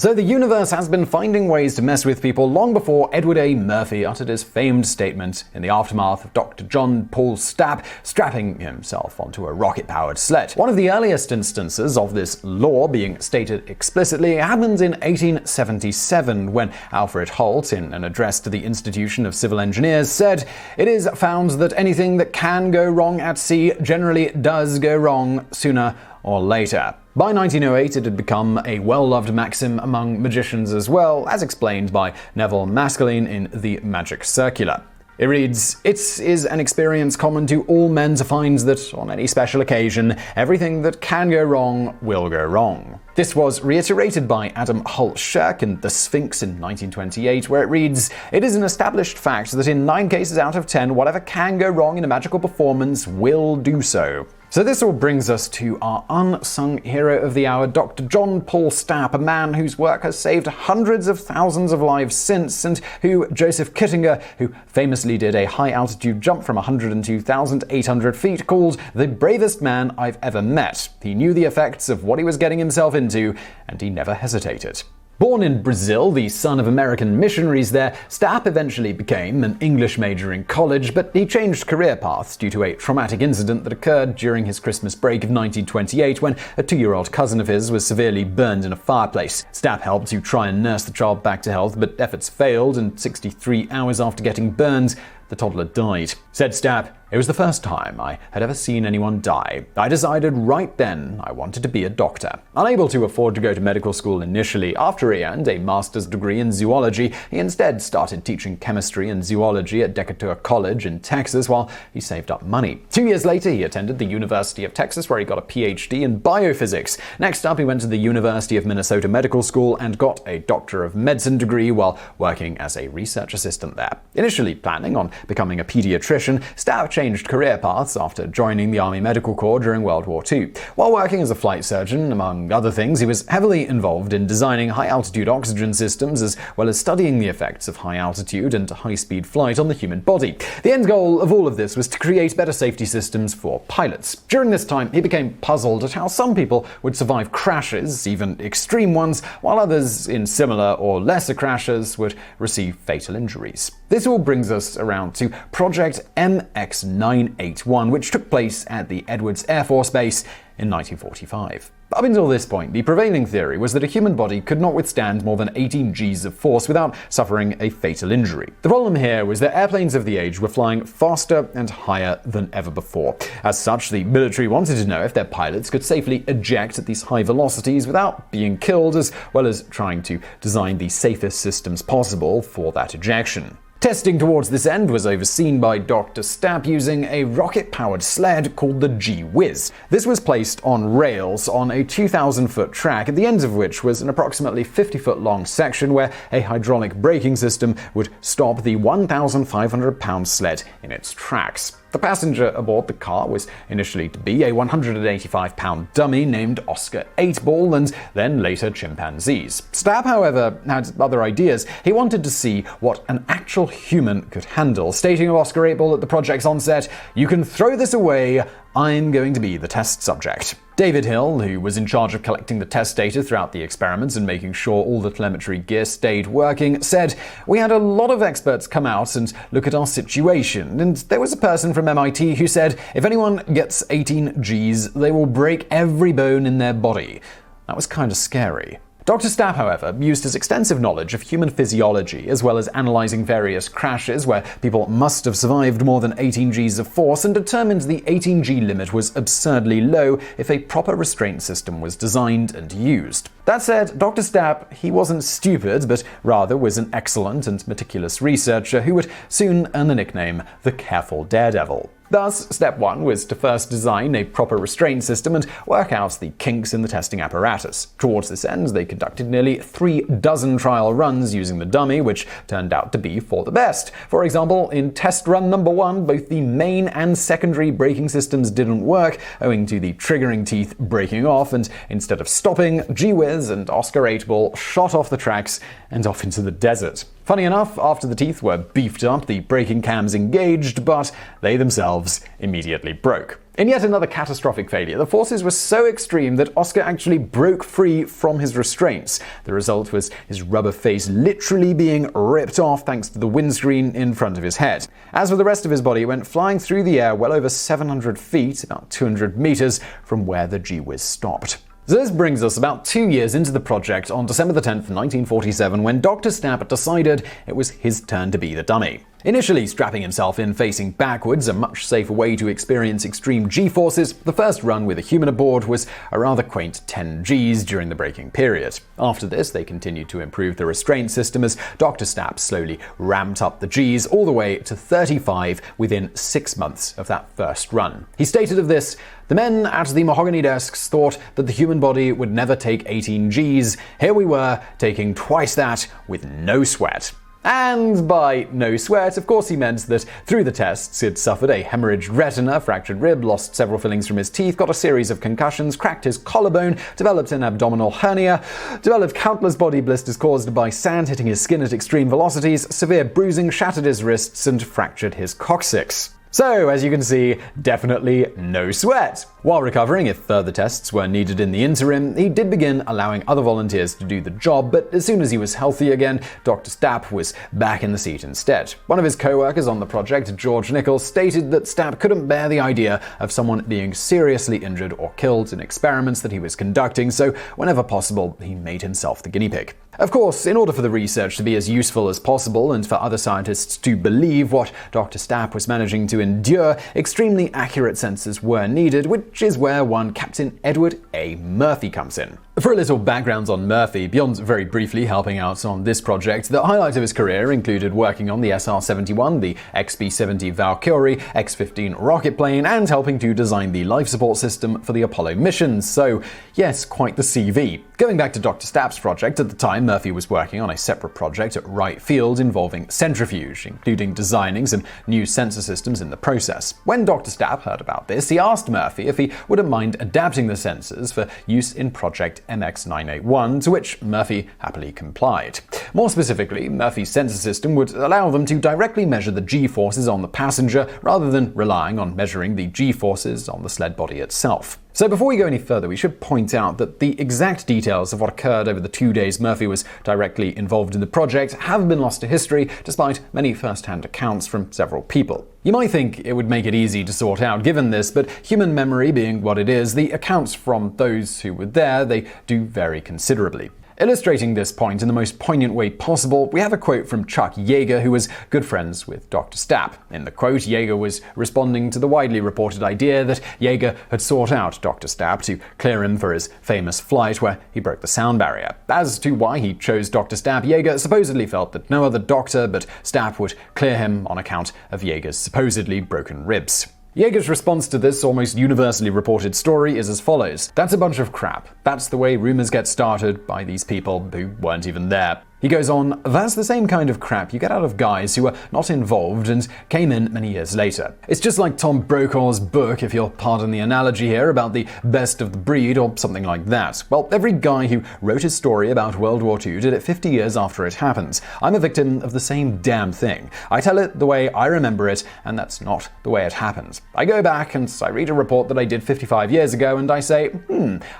So the universe has been finding ways to mess with people long before Edward A. Murphy uttered his famed statement in the aftermath of Dr. John Paul Stapp strapping himself onto a rocket-powered sled. One of the earliest instances of this law being stated explicitly happened in 1877 when Alfred Holt, in an address to the Institution of Civil Engineers, said, "It is found that anything that can go wrong at sea generally does go wrong sooner or later." By 1908, it had become a well-loved maxim among magicians as well, as explained by Neville Maskelyne in The Magic Circular. It reads, "It is an experience common to all men to find that, on any special occasion, everything that can go wrong will go wrong." This was reiterated by Adam Holt Shirk in The Sphinx in 1928, where it reads, "It is an established fact that in 9 cases out of 10, whatever can go wrong in a magical performance will do so." So this all brings us to our unsung hero of the hour, Dr. John Paul Stapp, a man whose work has saved hundreds of thousands of lives since, and who Joseph Kittinger, who famously did a high-altitude jump from 102,800 feet, called the bravest man I've ever met. He knew the effects of what he was getting himself into, and he never hesitated. Born in Brazil, the son of American missionaries there, Stapp eventually became an English major in college, but he changed career paths due to a traumatic incident that occurred during his Christmas break of 1928 when a 2-year-old cousin of his was severely burned in a fireplace. Stapp helped to try and nurse the child back to health, but efforts failed, and 63 hours after getting burned, the toddler died. Said Stapp, "It was the first time I had ever seen anyone die. I decided right then I wanted to be a doctor." Unable to afford to go to medical school initially, after he earned a master's degree in zoology, he instead started teaching chemistry and zoology at Decatur College in Texas while he saved up money. 2 years later, he attended the University of Texas, where he got a PhD in biophysics. Next up, he went to the University of Minnesota Medical School and got a Doctor of Medicine degree while working as a research assistant there. Initially planning on becoming a pediatrician, Stapp changed career paths after joining the Army Medical Corps during World War II. While working as a flight surgeon, among other things, he was heavily involved in designing high-altitude oxygen systems as well as studying the effects of high-altitude and high-speed flight on the human body. The end goal of all of this was to create better safety systems for pilots. During this time, he became puzzled at how some people would survive crashes, even extreme ones, while others in similar or lesser crashes would receive fatal injuries. This all brings us around to Project MX-981, which took place at the Edwards Air Force Base in 1945. Up until this point, the prevailing theory was that a human body could not withstand more than 18 Gs of force without suffering a fatal injury. The problem here was that airplanes of the age were flying faster and higher than ever before. As such, the military wanted to know if their pilots could safely eject at these high velocities without being killed, as well as trying to design the safest systems possible for that ejection. Testing towards this end was overseen by Dr. Stapp using a rocket-powered sled called the G-Whiz. This was placed on rails on a 2,000-foot track, at the ends of which was an approximately 50-foot-long section where a hydraulic braking system would stop the 1,500-pound sled in its tracks. The passenger aboard the car was initially to be a 185-pound dummy named Oscar 8-Ball and then later chimpanzees. Stapp, however, had other ideas. He wanted to see what an actual human could handle, stating of Oscar 8-Ball at the project's onset, "You can throw this away, I'm going to be the test subject." David Hill, who was in charge of collecting the test data throughout the experiments and making sure all the telemetry gear stayed working, said, "We had a lot of experts come out and look at our situation, and there was a person from MIT who said if anyone gets 18 Gs, they will break every bone in their body." That was kind of scary. Dr. Stapp, however, used his extensive knowledge of human physiology, as well as analyzing various crashes where people must have survived more than 18 Gs of force, and determined the 18 G limit was absurdly low if a proper restraint system was designed and used. That said, Dr. Stapp, he wasn't stupid, but rather was an excellent and meticulous researcher who would soon earn the nickname the Careful Daredevil. Thus, step one was to first design a proper restraint system and work out the kinks in the testing apparatus. Towards this end, they conducted nearly 3 dozen trial runs using the dummy, which turned out to be for the best. For example, in test run number 1, both the main and secondary braking systems didn't work, owing to the triggering teeth breaking off, and instead of stopping, G-Whiz and Oscar 8-Ball shot off the tracks and off into the desert. Funny enough, after the teeth were beefed up, the braking cams engaged, but they themselves immediately broke. In yet another catastrophic failure, the forces were so extreme that Oscar actually broke free from his restraints. The result was his rubber face literally being ripped off thanks to the windscreen in front of his head. As for the rest of his body, it went flying through the air well over 700 feet, about 200 meters from where the Gee-Whiz stopped. So this brings us about 2 years into the project on December 10th, 1947, when Dr. Stapp decided it was his turn to be the dummy. Initially strapping himself in facing backwards, a much safer way to experience extreme G-forces, the first run with a human aboard was a rather quaint 10 Gs during the braking period. After this, they continued to improve the restraint system as Dr. Stapp slowly ramped up the Gs all the way to 35 within 6 months of that first run. He stated of this, "The men at the mahogany desks thought that the human body would never take 18 Gs. Here we were, taking twice that with no sweat." And by no sweat, of course he meant that through the tests he'd suffered a hemorrhaged retina, fractured rib, lost several fillings from his teeth, got a series of concussions, cracked his collarbone, developed an abdominal hernia, developed countless body blisters caused by sand hitting his skin at extreme velocities, severe bruising, shattered his wrists, and fractured his coccyx. So, as you can see, definitely no sweat. While recovering, if further tests were needed in the interim, he did begin allowing other volunteers to do the job, but as soon as he was healthy again, Dr. Stapp was back in the seat instead. One of his co-workers on the project, George Nichols, stated that Stapp couldn't bear the idea of someone being seriously injured or killed in experiments that he was conducting, so whenever possible, he made himself the guinea pig. Of course, in order for the research to be as useful as possible and for other scientists to believe what Dr. Stapp was managing to endure, extremely accurate sensors were needed, which is where one Captain Edward A. Murphy comes in. For a little background on Murphy, beyond very briefly helping out on this project, the highlight of his career included working on the SR-71, the XB-70 Valkyrie, X-15 rocket plane, and helping to design the life support system for the Apollo missions. So, yes, quite the CV. Going back to Dr. Stapp's project, at the time Murphy was working on a separate project at Wright Field involving centrifuge, including designing some new sensor systems in the process. When Dr. Stapp heard about this, he asked Murphy if he wouldn't mind adapting the sensors for use in Project MX-981, to which Murphy happily complied. More specifically, Murphy's sensor system would allow them to directly measure the G-forces on the passenger rather than relying on measuring the G-forces on the sled body itself. So before we go any further, we should point out that the exact details of what occurred over the 2 days Murphy was directly involved in the project have been lost to history, despite many first-hand accounts from several people. You might think it would make it easy to sort out given this, but human memory being what it is, the accounts from those who were there, they do vary considerably. Illustrating this point in the most poignant way possible, we have a quote from Chuck Yeager, who was good friends with Dr. Stapp. In the quote, Yeager was responding to the widely reported idea that Yeager had sought out Dr. Stapp to clear him for his famous flight where he broke the sound barrier. As to why he chose Dr. Stapp, Yeager supposedly felt that no other doctor but Stapp would clear him on account of Yeager's supposedly broken ribs. Yeager's response to this almost universally reported story is as follows: "That's a bunch of crap. That's the way rumors get started by these people who weren't even there." He goes on, "That's the same kind of crap you get out of guys who were not involved and came in many years later. It's just like Tom Brokaw's book, if you'll pardon the analogy here, about the best of the breed or something like that. Well, every guy who wrote his story about World War II did it 50 years after it happened. I'm a victim of the same damn thing. I tell it the way I remember it, and that's not the way it happened. I go back and I read a report that I did 55 years ago and I say,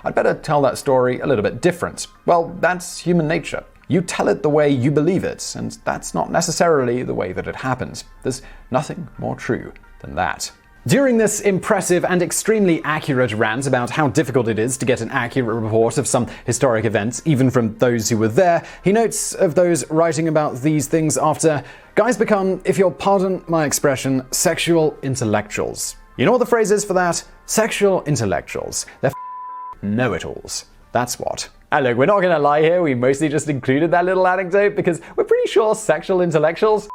I'd better tell that story a little bit different. Well, that's human nature. You tell it the way you believe it, and that's not necessarily the way that it happened. There's nothing more true than that." During this impressive and extremely accurate rant about how difficult it is to get an accurate report of some historic events, even from those who were there, he notes of those writing about these things after, "Guys become, if you'll pardon my expression, sexual intellectuals." You know what the phrase is for that? Sexual intellectuals. They're know-it-alls. That's what. And look, we're not going to lie here, we mostly just included that little anecdote because we're pretty sure sexual intellectuals,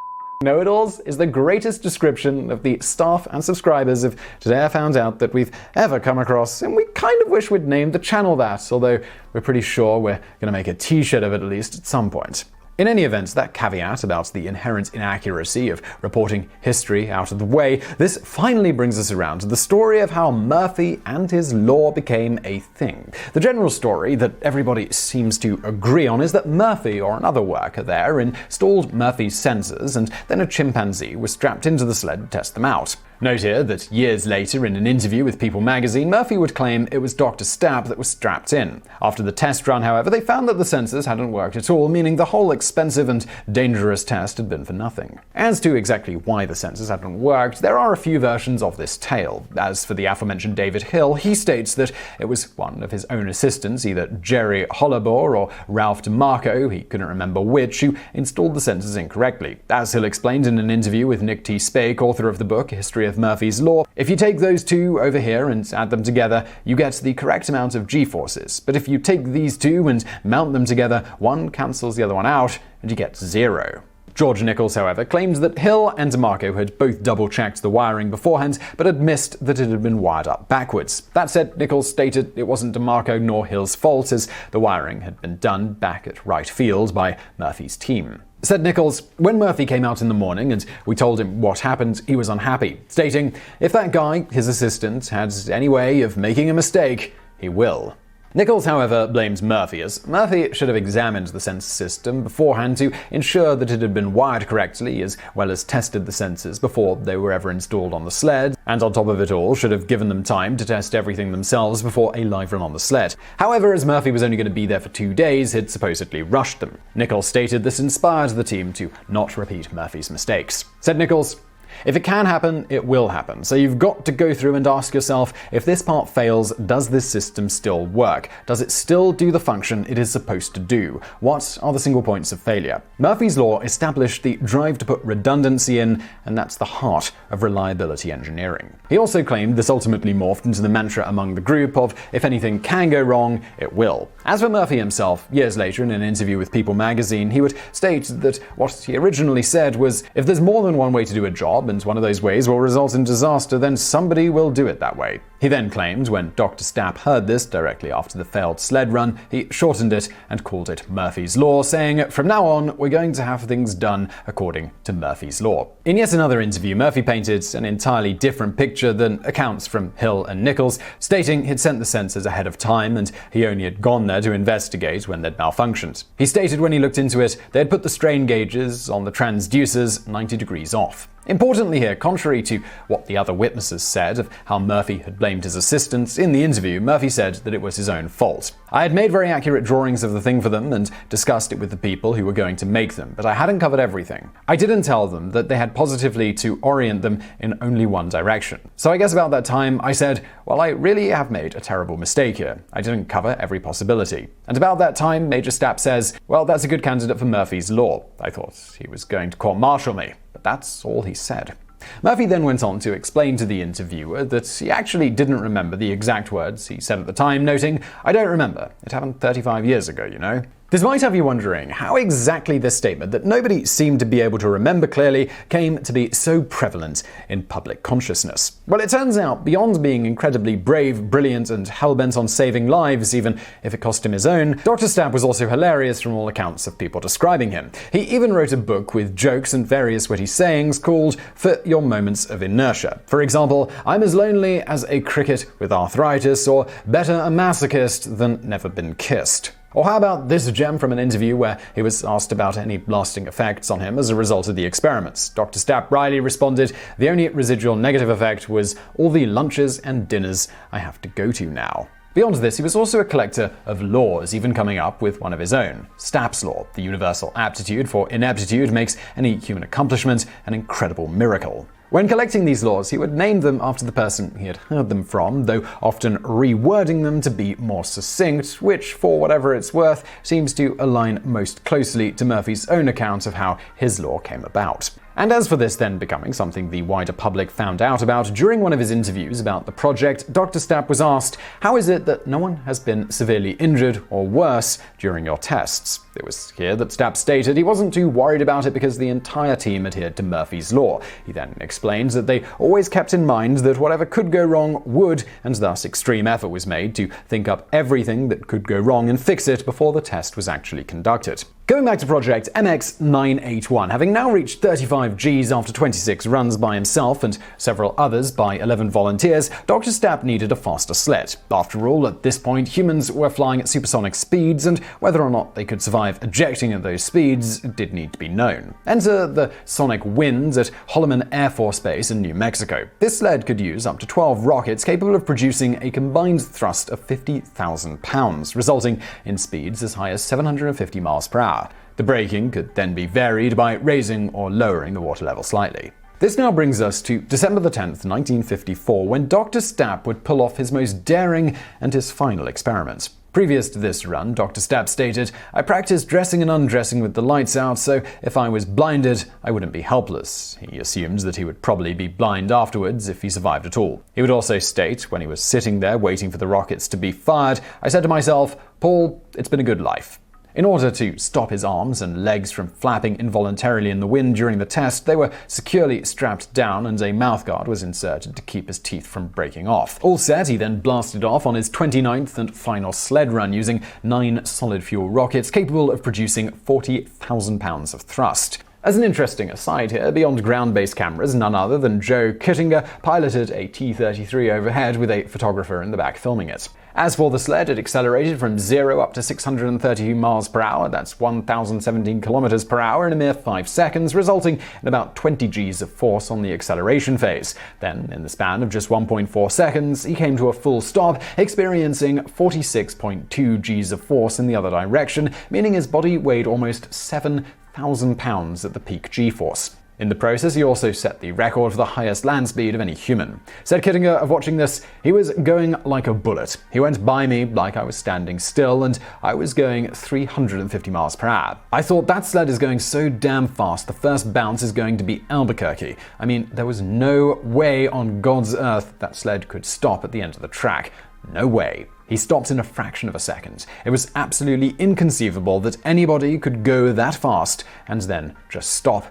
know-it-alls, is the greatest description of the staff and subscribers of Today I Found Out that we've ever come across, and we kind of wish we'd named the channel that, although we're pretty sure we're going to make a t-shirt of it at least at some point. In any event, that caveat about the inherent inaccuracy of reporting history out of the way, this finally brings us around to the story of how Murphy and his law became a thing. The general story that everybody seems to agree on is that Murphy or another worker there installed Murphy's sensors, and then a chimpanzee was strapped into the sled to test them out. Note here that years later, in an interview with People magazine, Murphy would claim it was Dr. Stapp that was strapped in. After the test run, however, they found that the sensors hadn't worked at all, meaning the whole expensive and dangerous test had been for nothing. As to exactly why the sensors hadn't worked, there are a few versions of this tale. As for the aforementioned David Hill, he states that it was one of his own assistants, either Jerry Hollabore or Ralph DeMarco, he couldn't remember which, who installed the sensors incorrectly. As Hill explained in an interview with Nick T. Spake, author of the book History of Murphy's Law, if you take those two over here and add them together, you get the correct amount of G-forces. But if you take these two and mount them together, one cancels the other one out, and you get 0. George Nichols, however, claimed that Hill and DeMarco had both double-checked the wiring beforehand, but had missed that it had been wired up backwards. That said, Nichols stated it wasn't DeMarco nor Hill's fault, as the wiring had been done back at right field by Murphy's team. Said Nichols, when Murphy came out in the morning and we told him what happened, he was unhappy, stating, if that guy, his assistant, had any way of making a mistake, he will. Nichols, however, blames Murphy, as Murphy should have examined the sensor system beforehand to ensure that it had been wired correctly, as well as tested the sensors before they were ever installed on the sled, and on top of it all, should have given them time to test everything themselves before a live run on the sled. However, as Murphy was only going to be there for 2 days, he'd supposedly rushed them. Nichols stated this inspired the team to not repeat Murphy's mistakes. Said Nichols, if it can happen, it will happen. So you've got to go through and ask yourself, if this part fails, does this system still work? Does it still do the function it is supposed to do? What are the single points of failure? Murphy's Law established the drive to put redundancy in, and that's the heart of reliability engineering. He also claimed this ultimately morphed into the mantra among the group of, if anything can go wrong, it will. As for Murphy himself, years later in an interview with People magazine, he would state that what he originally said was, if there's more than one way to do a job, and one of those ways will result in disaster, then somebody will do it that way. He then claimed when Dr. Stapp heard this directly after the failed sled run, he shortened it and called it Murphy's Law, saying, from now on, we're going to have things done according to Murphy's Law. In yet another interview, Murphy painted an entirely different picture than accounts from Hill and Nichols, stating he'd sent the sensors ahead of time and he only had gone there to investigate when they'd malfunctioned. He stated when he looked into it, they had put the strain gauges on the transducers 90 degrees off. Importantly here, contrary to what the other witnesses said of how Murphy had blamed his assistants, in the interview, Murphy said that it was his own fault. I had made very accurate drawings of the thing for them and discussed it with the people who were going to make them, but I hadn't covered everything. I didn't tell them that they had positively to orient them in only one direction. So I guess about that time, I said, well, I really have made a terrible mistake here. I didn't cover every possibility. And about that time, Major Stapp says, well, that's a good candidate for Murphy's Law. I thought he was going to court-martial me. But that's all he said. Murphy then went on to explain to the interviewer that he actually didn't remember the exact words he said at the time, noting, I don't remember. It happened 35 years ago, you know. This might have you wondering how exactly this statement that nobody seemed to be able to remember clearly came to be so prevalent in public consciousness. Well, it turns out, beyond being incredibly brave, brilliant, and hell-bent on saving lives, even if it cost him his own, Dr. Stapp was also hilarious from all accounts of people describing him. He even wrote a book with jokes and various witty sayings called For Your Moments of Inertia. For example, I'm as lonely as a cricket with arthritis, or better a masochist than never been kissed. Or how about this gem from an interview where he was asked about any lasting effects on him as a result of the experiments. Dr. Stapp Riley responded, the only residual negative effect was all the lunches and dinners I have to go to now. Beyond this, he was also a collector of laws, even coming up with one of his own. Stapp's Law, the universal aptitude for ineptitude, makes any human accomplishment an incredible miracle. When collecting these laws, he would name them after the person he had heard them from, though often rewording them to be more succinct, which, for whatever it's worth, seems to align most closely to Murphy's own account of how his law came about. And as for this then becoming something the wider public found out about, during one of his interviews about the project, Dr. Stapp was asked, how is it that no one has been severely injured or worse during your tests? It was here that Stapp stated he wasn't too worried about it because the entire team adhered to Murphy's Law. He then explained that they always kept in mind that whatever could go wrong would, and thus extreme effort was made to think up everything that could go wrong and fix it before the test was actually conducted. Going back to Project MX981, having now reached 35 Gs after 26 runs by himself and several others by 11 volunteers, Dr. Stapp needed a faster sled. After all, at this point, humans were flying at supersonic speeds, and whether or not they could survive ejecting at those speeds did need to be known. Enter the sonic winds at Holloman Air Force Base in New Mexico. This sled could use up to 12 rockets capable of producing a combined thrust of 50,000 pounds, resulting in speeds as high as 750 miles per hour. The braking could then be varied by raising or lowering the water level slightly. This now brings us to December 10th, 1954, when Dr. Stapp would pull off his most daring and his final experiment. Previous to this run, Dr. Stapp stated, "I practiced dressing and undressing with the lights out, so if I was blinded, I wouldn't be helpless." He assumed that he would probably be blind afterwards if he survived at all. He would also state, when he was sitting there waiting for the rockets to be fired, "I said to myself, Paul, it's been a good life." In order to stop his arms and legs from flapping involuntarily in the wind during the test, they were securely strapped down and a mouthguard was inserted to keep his teeth from breaking off. All set, he then blasted off on his 29th and final sled run using 9 solid-fuel rockets capable of producing 40,000 pounds of thrust. As an interesting aside here, beyond ground-based cameras, none other than Joe Kittinger piloted a T-33 overhead with a photographer in the back filming it. As for the sled, it accelerated from 0 up to 630 miles per hour, that's 1,017 kilometers per hour in a mere 5 seconds, resulting in about 20 Gs of force on the acceleration phase. Then, in the span of just 1.4 seconds, he came to a full stop, experiencing 46.2 Gs of force in the other direction, meaning his body weighed almost 7,000 pounds at the peak G-force. In the process, he also set the record for the highest land speed of any human. Said Kittinger of watching this, "He was going like a bullet. He went by me like I was standing still, and I was going 350 miles per hour. I thought that sled is going so damn fast, the first bounce is going to be Albuquerque. I mean, there was no way on God's earth that sled could stop at the end of the track. No way." He stopped in a fraction of a second. It was absolutely inconceivable that anybody could go that fast and then just stop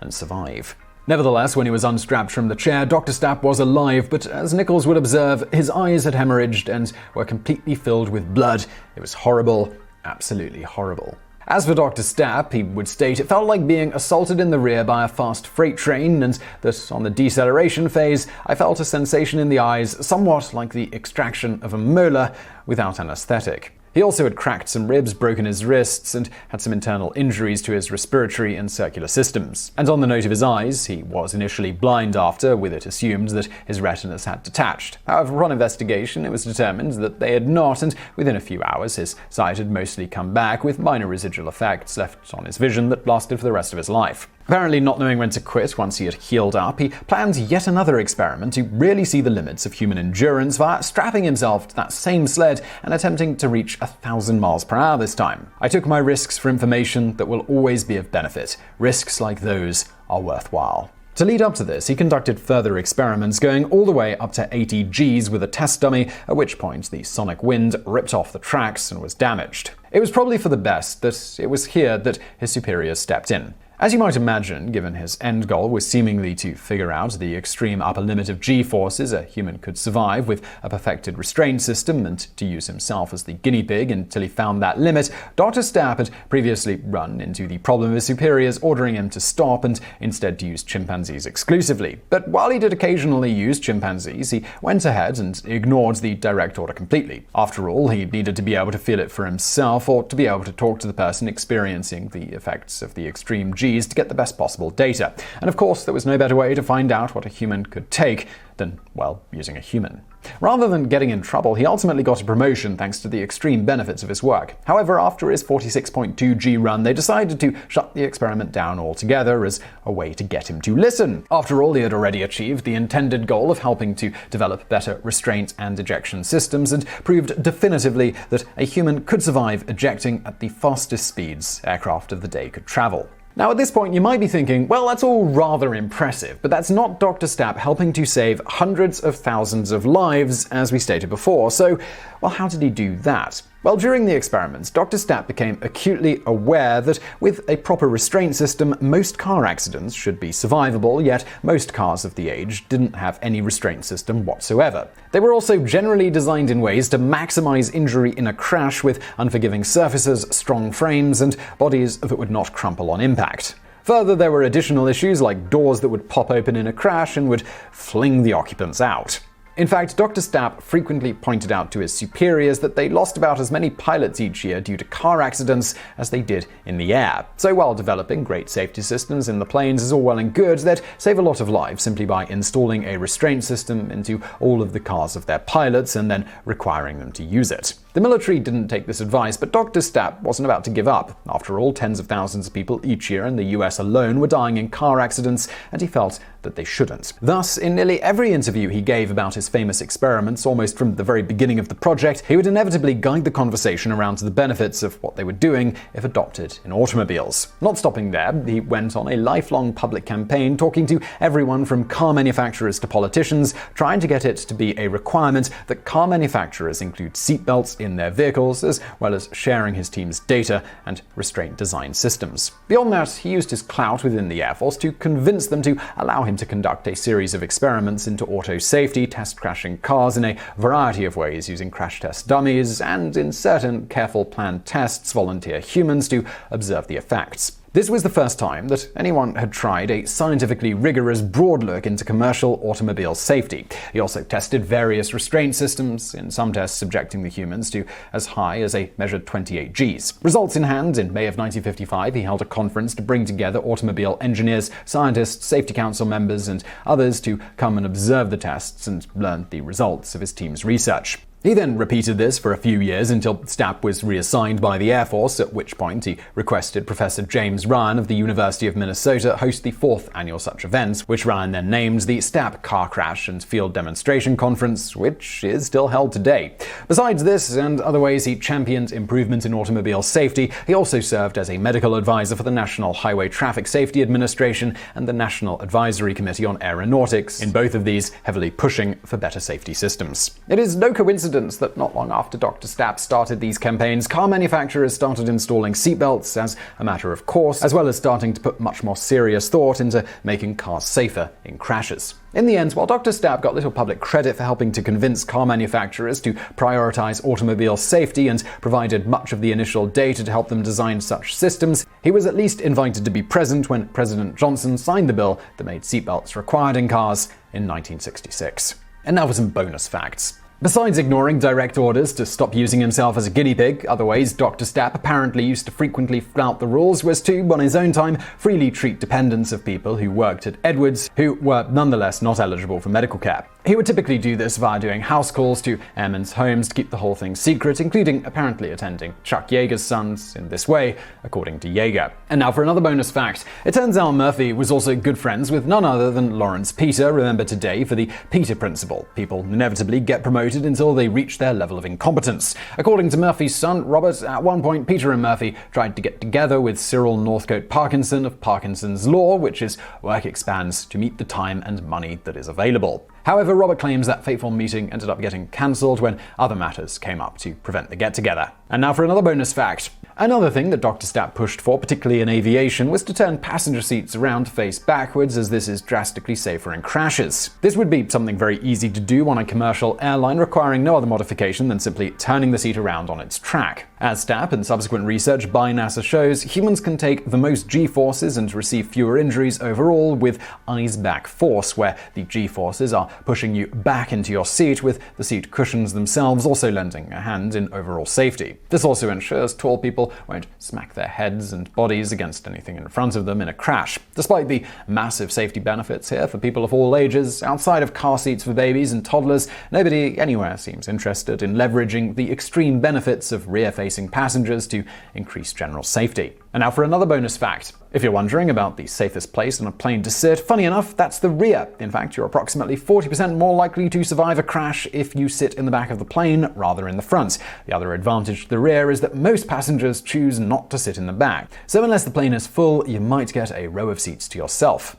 and survive. Nevertheless, when he was unstrapped from the chair, Dr. Stapp was alive, but as Nichols would observe, his eyes had hemorrhaged and were completely filled with blood. It was horrible, absolutely horrible. As for Dr. Stapp, he would state it felt like being assaulted in the rear by a fast freight train, and that on the deceleration phase, I felt a sensation in the eyes somewhat like the extraction of a molar without anesthetic. He also had cracked some ribs, broken his wrists, and had some internal injuries to his respiratory and circular systems. And on the note of his eyes, he was initially blind after, with it assumed that his retinas had detached. However, on investigation, it was determined that they had not, and within a few hours his sight had mostly come back, with minor residual effects left on his vision that lasted for the rest of his life. Apparently not knowing when to quit once he had healed up, he planned yet another experiment to really see the limits of human endurance via strapping himself to that same sled and attempting to reach 1,000 miles per hour this time. "I took my risks for information that will always be of benefit. Risks like those are worthwhile." To lead up to this, he conducted further experiments going all the way up to 80 Gs with a test dummy, at which point the sonic wind ripped off the tracks and was damaged. It was probably for the best that it was here that his superiors stepped in. As you might imagine, given his end goal was seemingly to figure out the extreme upper limit of G-forces a human could survive with a perfected restraint system and to use himself as the guinea pig until he found that limit, Dr. Stapp had previously run into the problem of his superiors ordering him to stop and instead to use chimpanzees exclusively. But while he did occasionally use chimpanzees, he went ahead and ignored the direct order completely. After all, he needed to be able to feel it for himself or to be able to talk to the person experiencing the effects of the extreme G to get the best possible data. And of course, there was no better way to find out what a human could take than, well, using a human. Rather than getting in trouble, he ultimately got a promotion thanks to the extreme benefits of his work. However, after his 46.2 G run, they decided to shut the experiment down altogether as a way to get him to listen. After all, he had already achieved the intended goal of helping to develop better restraint and ejection systems and proved definitively that a human could survive ejecting at the fastest speeds aircraft of the day could travel. Now at this point you might be thinking, well, that's all rather impressive, but that's not Dr. Stapp helping to save hundreds of thousands of lives as we stated before, so, well, how did he do that? Well, during the experiments, Dr. Stapp became acutely aware that with a proper restraint system, most car accidents should be survivable, yet most cars of the age didn't have any restraint system whatsoever. They were also generally designed in ways to maximize injury in a crash with unforgiving surfaces, strong frames, and bodies that would not crumple on impact. Further, there were additional issues like doors that would pop open in a crash and would fling the occupants out. In fact, Dr. Stapp frequently pointed out to his superiors that they lost about as many pilots each year due to car accidents as they did in the air. So while developing great safety systems in the planes is all well and good, they'd save a lot of lives simply by installing a restraint system into all of the cars of their pilots and then requiring them to use it. The military didn't take this advice, but Dr. Stapp wasn't about to give up. After all, tens of thousands of people each year in the US alone were dying in car accidents, and he felt that they shouldn't. Thus, in nearly every interview he gave about his famous experiments, almost from the very beginning of the project, he would inevitably guide the conversation around to the benefits of what they were doing if adopted in automobiles. Not stopping there, he went on a lifelong public campaign talking to everyone from car manufacturers to politicians, trying to get it to be a requirement that car manufacturers include seatbelts in their vehicles, as well as sharing his team's data and restraint design systems. Beyond that, he used his clout within the Air Force to convince them to allow him to conduct a series of experiments into auto safety, test crashing cars in a variety of ways using crash test dummies, and in certain careful planned tests, volunteer humans to observe the effects. This was the first time that anyone had tried a scientifically rigorous broad look into commercial automobile safety. He also tested various restraint systems, in some tests subjecting the humans to as high as a measured 28 Gs. Results in hand, in May of 1955, he held a conference to bring together automobile engineers, scientists, safety council members, and others to come and observe the tests and learn the results of his team's research. He then repeated this for a few years until Stapp was reassigned by the Air Force, at which point he requested Professor James Ryan of the University of Minnesota host the 4th annual such event, which Ryan then named the Stapp Car Crash and Field Demonstration Conference, which is still held today. Besides this and other ways he championed improvement in automobile safety, he also served as a medical advisor for the National Highway Traffic Safety Administration and the National Advisory Committee on Aeronautics, in both of these heavily pushing for better safety systems. It is no coincidence that not long after Dr. Stapp started these campaigns, car manufacturers started installing seatbelts as a matter of course, as well as starting to put much more serious thought into making cars safer in crashes. In the end, while Dr. Stapp got little public credit for helping to convince car manufacturers to prioritize automobile safety and provided much of the initial data to help them design such systems, he was at least invited to be present when President Johnson signed the bill that made seatbelts required in cars in 1966. And now for some bonus facts. Besides ignoring direct orders to stop using himself as a guinea pig, other ways Dr. Stapp apparently used to frequently flout the rules was to, on his own time, freely treat dependents of people who worked at Edwards who were nonetheless not eligible for medical care. He would typically do this via doing house calls to airmen's homes to keep the whole thing secret, including apparently attending Chuck Yeager's sons in this way, according to Yeager. And now for another bonus fact. It turns out Murphy was also good friends with none other than Lawrence Peter, remembered today for the Peter Principle. People inevitably get promoted until they reach their level of incompetence. According to Murphy's son, Robert, at one point Peter and Murphy tried to get together with Cyril Northcote Parkinson of Parkinson's Law, which his work expands to meet the time and money that is available. However, Robert claims that fateful meeting ended up getting cancelled when other matters came up to prevent the get-together. And now for another bonus fact. Another thing that Dr. Stapp pushed for, particularly in aviation, was to turn passenger seats around face backwards, as this is drastically safer in crashes. This would be something very easy to do on a commercial airline, requiring no other modification than simply turning the seat around on its track. As Stapp and subsequent research by NASA shows, humans can take the most G-forces and receive fewer injuries overall with eyes-back force, where the G-forces are pushing you back into your seat, with the seat cushions themselves also lending a hand in overall safety. This also ensures tall people won't smack their heads and bodies against anything in front of them in a crash. Despite the massive safety benefits here for people of all ages, outside of car seats for babies and toddlers, nobody anywhere seems interested in leveraging the extreme benefits of rear-facing passengers to increase general safety. And now for another bonus fact. If you're wondering about the safest place on a plane to sit, funny enough, that's the rear. In fact, you're approximately 40% more likely to survive a crash if you sit in the back of the plane rather in the front. The other advantage to the rear is that most passengers choose not to sit in the back. So unless the plane is full, you might get a row of seats to yourself.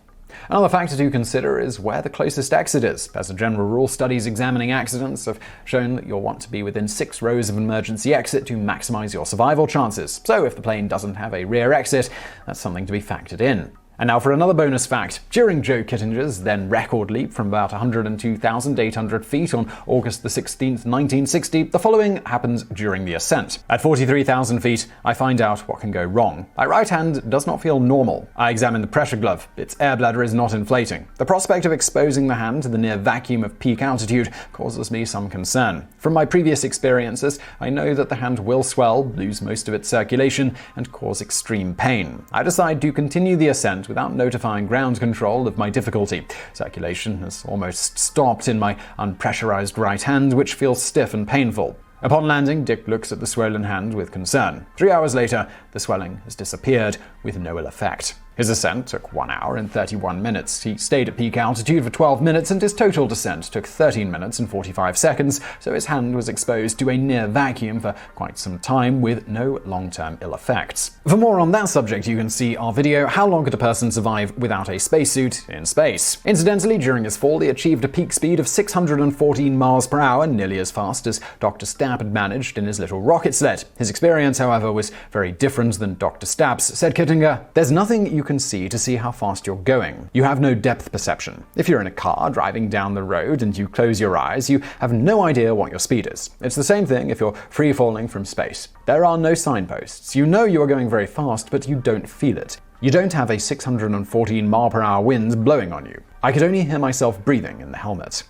Another factor to consider is where the closest exit is. As a general rule, studies examining accidents have shown that you'll want to be within 6 rows of an emergency exit to maximize your survival chances. So if the plane doesn't have a rear exit, that's something to be factored in. And now for another bonus fact. During Joe Kittinger's then record leap from about 102,800 feet on August the 16th, 1960, the following happened during the ascent. At 43,000 feet, I find out what can go wrong. My right hand does not feel normal. I examine the pressure glove. Its air bladder is not inflating. The prospect of exposing the hand to the near vacuum of peak altitude causes me some concern. From my previous experiences, I know that the hand will swell, lose most of its circulation, and cause extreme pain. I decide to continue the ascent without notifying ground control of my difficulty. Circulation has almost stopped in my unpressurized right hand, which feels stiff and painful. Upon landing, Dick looks at the swollen hand with concern. 3 hours later, the swelling has disappeared with no ill effect. His ascent took 1 hour and 31 minutes. He stayed at peak altitude for 12 minutes, and his total descent took 13 minutes and 45 seconds, so his hand was exposed to a near vacuum for quite some time with no long-term ill effects. For more on that subject, you can see our video, How Long Could a Person Survive Without a Spacesuit in Space? Incidentally, during his fall, he achieved a peak speed of 614 miles per hour, nearly as fast as Dr. Stapp had managed in his little rocket sled. His experience, however, was very different than Dr. Stapp's. Said Kittinger, "There's nothing you can see to see how fast you're going. You have no depth perception. If you're in a car driving down the road and you close your eyes, you have no idea what your speed is. It's the same thing if you're free falling from space. There are no signposts. You know you are going very fast, but you don't feel it. You don't have a 614 mile per hour wind blowing on you. I could only hear myself breathing in the helmet."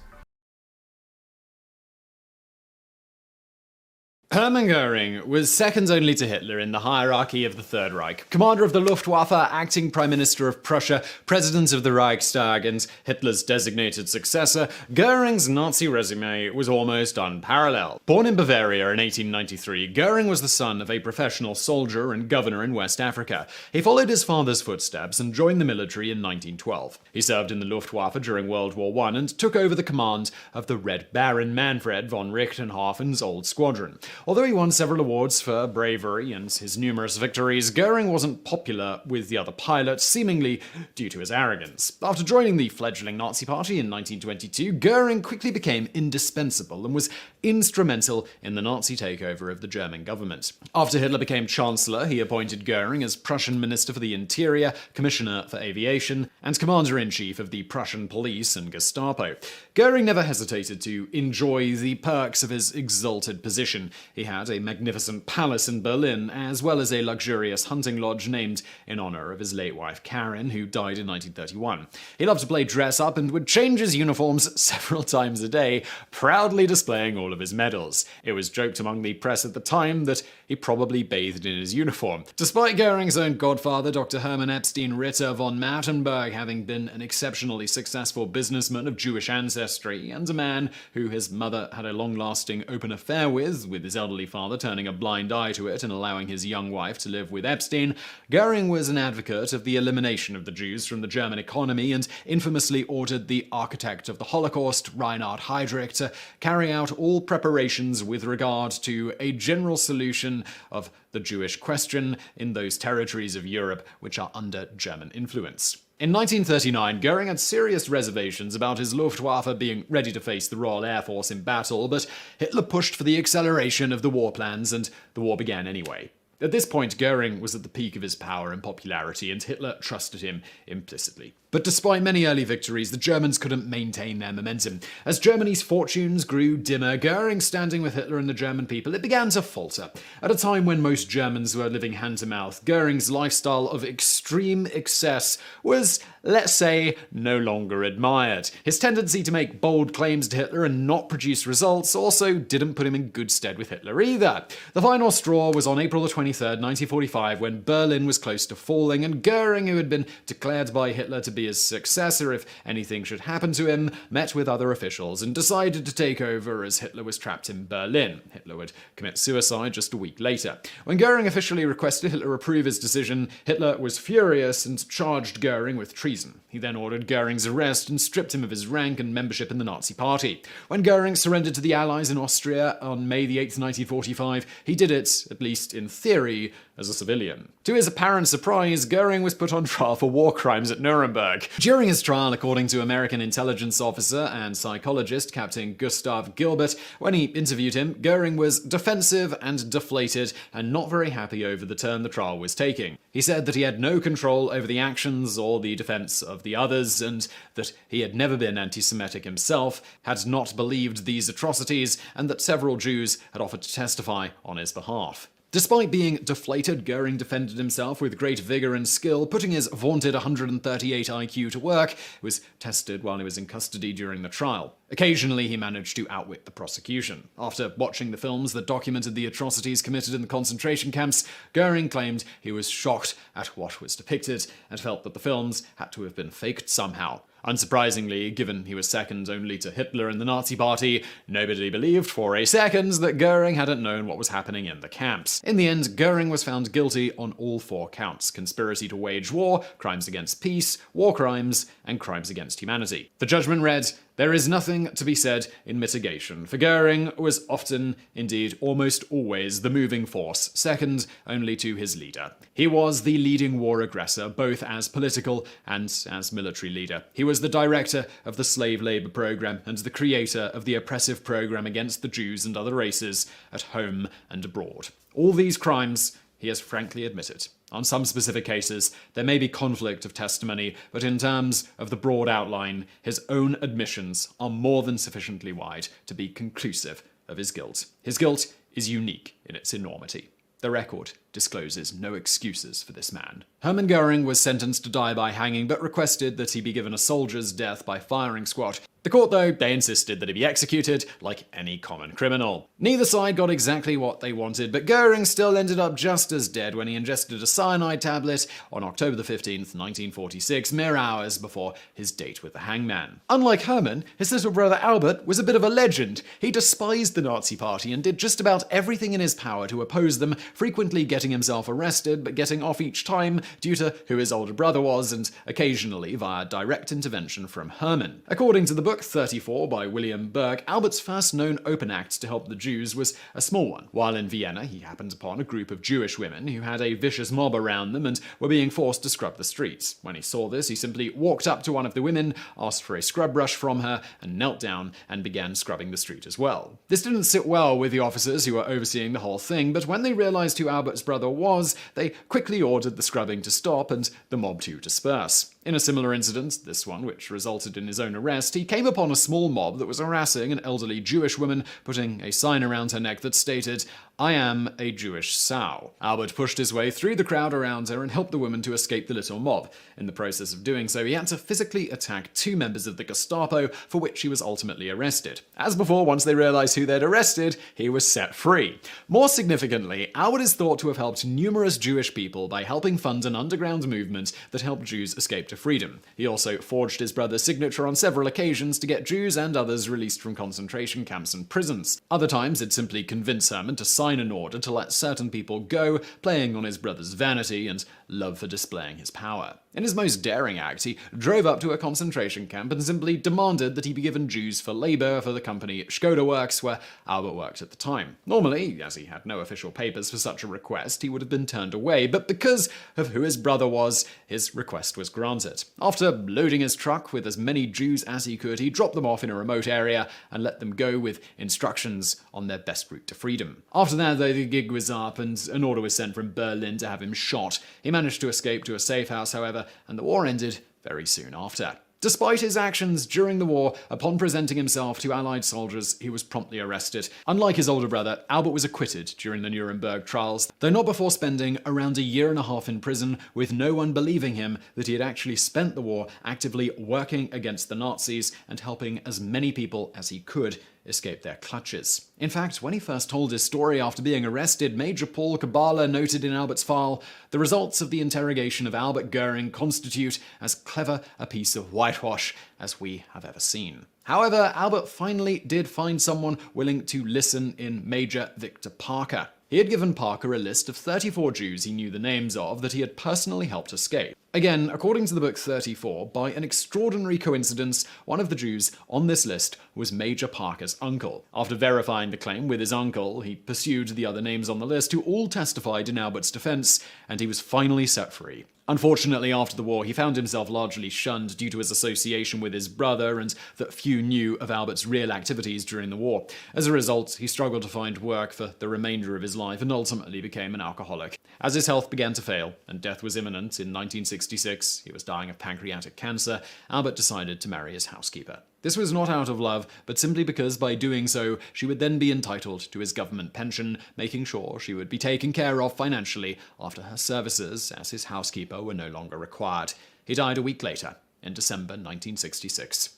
Hermann Göring was second only to Hitler in the hierarchy of the Third Reich. Commander of the Luftwaffe, acting Prime Minister of Prussia, President of the Reichstag, and Hitler's designated successor, Göring's Nazi resume was almost unparalleled. Born in Bavaria in 1893, Göring was the son of a professional soldier and governor in West Africa. He followed his father's footsteps and joined the military in 1912. He served in the Luftwaffe during World War I and took over the command of the Red Baron Manfred von Richtenhofen's old squadron. Although he won several awards for bravery and his numerous victories, Göring wasn't popular with the other pilots, seemingly due to his arrogance. After joining the fledgling Nazi Party in 1922, Göring quickly became indispensable and was instrumental in the Nazi takeover of the German government. After Hitler became Chancellor, he appointed Göring as Prussian Minister for the Interior, Commissioner for Aviation, and Commander-in-Chief of the Prussian Police and Gestapo. Göring never hesitated to enjoy the perks of his exalted position. He had a magnificent palace in Berlin, as well as a luxurious hunting lodge named in honor of his late wife Karin, who died in 1931. He loved to play dress-up and would change his uniforms several times a day, proudly displaying all of his medals. It was joked among the press at the time that he probably bathed in his uniform. Despite Göring's own godfather, Dr. Hermann Epstein Ritter von Mautenberg, having been an exceptionally successful businessman of Jewish ancestry and a man who his mother had a long-lasting open affair with his elderly father turning a blind eye to it and allowing his young wife to live with Epstein, Göring was an advocate of the elimination of the Jews from the German economy and infamously ordered the architect of the Holocaust, Reinhard Heydrich, to carry out all preparations with regard to a general solution of the Jewish question in those territories of Europe which are under German influence. In 1939, Göring had serious reservations about his Luftwaffe being ready to face the Royal Air Force in battle, but Hitler pushed for the acceleration of the war plans, and the war began anyway. At this point, Göring was at the peak of his power and popularity, and Hitler trusted him implicitly. But despite many early victories, the Germans couldn't maintain their momentum. As Germany's fortunes grew dimmer, Göring standing with Hitler and the German people, it began to falter. At a time when most Germans were living hand-to-mouth, Göring's lifestyle of extreme excess was, let's say, no longer admired. His tendency to make bold claims to Hitler and not produce results also didn't put him in good stead with Hitler either. The final straw was on April 23rd, 1945, when Berlin was close to falling, and Göring, who had been declared by Hitler to be his successor if anything should happen to him, met with other officials and decided to take over as Hitler was trapped in Berlin. Hitler would commit suicide just a week later. When Göring officially requested Hitler approve his decision, Hitler was furious and charged Göring with treason. He then ordered Göring's arrest and stripped him of his rank and membership in the Nazi Party. When Göring surrendered to the Allies in Austria on May 8, 1945, he did it, at least in theory, as a civilian. To his apparent surprise, Göring was put on trial for war crimes at Nuremberg. Nuremberg. During his trial, according to American intelligence officer and psychologist Captain Gustav Gilbert, when he interviewed him, Goering was defensive and deflated and not very happy over the turn the trial was taking. He said that he had no control over the actions or the defense of the others, and that he had never been anti-Semitic himself, had not believed these atrocities, and that several Jews had offered to testify on his behalf. Despite being deflated, Goering defended himself with great vigor and skill, putting his vaunted 138 IQ to work. It was tested while he was in custody during the trial. Occasionally, he managed to outwit the prosecution. After watching the films that documented the atrocities committed in the concentration camps, Goering claimed he was shocked at what was depicted and felt that the films had to have been faked somehow. Unsurprisingly, given he was second only to Hitler and the Nazi Party, nobody believed for a second that Goering hadn't known what was happening in the camps. In the end, Goering was found guilty on all 4 counts: conspiracy to wage war, crimes against peace, war crimes, and crimes against humanity. The judgment read, "There is nothing to be said in mitigation, for Goering was often, indeed almost always, the moving force, second only to his leader. He was the leading war aggressor, both as political and as military leader. He was the director of the slave labor program and the creator of the oppressive program against the Jews and other races at home and abroad. All these crimes he has frankly admitted. On some specific cases, there may be conflict of testimony, but in terms of the broad outline, his own admissions are more than sufficiently wide to be conclusive of his guilt. His guilt is unique in its enormity. The record discloses no excuses for this man." Hermann Goering was sentenced to die by hanging, but requested that he be given a soldier's death by firing squad. The court, though, they insisted that he be executed like any common criminal. Neither side got exactly what they wanted, but Goering still ended up just as dead when he ingested a cyanide tablet on October the 15th, 1946, mere hours before his date with the hangman. Unlike Hermann, his little brother Albert was a bit of a legend. He despised the Nazi Party and did just about everything in his power to oppose them, frequently getting himself arrested, but getting off each time due to who his older brother was, and occasionally via direct intervention from Hermann. According to the book 34 by William Burke, Albert's first known open act to help the Jews was a small one. While in Vienna, he happened upon a group of Jewish women who had a vicious mob around them and were being forced to scrub the streets. When he saw this, he simply walked up to one of the women, asked for a scrub brush from her, and knelt down and began scrubbing the street as well. This didn't sit well with the officers who were overseeing the whole thing, but when they realized who Albert's brother was, they quickly ordered the scrubbing to stop and the mob to disperse. In a similar incident, this one which resulted in his own arrest, he came upon a small mob that was harassing an elderly Jewish woman, putting a sign around her neck that stated, "I am a Jewish sow." Albert pushed his way through the crowd around her and helped the woman to escape the little mob. In the process of doing so, he had to physically attack 2 members of the Gestapo, for which he was ultimately arrested. As before, once they realized who they'd arrested, he was set free. More significantly, Albert is thought to have helped numerous Jewish people by helping fund an underground movement that helped Jews escape to freedom. He also forged his brother's signature on several occasions to get Jews and others released from concentration camps and prisons. Other times, he'd simply convince Hermann to sign an order to let certain people go, playing on his brother's vanity and love for displaying his power. In his most daring act, he drove up to a concentration camp and simply demanded that he be given Jews for labor for the company Skoda Works, where Albert worked at the time. Normally, as he had no official papers for such a request, he would have been turned away, but because of who his brother was, his request was granted. After loading his truck with as many Jews as he could, he dropped them off in a remote area and let them go with instructions on their best route to freedom. After that, though, the gig was up and an order was sent from Berlin to have him shot. He managed to escape to a safe house, however, and the war ended very soon after. Despite his actions during the war, upon presenting himself to Allied soldiers, he was promptly arrested. Unlike his older brother, Albert was acquitted during the Nuremberg trials, though not before spending around a year and a half in prison, with no one believing him that he had actually spent the war actively working against the Nazis and helping as many people as he could escape their clutches. In fact, when he first told his story after being arrested, Major Paul Kabbalah noted in Albert's file, "The results of the interrogation of Albert Goering constitute as clever a piece of whitewash as we have ever seen." However, Albert finally did find someone willing to listen in Major Victor Parker. He had given Parker a list of 34 Jews he knew the names of that he had personally helped escape. Again, according to the book 34, by an extraordinary coincidence, one of the Jews on this list was Major Parker's uncle. After verifying the claim with his uncle, he pursued the other names on the list, who all testified in Albert's defense, and he was finally set free. Unfortunately, after the war, he found himself largely shunned due to his association with his brother and that few knew of Albert's real activities during the war. As a result, he struggled to find work for the remainder of his life and ultimately became an alcoholic. As his health began to fail and death was imminent in 1966, he was dying of pancreatic cancer, Albert decided to marry his housekeeper. This was not out of love, but simply because by doing so, she would then be entitled to his government pension, making sure she would be taken care of financially after her services as his housekeeper were no longer required. He died a week later, in December 1966.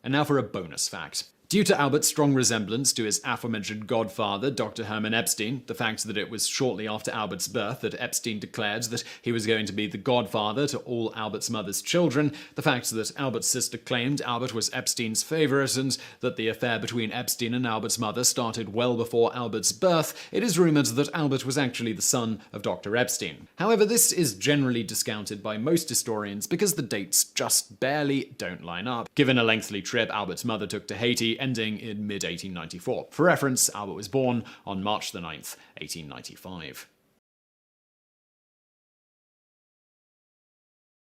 And now for a bonus fact. Due to Albert's strong resemblance to his aforementioned godfather, Dr. Hermann Epstein, the fact that it was shortly after Albert's birth that Epstein declared that he was going to be the godfather to all Albert's mother's children, the fact that Albert's sister claimed Albert was Epstein's favorite, and that the affair between Epstein and Albert's mother started well before Albert's birth, it is rumored that Albert was actually the son of Dr. Epstein. However, this is generally discounted by most historians because the dates just barely don't line up, given a lengthy trip Albert's mother took to Haiti, ending in mid-1894. For reference, Albert was born on March the 9th, 1895.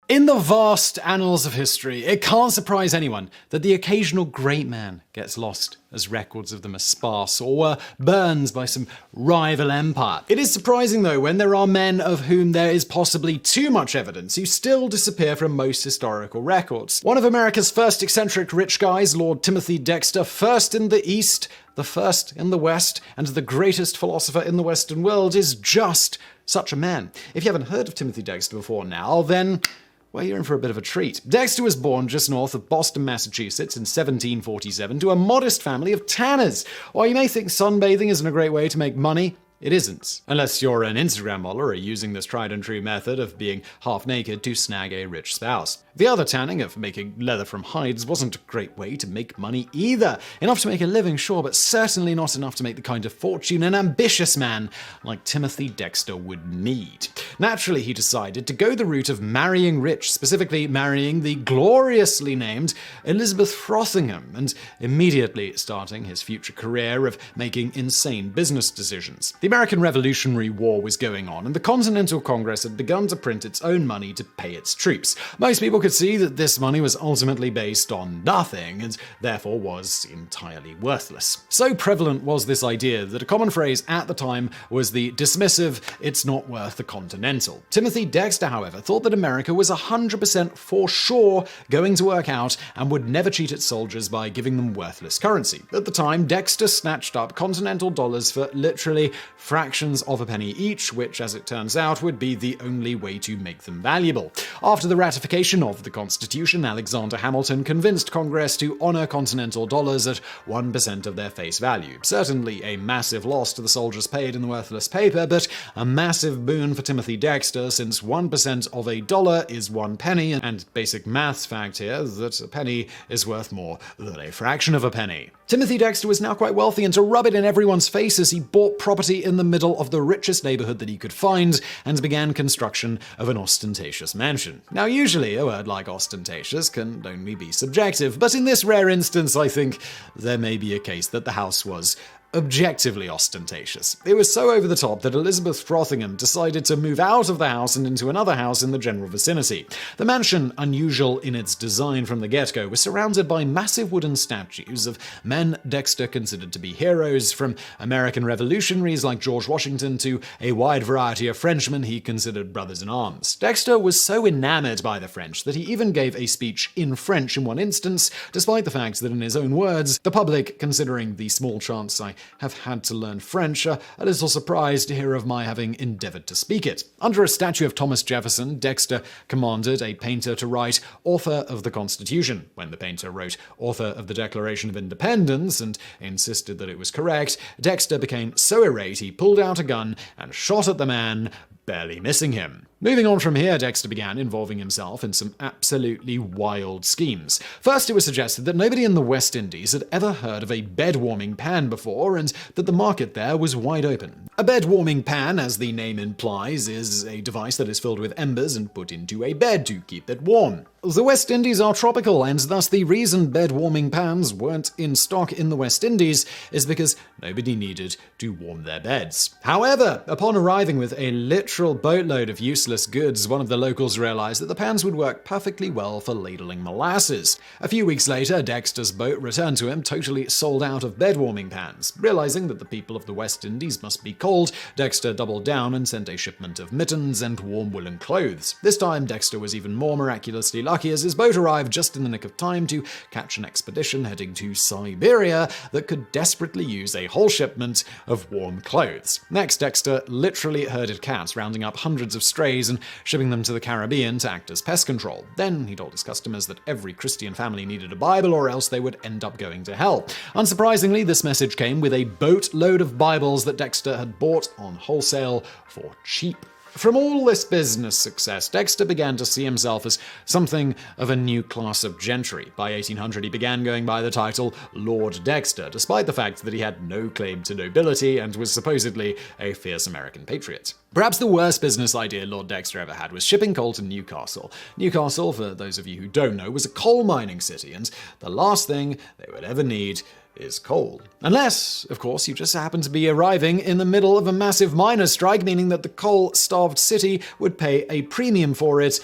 In the vast annals of history, it can't surprise anyone that the occasional great man gets lost as records of them are sparse or were burned by some rival empire. It is surprising, though, when there are men of whom there is possibly too much evidence who still disappear from most historical records. One of America's first eccentric rich guys, Lord Timothy Dexter, first in the East, the first in the West, and the greatest philosopher in the Western world, is just such a man. If you haven't heard of Timothy Dexter before now, then well, you're in for a bit of a treat. Dexter was born just north of Boston, Massachusetts in 1747 to a modest family of tanners. While you may think sunbathing isn't a great way to make money, it isn't. Unless you're an Instagram model or are using this tried and true method of being half naked to snag a rich spouse. The other tanning of making leather from hides wasn't a great way to make money either. Enough to make a living, sure, but certainly not enough to make the kind of fortune an ambitious man like Timothy Dexter would need. Naturally, he decided to go the route of marrying rich, specifically marrying the gloriously named Elizabeth Frothingham, and immediately starting his future career of making insane business decisions. The American Revolutionary War was going on, and the Continental Congress had begun to print its own money to pay its troops. Most people could see that this money was ultimately based on nothing, and therefore was entirely worthless. So prevalent was this idea that a common phrase at the time was the dismissive, "it's not worth the Continental." Timothy Dexter, however, thought that America was 100% for sure going to work out and would never cheat its soldiers by giving them worthless currency. At the time, Dexter snatched up Continental dollars for literally fractions of a penny each, which, as it turns out, would be the only way to make them valuable. After the ratification of the Constitution, Alexander Hamilton convinced Congress to honor Continental dollars at 1% of their face value. Certainly a massive loss to the soldiers paid in the worthless paper, but a massive boon for Timothy Dexter, since 1% of a dollar is 1 penny, and basic maths fact here that a penny is worth more than a fraction of a penny. Timothy Dexter was now quite wealthy, and to rub it in everyone's faces, he bought property in the middle of the richest neighborhood that he could find and began construction of an ostentatious mansion. Now, usually a word like ostentatious can only be subjective, but in this rare instance, I think there may be a case that the house was objectively ostentatious. It was so over the top that Elizabeth Frothingham decided to move out of the house and into another house in the general vicinity. The mansion, unusual in its design from the get-go, was surrounded by massive wooden statues of men Dexter considered to be heroes, from American revolutionaries like George Washington to a wide variety of Frenchmen he considered brothers in arms. Dexter was so enamored by the French that he even gave a speech in French in one instance, despite the fact that in his own words, the public, considering the small chance I have had to learn French, are a little surprised to hear of my having endeavored to speak it. Under a statue of Thomas Jefferson, Dexter commanded a painter to write "Author of the Constitution." When the painter wrote "Author of the Declaration of Independence" and insisted that it was correct, Dexter became so irate he pulled out a gun and shot at the man, barely missing him. Moving on from here, Dexter began involving himself in some absolutely wild schemes. First, it was suggested that nobody in the West Indies had ever heard of a bed-warming pan before, and that the market there was wide open. A bed-warming pan, as the name implies, is a device that is filled with embers and put into a bed to keep it warm. The West Indies are tropical, and thus the reason bed-warming pans weren't in stock in the West Indies is because nobody needed to warm their beds. However, upon arriving with a literal boatload of useless useless goods, one of the locals realized that the pans would work perfectly well for ladling molasses. A few weeks later, Dexter's boat returned to him totally sold out of bed-warming pans. Realizing that the people of the West Indies must be cold, Dexter doubled down and sent a shipment of mittens and warm woolen clothes. This time, Dexter was even more miraculously lucky as his boat arrived just in the nick of time to catch an expedition heading to Siberia that could desperately use a whole shipment of warm clothes. Next, Dexter literally herded cats, rounding up hundreds of strays and shipping them to the Caribbean to act as pest control. Then he told his customers that every Christian family needed a Bible or else they would end up going to hell. Unsurprisingly, this message came with a boatload of Bibles that Dexter had bought on wholesale for cheap. From all this business success, Dexter began to see himself as something of a new class of gentry. By 1800, he began going by the title Lord Dexter, despite the fact that he had no claim to nobility and was supposedly a fierce American patriot. Perhaps the worst business idea Lord Dexter ever had was shipping coal to Newcastle. Newcastle, for those of you who don't know, was a coal mining city, and the last thing they would ever need is coal. Unless, of course, you just happen to be arriving in the middle of a massive miners' strike, meaning that the coal-starved city would pay a premium for it.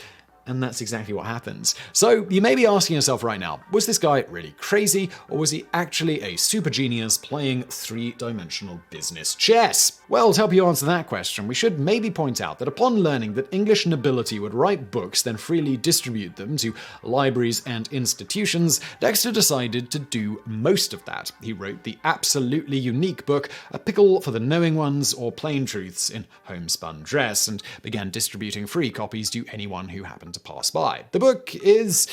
And that's exactly what happens. So you may be asking yourself right now, was this guy really crazy, or was he actually a super genius playing three-dimensional business chess? Well, to help you answer that question, we should maybe point out that upon learning that English nobility would write books, then freely distribute them to libraries and institutions, Dexter decided to do most of that. He wrote the absolutely unique book, A Pickle for the Knowing Ones, or Plain Truths in Homespun Dress, and began distributing free copies to anyone who happened to pass by. The book is,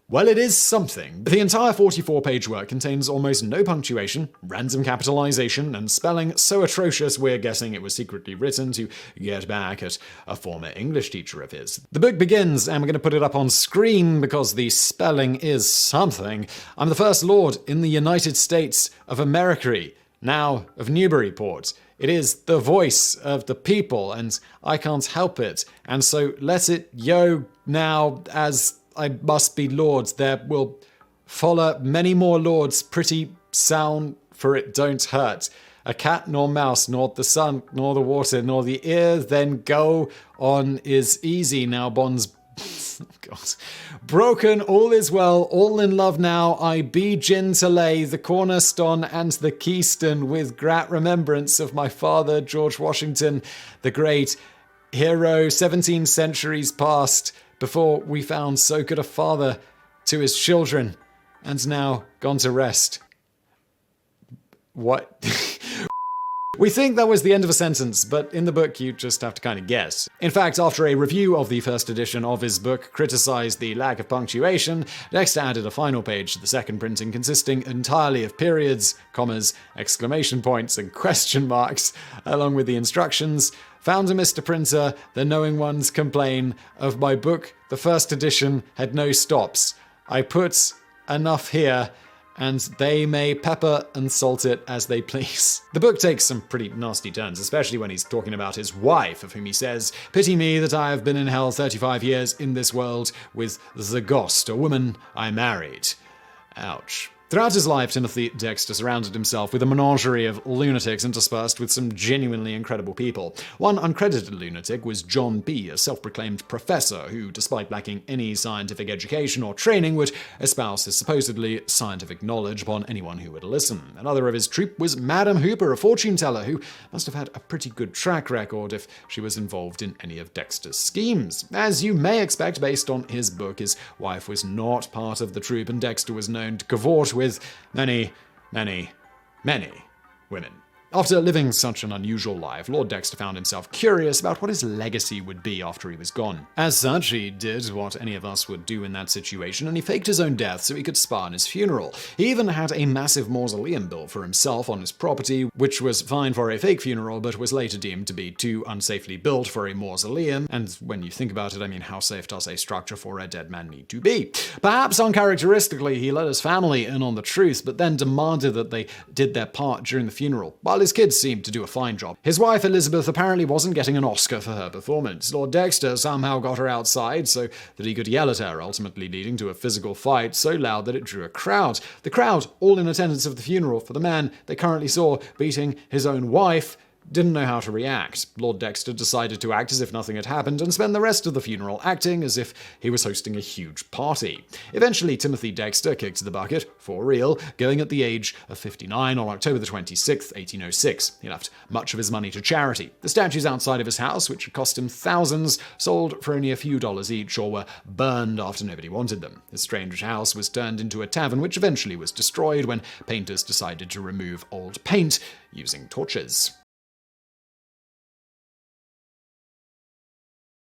well, it is something. The entire 44-page work contains almost no punctuation, random capitalization, and spelling so atrocious we're guessing it was secretly written to get back at a former English teacher of his. The book begins, and we're going to put it up on screen because the spelling is something. I'm the first lord in the United States of America, now of Newburyport. It is the voice of the people, and I can't help it. And so let it yo now, as I must be lords. There will follow many more lords, pretty sound, for it don't hurt. A cat nor mouse, nor the sun, nor the water, nor the ear, then go on is easy. Now bonds God. Broken, all is well, all in love now. I begin to lay the cornerstone and the keystone with grat remembrance of my father, George Washington, the great hero 17 centuries past, before we found so good a father to his children, and now gone to rest. What? We think that was the end of a sentence, but in the book you just have to kind of guess. In fact, after a review of the first edition of his book criticized the lack of punctuation, Dexter added a final page to the second printing consisting entirely of periods, commas, exclamation points, and question marks, along with the instructions. Founder Mr. Printer, the knowing ones complain of my book. The first edition had no stops. I put enough here, and they may pepper and salt it as they please. The book takes some pretty nasty turns, especially when he's talking about his wife, of whom he says, "Pity me that I have been in hell 35 years in this world with the ghost, a woman I married." Ouch. Throughout his life, Timothy Dexter surrounded himself with a menagerie of lunatics interspersed with some genuinely incredible people. One uncredited lunatic was John B., a self-proclaimed professor who, despite lacking any scientific education or training, would espouse his supposedly scientific knowledge upon anyone who would listen. Another of his troupe was Madame Hooper, a fortune-teller who must have had a pretty good track record if she was involved in any of Dexter's schemes. As you may expect, based on his book, his wife was not part of the troupe, and Dexter was known to cavort with many women. After living such an unusual life, Lord Dexter found himself curious about what his legacy would be after he was gone. As such, he did what any of us would do in that situation, and he faked his own death so he could spar in his funeral. He even had a massive mausoleum built for himself on his property, which was fine for a fake funeral, but was later deemed to be too unsafely built for a mausoleum. And when you think about it, I mean, how safe does a structure for a dead man need to be? Perhaps uncharacteristically, he let his family in on the truth, but then demanded that they did their part during the funeral, while his kids seemed to do a fine job. His wife, Elizabeth, apparently wasn't getting an Oscar for her performance. Lord Dexter somehow got her outside so that he could yell at her, ultimately leading to a physical fight so loud that it drew a crowd. The crowd, all in attendance of the funeral for the man they currently saw beating his own wife, didn't know how to react. Lord Dexter decided to act as if nothing had happened and spend the rest of the funeral acting as if he was hosting a huge party. Eventually, Timothy Dexter kicked the bucket, for real, going at the age of 59 on October the 26th, 1806. He left much of his money to charity. The statues outside of his house, which had cost him thousands, sold for only a few dollars each or were burned after nobody wanted them. His strange house was turned into a tavern, which eventually was destroyed when painters decided to remove old paint using torches.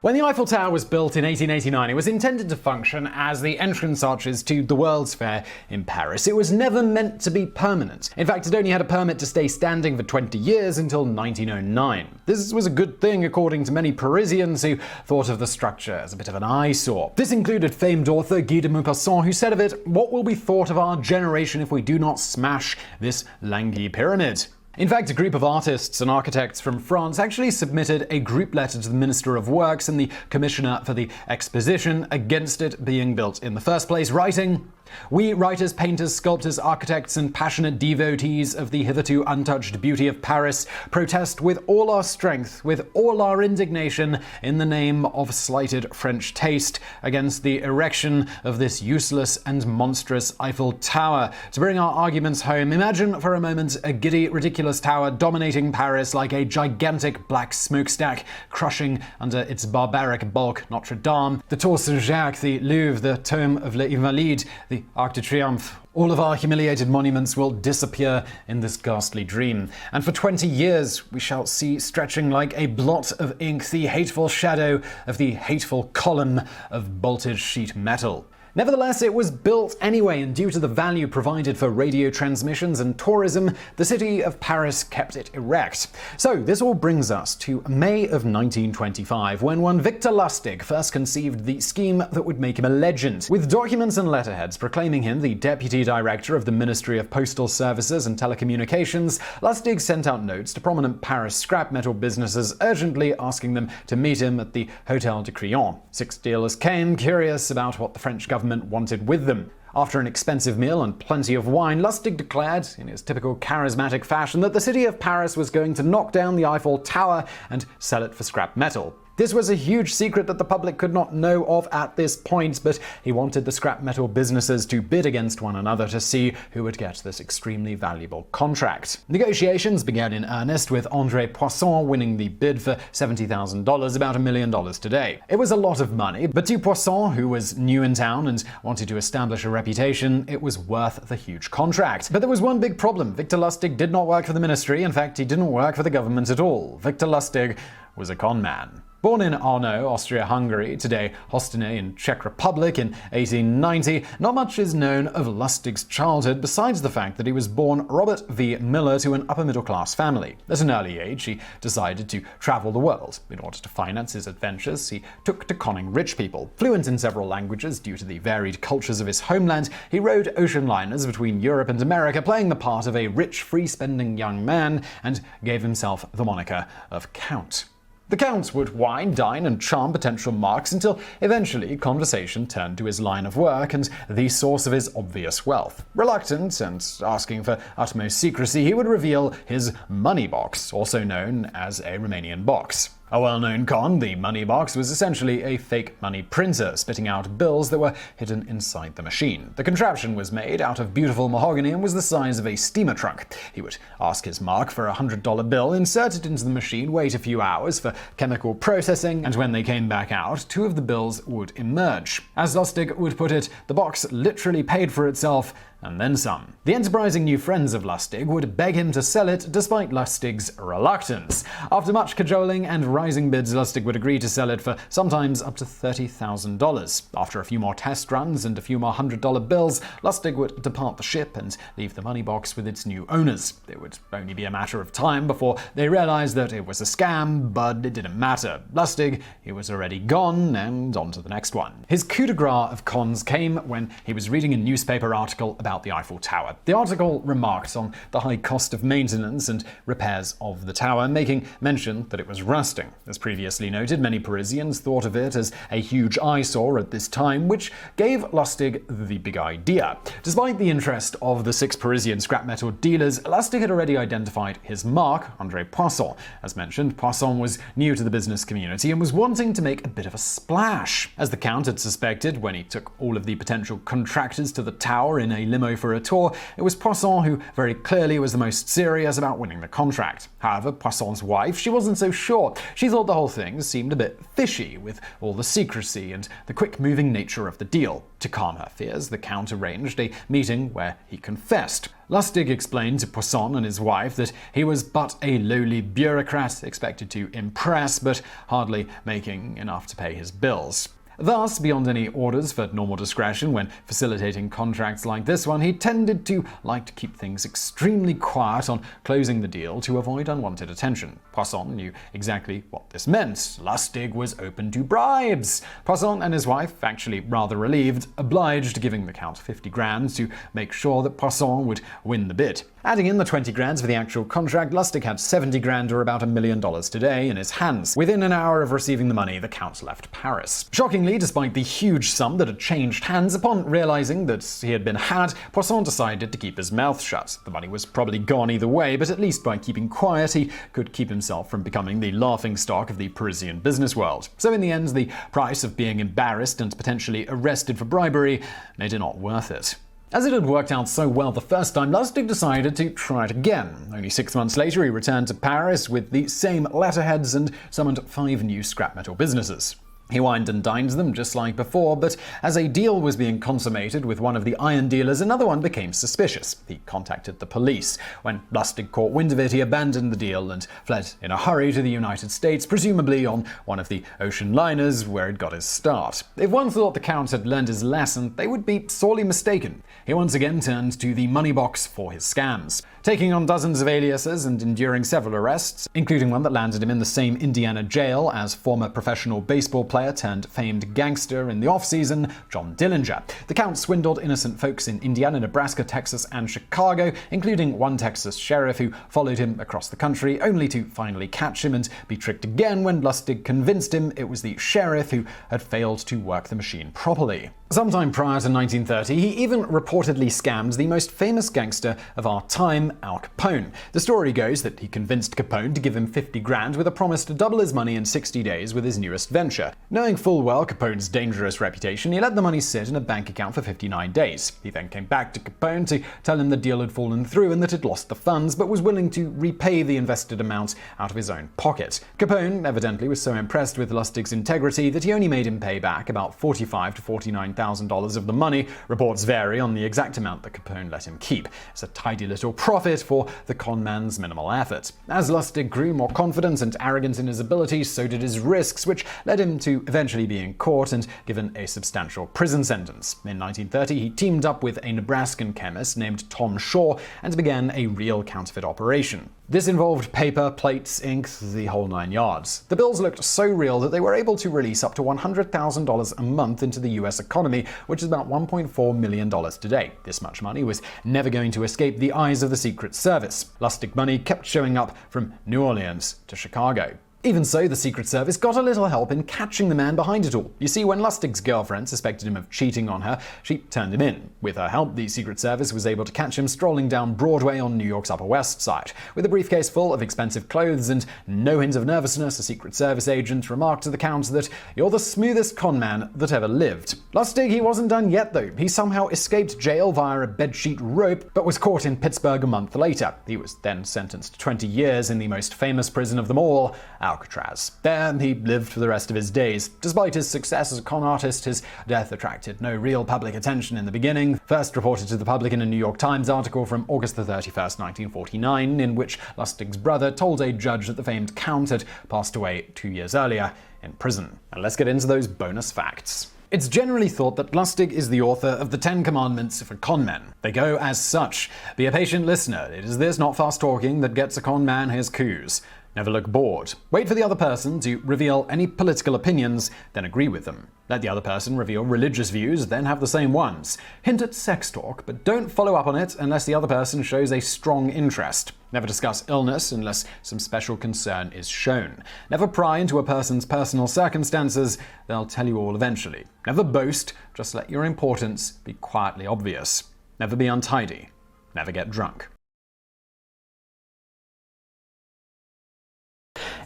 When the Eiffel Tower was built in 1889, it was intended to function as the entrance arches to the World's Fair in Paris. It was never meant to be permanent. In fact, it only had a permit to stay standing for 20 years until 1909. This was a good thing, according to many Parisians who thought of the structure as a bit of an eyesore. This included famed author Guy de Maupassant, who said of it, "What will be thought of our generation if we do not smash this lanky pyramid?" In fact, a group of artists and architects from France actually submitted a group letter to the Minister of Works and the Commissioner for the Exposition against it being built in the first place, writing, "We writers, painters, sculptors, architects, and passionate devotees of the hitherto untouched beauty of Paris protest with all our strength, with all our indignation, in the name of slighted French taste, against the erection of this useless and monstrous Eiffel Tower. To bring our arguments home, imagine for a moment a giddy, ridiculous tower dominating Paris like a gigantic black smokestack, crushing under its barbaric bulk Notre Dame, the Tour Saint-Jacques, the Louvre, the Tomb of les Invalides, the Arc de Triomphe. All of our humiliated monuments will disappear in this ghastly dream. And for 20 years we shall see stretching like a blot of ink the hateful shadow of the hateful column of bolted sheet metal." Nevertheless, it was built anyway, and due to the value provided for radio transmissions and tourism, the city of Paris kept it erect. So this all brings us to May of 1925, when one Victor Lustig first conceived the scheme that would make him a legend. With documents and letterheads proclaiming him the deputy director of the Ministry of Postal Services and Telecommunications, Lustig sent out notes to prominent Paris scrap metal businesses, urgently asking them to meet him at the Hôtel de Crillon. 6 dealers came, curious about what the French government wanted with them. After an expensive meal and plenty of wine, Lustig declared, in his typical charismatic fashion, that the city of Paris was going to knock down the Eiffel Tower and sell it for scrap metal. This was a huge secret that the public could not know of at this point, but he wanted the scrap metal businesses to bid against one another to see who would get this extremely valuable contract. Negotiations began in earnest, with André Poisson winning the bid for $70,000, about $1 million today. It was a lot of money, but to Poisson, who was new in town and wanted to establish a reputation, it was worth the huge contract. But there was one big problem. Victor Lustig did not work for the ministry. In fact, he didn't work for the government at all. Victor Lustig was a con man. Born in Arno, Austria-Hungary, today Hostiny in Czech Republic in 1890, not much is known of Lustig's childhood besides the fact that he was born Robert V. Miller to an upper-middle-class family. At an early age, he decided to travel the world. In order to finance his adventures, he took to conning rich people. Fluent in several languages due to the varied cultures of his homeland, he rode ocean liners between Europe and America, playing the part of a rich, free-spending young man, and gave himself the moniker of Count. The Count would wine, dine, and charm potential marks until eventually conversation turned to his line of work and the source of his obvious wealth. Reluctant and asking for utmost secrecy, he would reveal his money box, also known as a Romanian box. A well-known con, the money box was essentially a fake money printer, spitting out bills that were hidden inside the machine. The contraption was made out of beautiful mahogany and was the size of a steamer trunk. He would ask his mark for a $100 bill, insert it into the machine, wait a few hours for chemical processing, and when they came back out, 2 of the bills would emerge. As Lustig would put it, the box literally paid for itself, and then some. The enterprising new friends of Lustig would beg him to sell it despite Lustig's reluctance. After much cajoling and rising bids, Lustig would agree to sell it for sometimes up to $30,000. After a few more test runs and a few more $100 bills, Lustig would depart the ship and leave the money box with its new owners. It would only be a matter of time before they realized that it was a scam, but it didn't matter. Lustig, he was already gone, and on to the next one. His coup de grace of cons came when he was reading a newspaper article about about the Eiffel Tower. The article remarked on the high cost of maintenance and repairs of the tower, making mention that it was rusting. As previously noted, many Parisians thought of it as a huge eyesore at this time, which gave Lustig the big idea. Despite the interest of the 6 Parisian scrap metal dealers, Lustig had already identified his mark, André Poisson. As mentioned, Poisson was new to the business community and was wanting to make a bit of a splash. As the Count had suspected when he took all of the potential contractors to the tower in a limo for a tour, it was Poisson who very clearly was the most serious about winning the contract. However, Poisson's wife, she wasn't so sure. She thought the whole thing seemed a bit fishy with all the secrecy and the quick-moving nature of the deal. To calm her fears, the Count arranged a meeting where he confessed. Lustig explained to Poisson and his wife that he was but a lowly bureaucrat expected to impress, but hardly making enough to pay his bills. Thus, beyond any orders for normal discretion when facilitating contracts like this one, he tended to like to keep things extremely quiet on closing the deal to avoid unwanted attention. Poisson knew exactly what this meant. Lustig was open to bribes. Poisson and his wife, actually rather relieved, obliged, giving the Count 50 grand to make sure that Poisson would win the bid. Adding in the 20 grand for the actual contract, Lustig had 70 grand, or about $1 million today, in his hands. Within an hour of receiving the money, the Count left Paris. Shockingly, despite the huge sum that had changed hands, upon realizing that he had been had, Poisson decided to keep his mouth shut. The money was probably gone either way, but at least by keeping quiet, he could keep himself from becoming the laughingstock of the Parisian business world. So in the end, the price of being embarrassed and potentially arrested for bribery made it not worth it. As it had worked out so well the first time, Lustig decided to try it again. Only 6 months later, he returned to Paris with the same letterheads and summoned 5 new scrap metal businesses. He wined and dined them just like before, but as a deal was being consummated with one of the iron dealers, another one became suspicious. He contacted the police. When Lustig caught wind of it, he abandoned the deal and fled in a hurry to the United States, presumably on one of the ocean liners where he'd got his start. If one thought the Count had learned his lesson, they would be sorely mistaken. He once again turned to the money box for his scams. Taking on dozens of aliases and enduring several arrests, including one that landed him in the same Indiana jail as former professional baseball player turned famed gangster in the off-season, John Dillinger. The Count swindled innocent folks in Indiana, Nebraska, Texas, and Chicago, including one Texas sheriff who followed him across the country, only to finally catch him and be tricked again when Lustig convinced him it was the sheriff who had failed to work the machine properly. Sometime prior to 1930, he even reportedly scammed the most famous gangster of our time, Al Capone. The story goes that he convinced Capone to give him 50 grand with a promise to double his money in 60 days with his newest venture. Knowing full well Capone's dangerous reputation, he let the money sit in a bank account for 59 days. He then came back to Capone to tell him the deal had fallen through and that he'd lost the funds, but was willing to repay the invested amount out of his own pocket. Capone evidently was so impressed with Lustig's integrity that he only made him pay back about $45,000 to $49,000 of the money. Reports vary on the exact amount that Capone let him keep. It's a tidy little profit for the conman's minimal effort. As Lustig grew more confident and arrogant in his abilities, so did his risks, which led him to eventually being caught and given a substantial prison sentence. In 1930, he teamed up with a Nebraskan chemist named Tom Shaw and began a real counterfeit operation. This involved paper, plates, ink, the whole 9 yards. The bills looked so real that they were able to release up to $100,000 a month into the US economy, which is about $1.4 million today. This much money was never going to escape the eyes of the Secret Service. Lustig money kept showing up from New Orleans to Chicago. Even so, the Secret Service got a little help in catching the man behind it all. You see, when Lustig's girlfriend suspected him of cheating on her, she turned him in. With her help, the Secret Service was able to catch him strolling down Broadway on New York's Upper West Side. With a briefcase full of expensive clothes and no hint of nervousness, a Secret Service agent remarked to the Count that "You're the smoothest conman that ever lived." Lustig, he wasn't done yet though. He somehow escaped jail via a bedsheet rope, but was caught in Pittsburgh a month later. He was then sentenced to 20 years in the most famous prison of them all, Alcatraz. There, he lived for the rest of his days. Despite his success as a con artist, his death attracted no real public attention in the beginning. First reported to the public in a New York Times article from August 31st, 1949, in which Lustig's brother told a judge that the famed Count had passed away 2 years earlier in prison. And let's get into those bonus facts. It's generally thought that Lustig is the author of the 10 Commandments for conmen. They go as such. Be a patient listener. It is this, not fast talking, that gets a conman his coups. Never look bored. Wait for the other person to reveal any political opinions, then agree with them. Let the other person reveal religious views, then have the same ones. Hint at sex talk, but don't follow up on it unless the other person shows a strong interest. Never discuss illness unless some special concern is shown. Never pry into a person's personal circumstances, they'll tell you all eventually. Never boast, just let your importance be quietly obvious. Never be untidy. Never get drunk.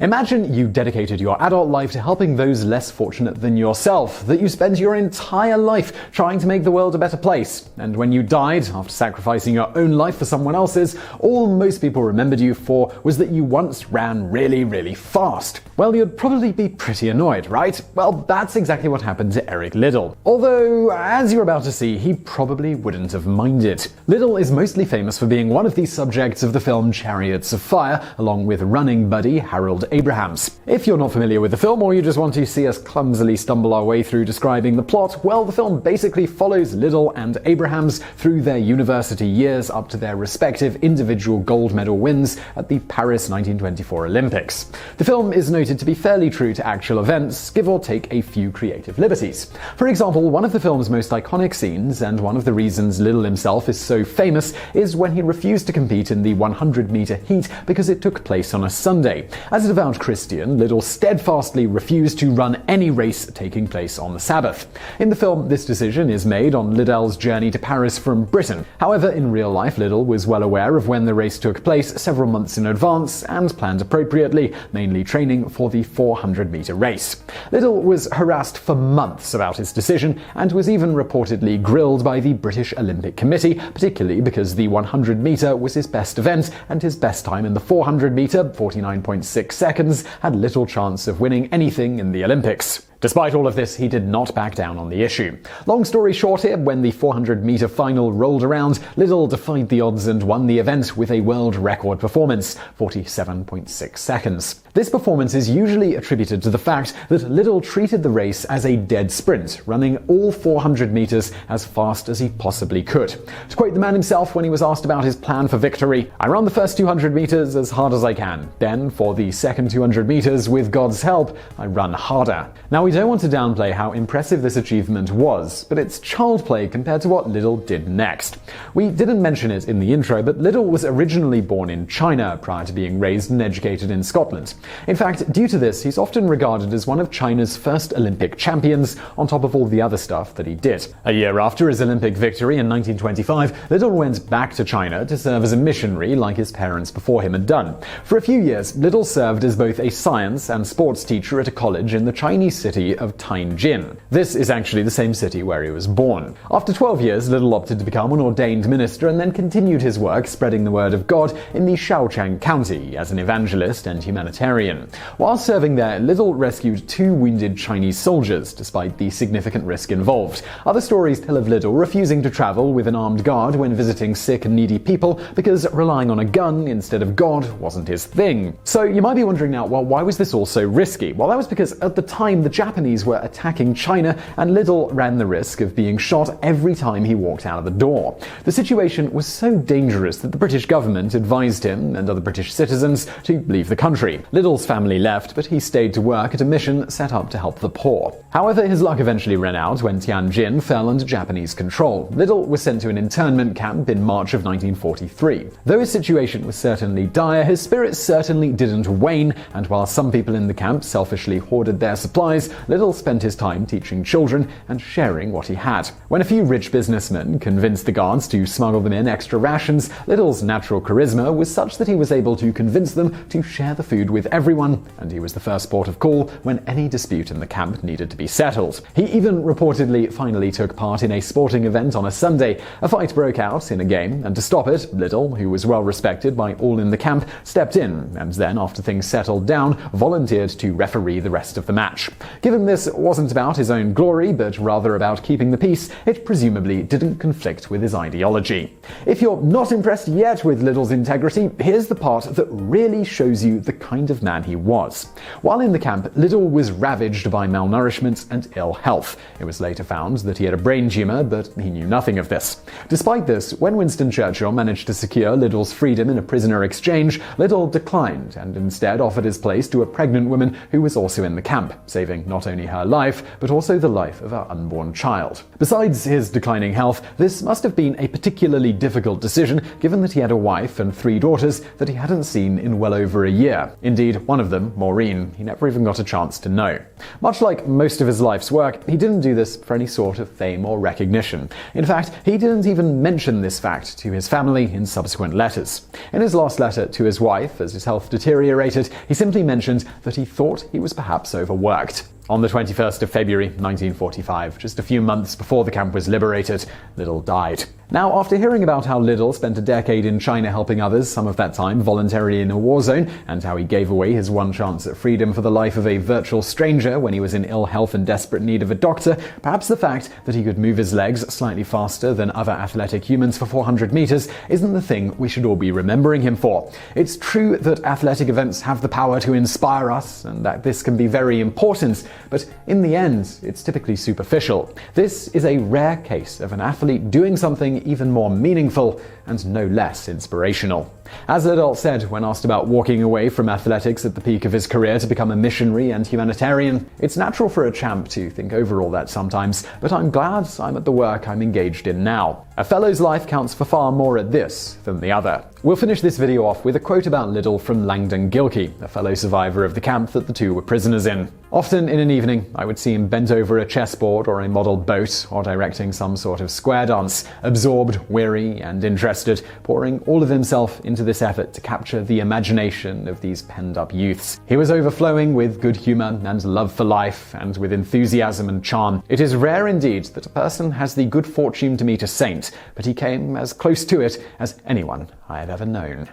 Imagine you dedicated your adult life to helping those less fortunate than yourself, that you spent your entire life trying to make the world a better place, and when you died, after sacrificing your own life for someone else's, all most people remembered you for was that you once ran really, really fast. Well, you'd probably be pretty annoyed, right? Well, that's exactly what happened to Eric Liddell. Although, as you're about to see, he probably wouldn't have minded. Liddell is mostly famous for being one of the subjects of the film Chariots of Fire, along with running buddy Harold Abrahams. If you're not familiar with the film, or you just want to see us clumsily stumble our way through describing the plot, well, the film basically follows Liddell and Abrahams through their university years up to their respective individual gold medal wins at the Paris 1924 Olympics. The film is noted to be fairly true to actual events, give or take a few creative liberties. For example, one of the film's most iconic scenes, and one of the reasons Liddell himself is so famous, is when he refused to compete in the 100-meter heat because it took place on a Sunday. As a devout Christian, Liddell steadfastly refused to run any race taking place on the Sabbath. In the film, this decision is made on Liddell's journey to Paris from Britain. However, in real life, Liddell was well aware of when the race took place several months in advance and planned appropriately, mainly training for the 400-meter race. Liddell was harassed for months about his decision and was even reportedly grilled by the British Olympic Committee, particularly because the 100-meter was his best event and his best time in the 400-meter, 49.6 seconds, had little chance of winning anything in the Olympics. Despite all of this, he did not back down on the issue. Long story short here, when the 400-meter final rolled around, Liddell defied the odds and won the event with a world record performance, 47.6 seconds. This performance is usually attributed to the fact that Liddell treated the race as a dead sprint, running all 400 meters as fast as he possibly could. To quote the man himself when he was asked about his plan for victory, "I run the first 200 meters as hard as I can. Then, for the second 200 meters, with God's help, I run harder." Now, we don't want to downplay how impressive this achievement was, but it's child play compared to what Liddell did next. We didn't mention it in the intro, but Liddell was originally born in China prior to being raised and educated in Scotland. In fact, due to this, he's often regarded as one of China's first Olympic champions, on top of all the other stuff that he did. A year after his Olympic victory in 1925, Liddell went back to China to serve as a missionary like his parents before him had done. For a few years, Liddell served as both a science and sports teacher at a college in the Chinese city of Tianjin. This is actually the same city where he was born. After 12 years, Liddell opted to become an ordained minister and then continued his work spreading the word of God in the Shaochang County as an evangelist and humanitarian. While serving there, Liddell rescued 2 wounded Chinese soldiers, despite the significant risk involved. Other stories tell of Liddell refusing to travel with an armed guard when visiting sick and needy people because relying on a gun instead of God wasn't his thing. So you might be wondering now, well, why was this all so risky? Well, that was because at the time the Japanese were attacking China, and Liddell ran the risk of being shot every time he walked out of the door. The situation was so dangerous that the British government advised him and other British citizens to leave the country. Liddell's family left, but he stayed to work at a mission set up to help the poor. However, his luck eventually ran out when Tianjin fell under Japanese control. Liddell was sent to an internment camp in March of 1943. Though his situation was certainly dire, his spirits certainly didn't wane, and while some people in the camp selfishly hoarded their supplies, Liddell spent his time teaching children and sharing what he had. When a few rich businessmen convinced the guards to smuggle them in extra rations, Liddell's natural charisma was such that he was able to convince them to share the food with everyone, and he was the first port of call when any dispute in the camp needed to be settled. He even reportedly finally took part in a sporting event on a Sunday. A fight broke out in a game, and to stop it, Liddell, who was well respected by all in the camp, stepped in, and then, after things settled down, volunteered to referee the rest of the match. Given this wasn't about his own glory, but rather about keeping the peace, it presumably didn't conflict with his ideology. If you're not impressed yet with Liddell's integrity, here's the part that really shows you the kind of man he was. While in the camp, Liddell was ravaged by malnourishment and ill health. It was later found that he had a brain tumor, but he knew nothing of this. Despite this, when Winston Churchill managed to secure Liddell's freedom in a prisoner exchange, Liddell declined and instead offered his place to a pregnant woman who was also in the camp, saving not only her life, but also the life of her unborn child. Besides his declining health, this must have been a particularly difficult decision, given that he had a wife and 3 daughters that he hadn't seen in well over a year. Indeed, one of them, Maureen, he never even got a chance to know. Much like most of his life's work, he didn't do this for any sort of fame or recognition. In fact, he didn't even mention this fact to his family in subsequent letters. In his last letter to his wife, as his health deteriorated, he simply mentioned that he thought he was perhaps overworked. On the 21st of February 1945, just a few months before the camp was liberated, Liddell died. Now, after hearing about how Liddell spent a decade in China helping others, some of that time voluntarily in a war zone, and how he gave away his one chance at freedom for the life of a virtual stranger when he was in ill health and desperate need of a doctor, perhaps the fact that he could move his legs slightly faster than other athletic humans for 400 meters isn't the thing we should all be remembering him for. It's true that athletic events have the power to inspire us, and that this can be very important, but in the end, it's typically superficial. This is a rare case of an athlete doing something even more meaningful and no less inspirational. As Liddell said when asked about walking away from athletics at the peak of his career to become a missionary and humanitarian, "It's natural for a champ to think over all that sometimes, but I'm glad I'm at the work I'm engaged in now. A fellow's life counts for far more at this than the other." We'll finish this video off with a quote about Liddell from Langdon Gilkey, a fellow survivor of the camp that the two were prisoners in. "Often in an evening, I would see him bent over a chessboard or a model boat, or directing some sort of square dance, absorbed, weary, and interested, pouring all of himself into this effort to capture the imagination of these penned-up youths. He was overflowing with good humor and love for life, and with enthusiasm and charm. It is rare indeed that a person has the good fortune to meet a saint, but he came as close to it as anyone I have ever known."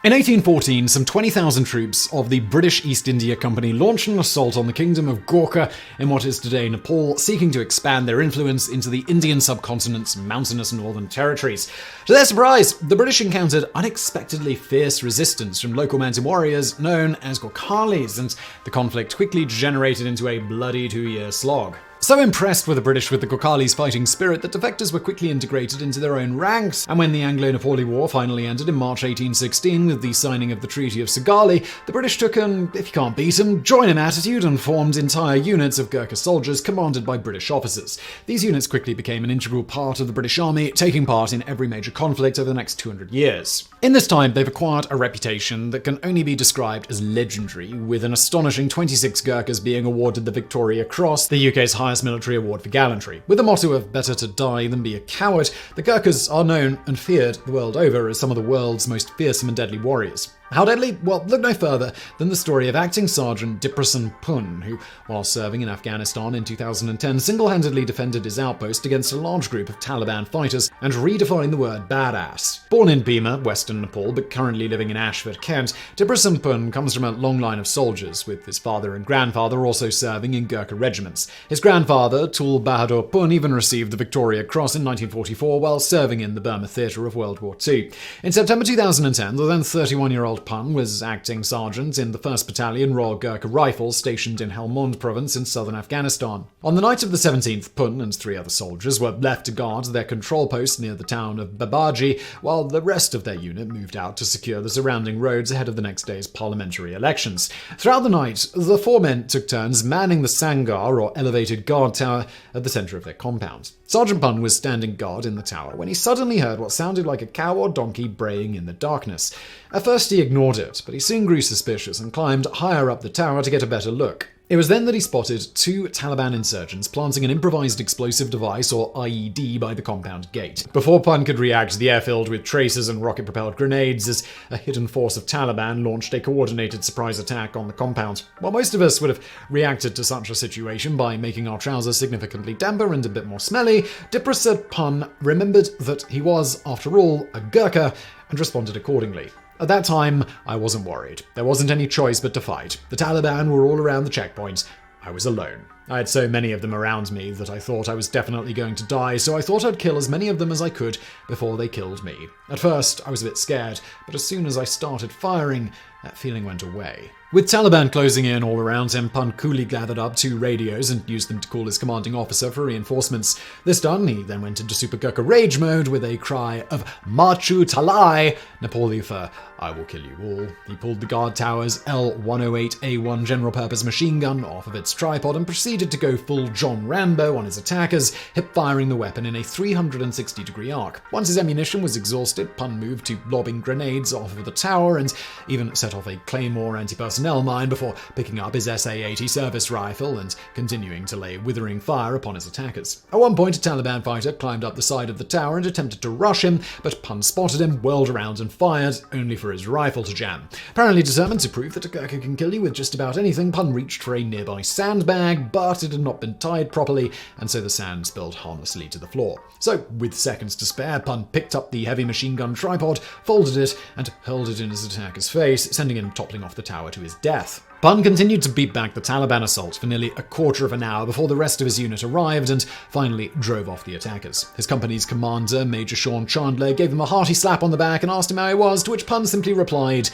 In 1814, some 20,000 troops of the British East India Company launched an assault on the Kingdom of Gorkha in what is today Nepal, seeking to expand their influence into the Indian subcontinent's mountainous northern territories. To their surprise, the British encountered unexpectedly fierce resistance from local mountain warriors known as Gorkhalis, and the conflict quickly degenerated into a bloody 2-year slog. So impressed were the British with the Gorkhalis' fighting spirit that defectors were quickly integrated into their own ranks, and when the Anglo-Nepali War finally ended in March 1816 with the signing of the Treaty of Sigali, the British took an if you can't beat 'em, join 'em attitude and formed entire units of Gurkha soldiers commanded by British officers. These units quickly became an integral part of the British Army, taking part in every major conflict over the next 200 years. In this time, they've acquired a reputation that can only be described as legendary, with an astonishing 26 Gurkhas being awarded the Victoria Cross, the UK's highest military award for gallantry. With the motto of better to die than be a coward, the Gurkhas are known and feared the world over as some of the world's most fearsome and deadly warriors. How deadly? Well, look no further than the story of acting Sergeant Diprasan Pun, who, while serving in Afghanistan in 2010, single-handedly defended his outpost against a large group of Taliban fighters and redefined the word badass. Born in Bhima, western Nepal, but currently living in Ashford, Kent, Diprasan Pun comes from a long line of soldiers, with his father and grandfather also serving in Gurkha regiments. His grandfather, Tul Bahadur Pun, even received the Victoria Cross in 1944 while serving in the Burma theatre of World War II. In September 2010, the then 31-year-old Pun was acting sergeant in the 1st Battalion Royal Gurkha Rifles stationed in Helmand province in southern Afghanistan. On the night of the 17th, Pun and 3 other soldiers were left to guard their control post near the town of Babaji, while the rest of their unit moved out to secure the surrounding roads ahead of the next day's parliamentary elections. Throughout the night, the 4 men took turns manning the Sangar, or elevated guard tower, at the center of their compound. Sergeant Pun was standing guard in the tower when he suddenly heard what sounded like a cow or donkey braying in the darkness. At first he ignored it, but he soon grew suspicious and climbed higher up the tower to get a better look. It was then that he spotted 2 Taliban insurgents planting an improvised explosive device, or IED, by the compound gate. Before Pun could react, the air filled with tracers and rocket-propelled grenades as a hidden force of Taliban launched a coordinated surprise attack on the compound. While most of us would have reacted to such a situation by making our trousers significantly damper and a bit more smelly, Diprasad Pun remembered that he was, after all, a Gurkha and responded accordingly. At that time, I wasn't worried. There wasn't any choice but to fight. The Taliban were all around the checkpoint. I was alone. I had so many of them around me that I thought I was definitely going to die, so I thought I'd kill as many of them as I could before they killed me. At first, I was a bit scared, but as soon as I started firing, that feeling went away. With Taliban closing in all around him, Pun coolly gathered up 2 radios and used them to call his commanding officer for reinforcements. This done, he then went into Super Gurkha rage mode with a cry of Marchu Talai, Nepali for I will kill you all. He pulled the guard tower's L-108A1 general-purpose machine gun off of its tripod and proceeded to go full John Rambo on his attackers, hip-firing the weapon in a 360-degree arc. Once his ammunition was exhausted, Pun moved to lobbing grenades off of the tower and even set off a Claymore anti-personnel mine before picking up his SA-80 service rifle and continuing to lay withering fire upon his attackers. At one point, a Taliban fighter climbed up the side of the tower and attempted to rush him, but Pun spotted him, whirled around and fired, only for his rifle to jam. Apparently determined to prove that a Gurkha can kill you with just about anything, Pun reached for a nearby sandbag, but it had not been tied properly, and so the sand spilled harmlessly to the floor. So, with seconds to spare, Pun picked up the heavy machine gun tripod, folded it, and hurled it in his attacker's face, sending him toppling off the tower to his death. Pun continued to beat back the Taliban assault for nearly a quarter of an hour before the rest of his unit arrived and finally drove off the attackers. His company's commander, Major Sean Chandler, gave him a hearty slap on the back and asked him how he was, to which Pun simply replied,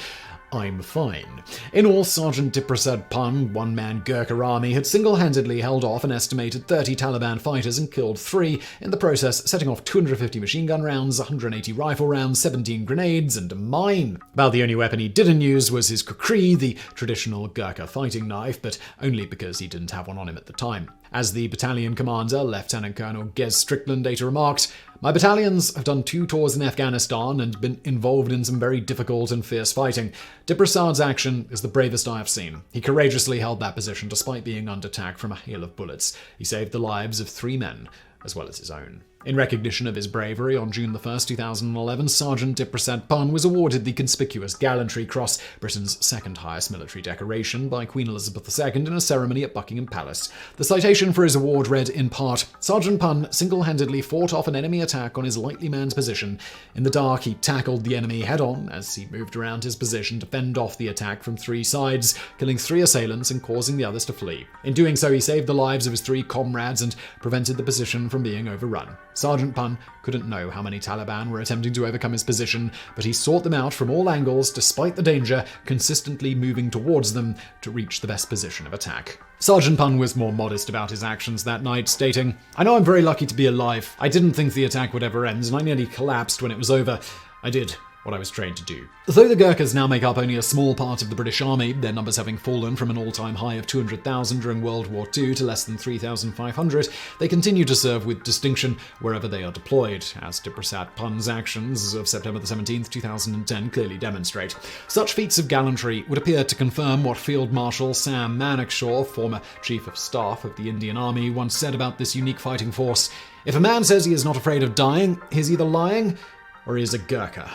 I'm fine. In all, Sergeant Diprasad Pun, one-man Gurkha army, had single-handedly held off an estimated 30 Taliban fighters and killed 3, in the process setting off 250 machine gun rounds, 180 rifle rounds, 17 grenades, and a mine. About the only weapon he didn't use was his kukri, the traditional Gurkha fighting knife, but only because he didn't have one on him at the time. As the battalion commander, Lieutenant Colonel Gez Strickland, later remarked, my battalions have done 2 tours in Afghanistan and been involved in some very difficult and fierce fighting. Diprasad's action is the bravest I have seen. He courageously held that position despite being under attack from a hail of bullets. He saved the lives of 3 men, as well as his own. In recognition of his bravery, on June 1, 2011, Sergeant Diprasad Pun was awarded the Conspicuous Gallantry Cross, Britain's second highest military decoration, by Queen Elizabeth II in a ceremony at Buckingham Palace. The citation for his award read, in part, Sergeant Pun single-handedly fought off an enemy attack on his lightly manned position. In the dark, he tackled the enemy head-on as he moved around his position to fend off the attack from 3 sides, killing 3 assailants and causing the others to flee. In doing so, he saved the lives of his 3 comrades and prevented the position from being overrun. Sergeant Pun couldn't know how many Taliban were attempting to overcome his position, but he sought them out from all angles despite the danger, consistently moving towards them to reach the best position of attack. Sergeant Pun was more modest about his actions that night, stating, I know I'm very lucky to be alive. I didn't think the attack would ever end, and I nearly collapsed when it was over. I did what I was trained to do. Though the Gurkhas now make up only a small part of the British Army, their numbers having fallen from an all-time high of 200,000 during World War II to less than 3,500, they continue to serve with distinction wherever they are deployed, as Diprasad Pun's actions of September 17, 2010 clearly demonstrate. Such feats of gallantry would appear to confirm what Field Marshal Sam Manekshaw, former Chief of Staff of the Indian Army, once said about this unique fighting force. If a man says he is not afraid of dying, he's either lying or he is a Gurkha.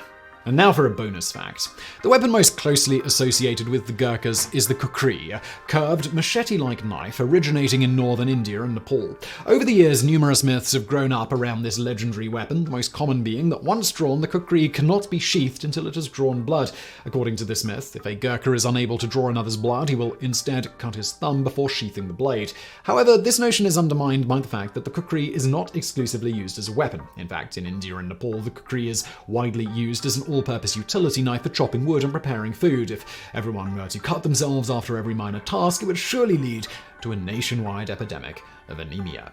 And now for a bonus fact. The weapon most closely associated with the Gurkhas is the kukri, a curved, machete-like knife originating in northern India and Nepal. Over the years, numerous myths have grown up around this legendary weapon, the most common being that once drawn, the kukri cannot be sheathed until it has drawn blood. According to this myth, if a Gurkha is unable to draw another's blood, he will instead cut his thumb before sheathing the blade. However, this notion is undermined by the fact that the kukri is not exclusively used as a weapon. In fact, in India and Nepal, the kukri is widely used as an all-purpose utility knife for chopping wood and preparing food. If everyone were to cut themselves after every minor task, it would surely lead to a nationwide epidemic of anemia.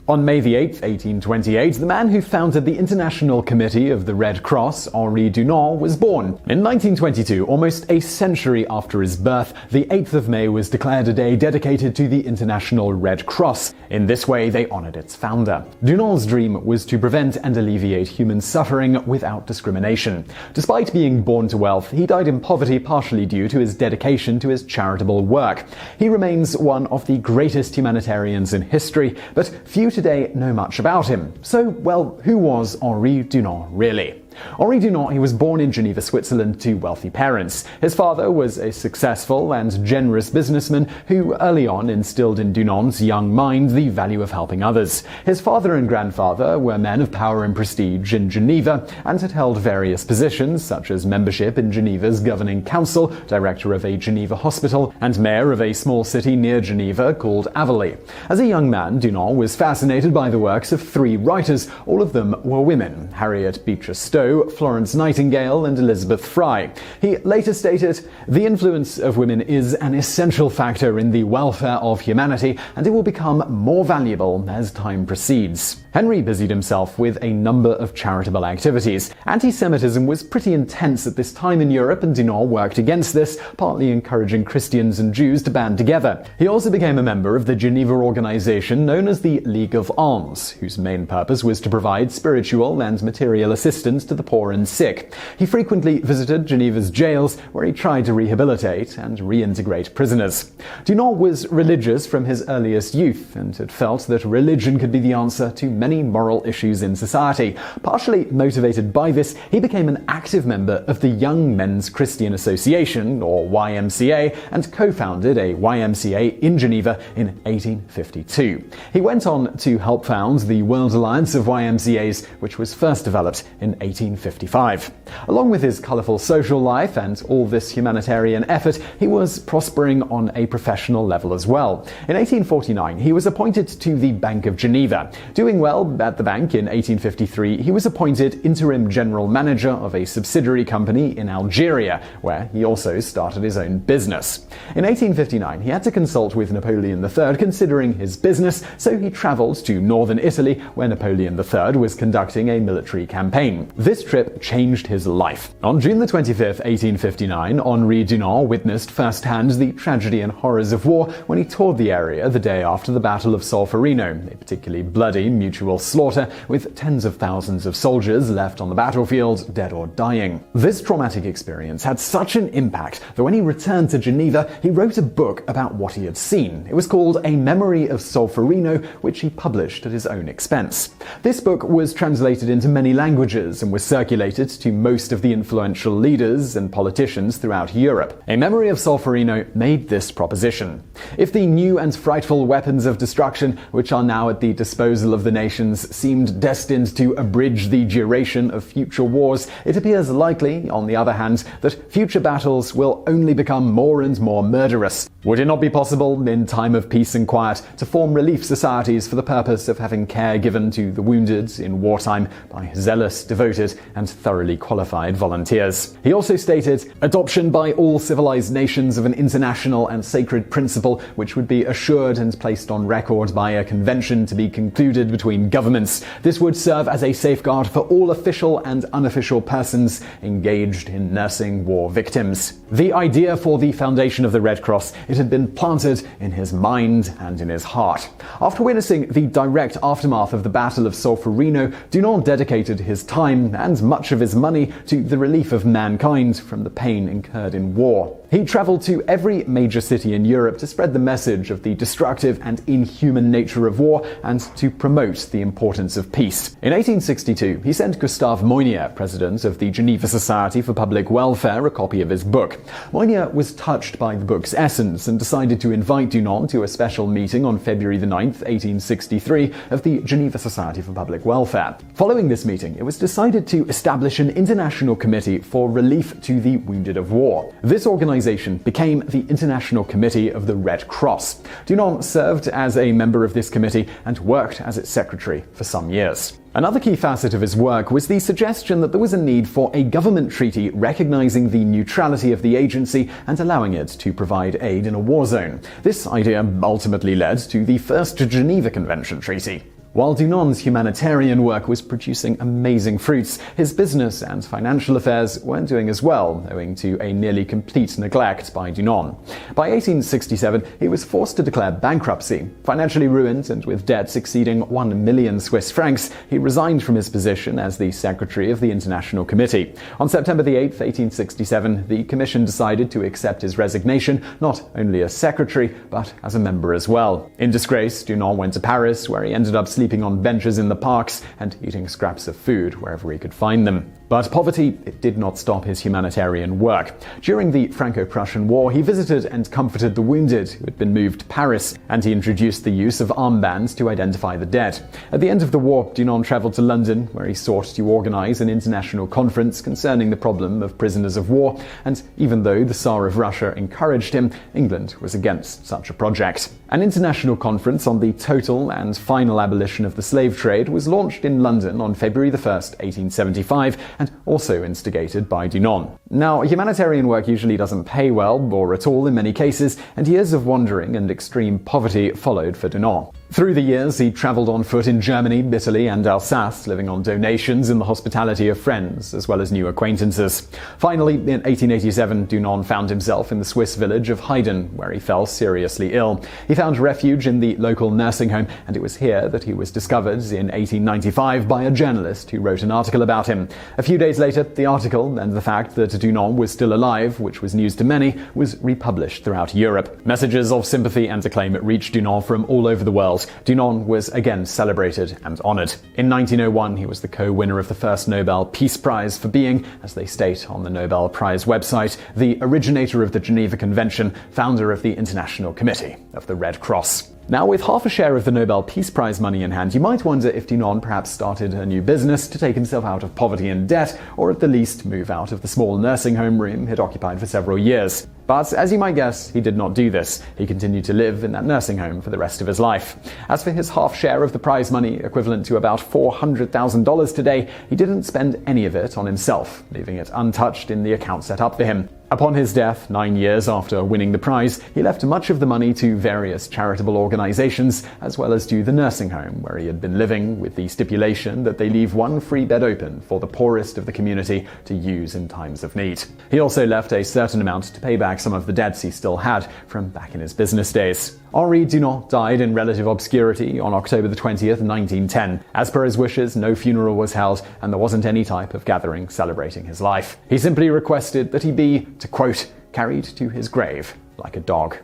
On May 8, 1828, the man who founded the International Committee of the Red Cross, Henry Dunant, was born. In 1922, almost a century after his birth, the 8th of May was declared a day dedicated to the International Red Cross. In this way, they honored its founder. Dunant's dream was to prevent and alleviate human suffering without discrimination. Despite being born to wealth, he died in poverty partially due to his dedication to his charitable work. He remains one of the greatest humanitarians in history, but few today know much about him. So, well, who was Henry Dunant really? Henry Dunant, he was born in Geneva, Switzerland to wealthy parents. His father was a successful and generous businessman who early on instilled in Dunant's young mind the value of helping others. His father and grandfather were men of power and prestige in Geneva and had held various positions such as membership in Geneva's governing council, director of a Geneva hospital, and mayor of a small city near Geneva called Avely. As a young man, Dunant was fascinated by the works of 3 writers. All of them were women: Harriet Beecher Stowe, Florence Nightingale, and Elizabeth Fry. He later stated, "The influence of women is an essential factor in the welfare of humanity, and it will become more valuable as time proceeds." Henry busied himself with a number of charitable activities. Anti-Semitism was pretty intense at this time in Europe, and Dunant worked against this, partly encouraging Christians and Jews to band together. He also became a member of the Geneva organization known as the League of Alms, whose main purpose was to provide spiritual and material assistance to the poor and sick. He frequently visited Geneva's jails, where he tried to rehabilitate and reintegrate prisoners. Dunant was religious from his earliest youth and had felt that religion could be the answer to many moral issues in society. Partially motivated by this, he became an active member of the Young Men's Christian Association, or YMCA, and co-founded a YMCA in Geneva in 1852. He went on to help found the World Alliance of YMCAs, which was first developed in 1855. Along with his colourful social life and all this humanitarian effort, he was prospering on a professional level as well. In 1849, he was appointed to the Bank of Geneva. Doing well at the bank in 1853, he was appointed interim general manager of a subsidiary company in Algeria, where he also started his own business. In 1859, he had to consult with Napoleon III considering his business, so he travelled to northern Italy, where Napoleon III was conducting a military campaign. This trip changed his life. On June 25, 1859, Henry Dunant witnessed firsthand the tragedy and horrors of war when he toured the area the day after the Battle of Solferino, a particularly bloody mutual slaughter with tens of thousands of soldiers left on the battlefield, dead or dying. This traumatic experience had such an impact that when he returned to Geneva, he wrote a book about what he had seen. It was called A Memory of Solferino, which he published at his own expense. This book was translated into many languages and was circulated to most of the influential leaders and politicians throughout Europe. A Memory of Solferino made this proposition: if the new and frightful weapons of destruction which are now at the disposal of the nations seemed destined to abridge the duration of future wars, it appears likely, on the other hand, that future battles will only become more and more murderous. Would it not be possible, in time of peace and quiet, to form relief societies for the purpose of having care given to the wounded in wartime by zealous, devoted, and thoroughly qualified volunteers? He also stated, adoption by all civilized nations of an international and sacred principle which would be assured and placed on record by a convention to be concluded between governments. This would serve as a safeguard for all official and unofficial persons engaged in nursing war victims. The idea for the foundation of the Red Cross, it had been planted in his mind and in his heart. After witnessing the direct aftermath of the Battle of Solferino, Dunant dedicated his time and much of his money to the relief of mankind from the pain incurred in war. He traveled to every major city in Europe to spread the message of the destructive and inhuman nature of war and to promote the importance of peace. In 1862, he sent Gustave Moynier, president of the Geneva Society for Public Welfare, a copy of his book. Moynier was touched by the book's essence and decided to invite Dunant to a special meeting on February 9, 1863, of the Geneva Society for Public Welfare. Following this meeting, it was decided to establish an international committee for relief to the wounded of war. This organization became the International Committee of the Red Cross. Dunant served as a member of this committee and worked as its secretary for some years. Another key facet of his work was the suggestion that there was a need for a government treaty recognizing the neutrality of the agency and allowing it to provide aid in a war zone. This idea ultimately led to the First Geneva Convention Treaty. While Dunant's humanitarian work was producing amazing fruits, his business and financial affairs weren't doing as well, owing to a nearly complete neglect by Dunant. By 1867, he was forced to declare bankruptcy. Financially ruined and with debts exceeding 1 million Swiss francs, he resigned from his position as the secretary of the International Committee. On September 8, 1867, the commission decided to accept his resignation, not only as secretary, but as a member as well. In disgrace, Dunant went to Paris, where he ended up sleeping on benches in the parks and eating scraps of food wherever he could find them. But poverty, it did not stop his humanitarian work. During the Franco-Prussian War, he visited and comforted the wounded who had been moved to Paris, and he introduced the use of armbands to identify the dead. At the end of the war, Dunant travelled to London, where he sought to organise an international conference concerning the problem of prisoners of war, and even though the Tsar of Russia encouraged him, England was against such a project. An international conference on the total and final abolition of the slave trade was launched in London on February 1, 1875, and also instigated by Dunant. Now, humanitarian work usually doesn't pay well, or at all in many cases, and years of wandering and extreme poverty followed for Dunant. Through the years, he travelled on foot in Germany, Italy, and Alsace, living on donations and the hospitality of friends, as well as new acquaintances. Finally, in 1887, Dunant found himself in the Swiss village of Heiden, where he fell seriously ill. He found refuge in the local nursing home, and it was here that he was discovered in 1895 by a journalist who wrote an article about him. A few days later, the article and the fact that Dunant was still alive, which was news to many, was republished throughout Europe. Messages of sympathy and acclaim reached Dunant from all over the world. Dunant was again celebrated and honoured. In 1901, he was the co-winner of the first Nobel Peace Prize for being, as they state on the Nobel Prize website, the originator of the Geneva Convention, founder of the International Committee of the Red Cross. Now, with half a share of the Nobel Peace Prize money in hand, you might wonder if Dunant perhaps started a new business to take himself out of poverty and debt, or at the least move out of the small nursing home room he'd occupied for several years. But as you might guess, he did not do this. He continued to live in that nursing home for the rest of his life. As for his half share of the prize money, equivalent to about $400,000 today, he didn't spend any of it on himself, leaving it untouched in the account set up for him. Upon his death, 9 years after winning the prize, he left much of the money to various charitable organizations, as well as to the nursing home where he had been living, with the stipulation that they leave one free bed open for the poorest of the community to use in times of need. He also left a certain amount to pay back some of the debts he still had from back in his business days. Henry Dunant died in relative obscurity on October 20th, 1910. As per his wishes, no funeral was held, and there wasn't any type of gathering celebrating his life. He simply requested that he be, to quote, carried to his grave like a dog.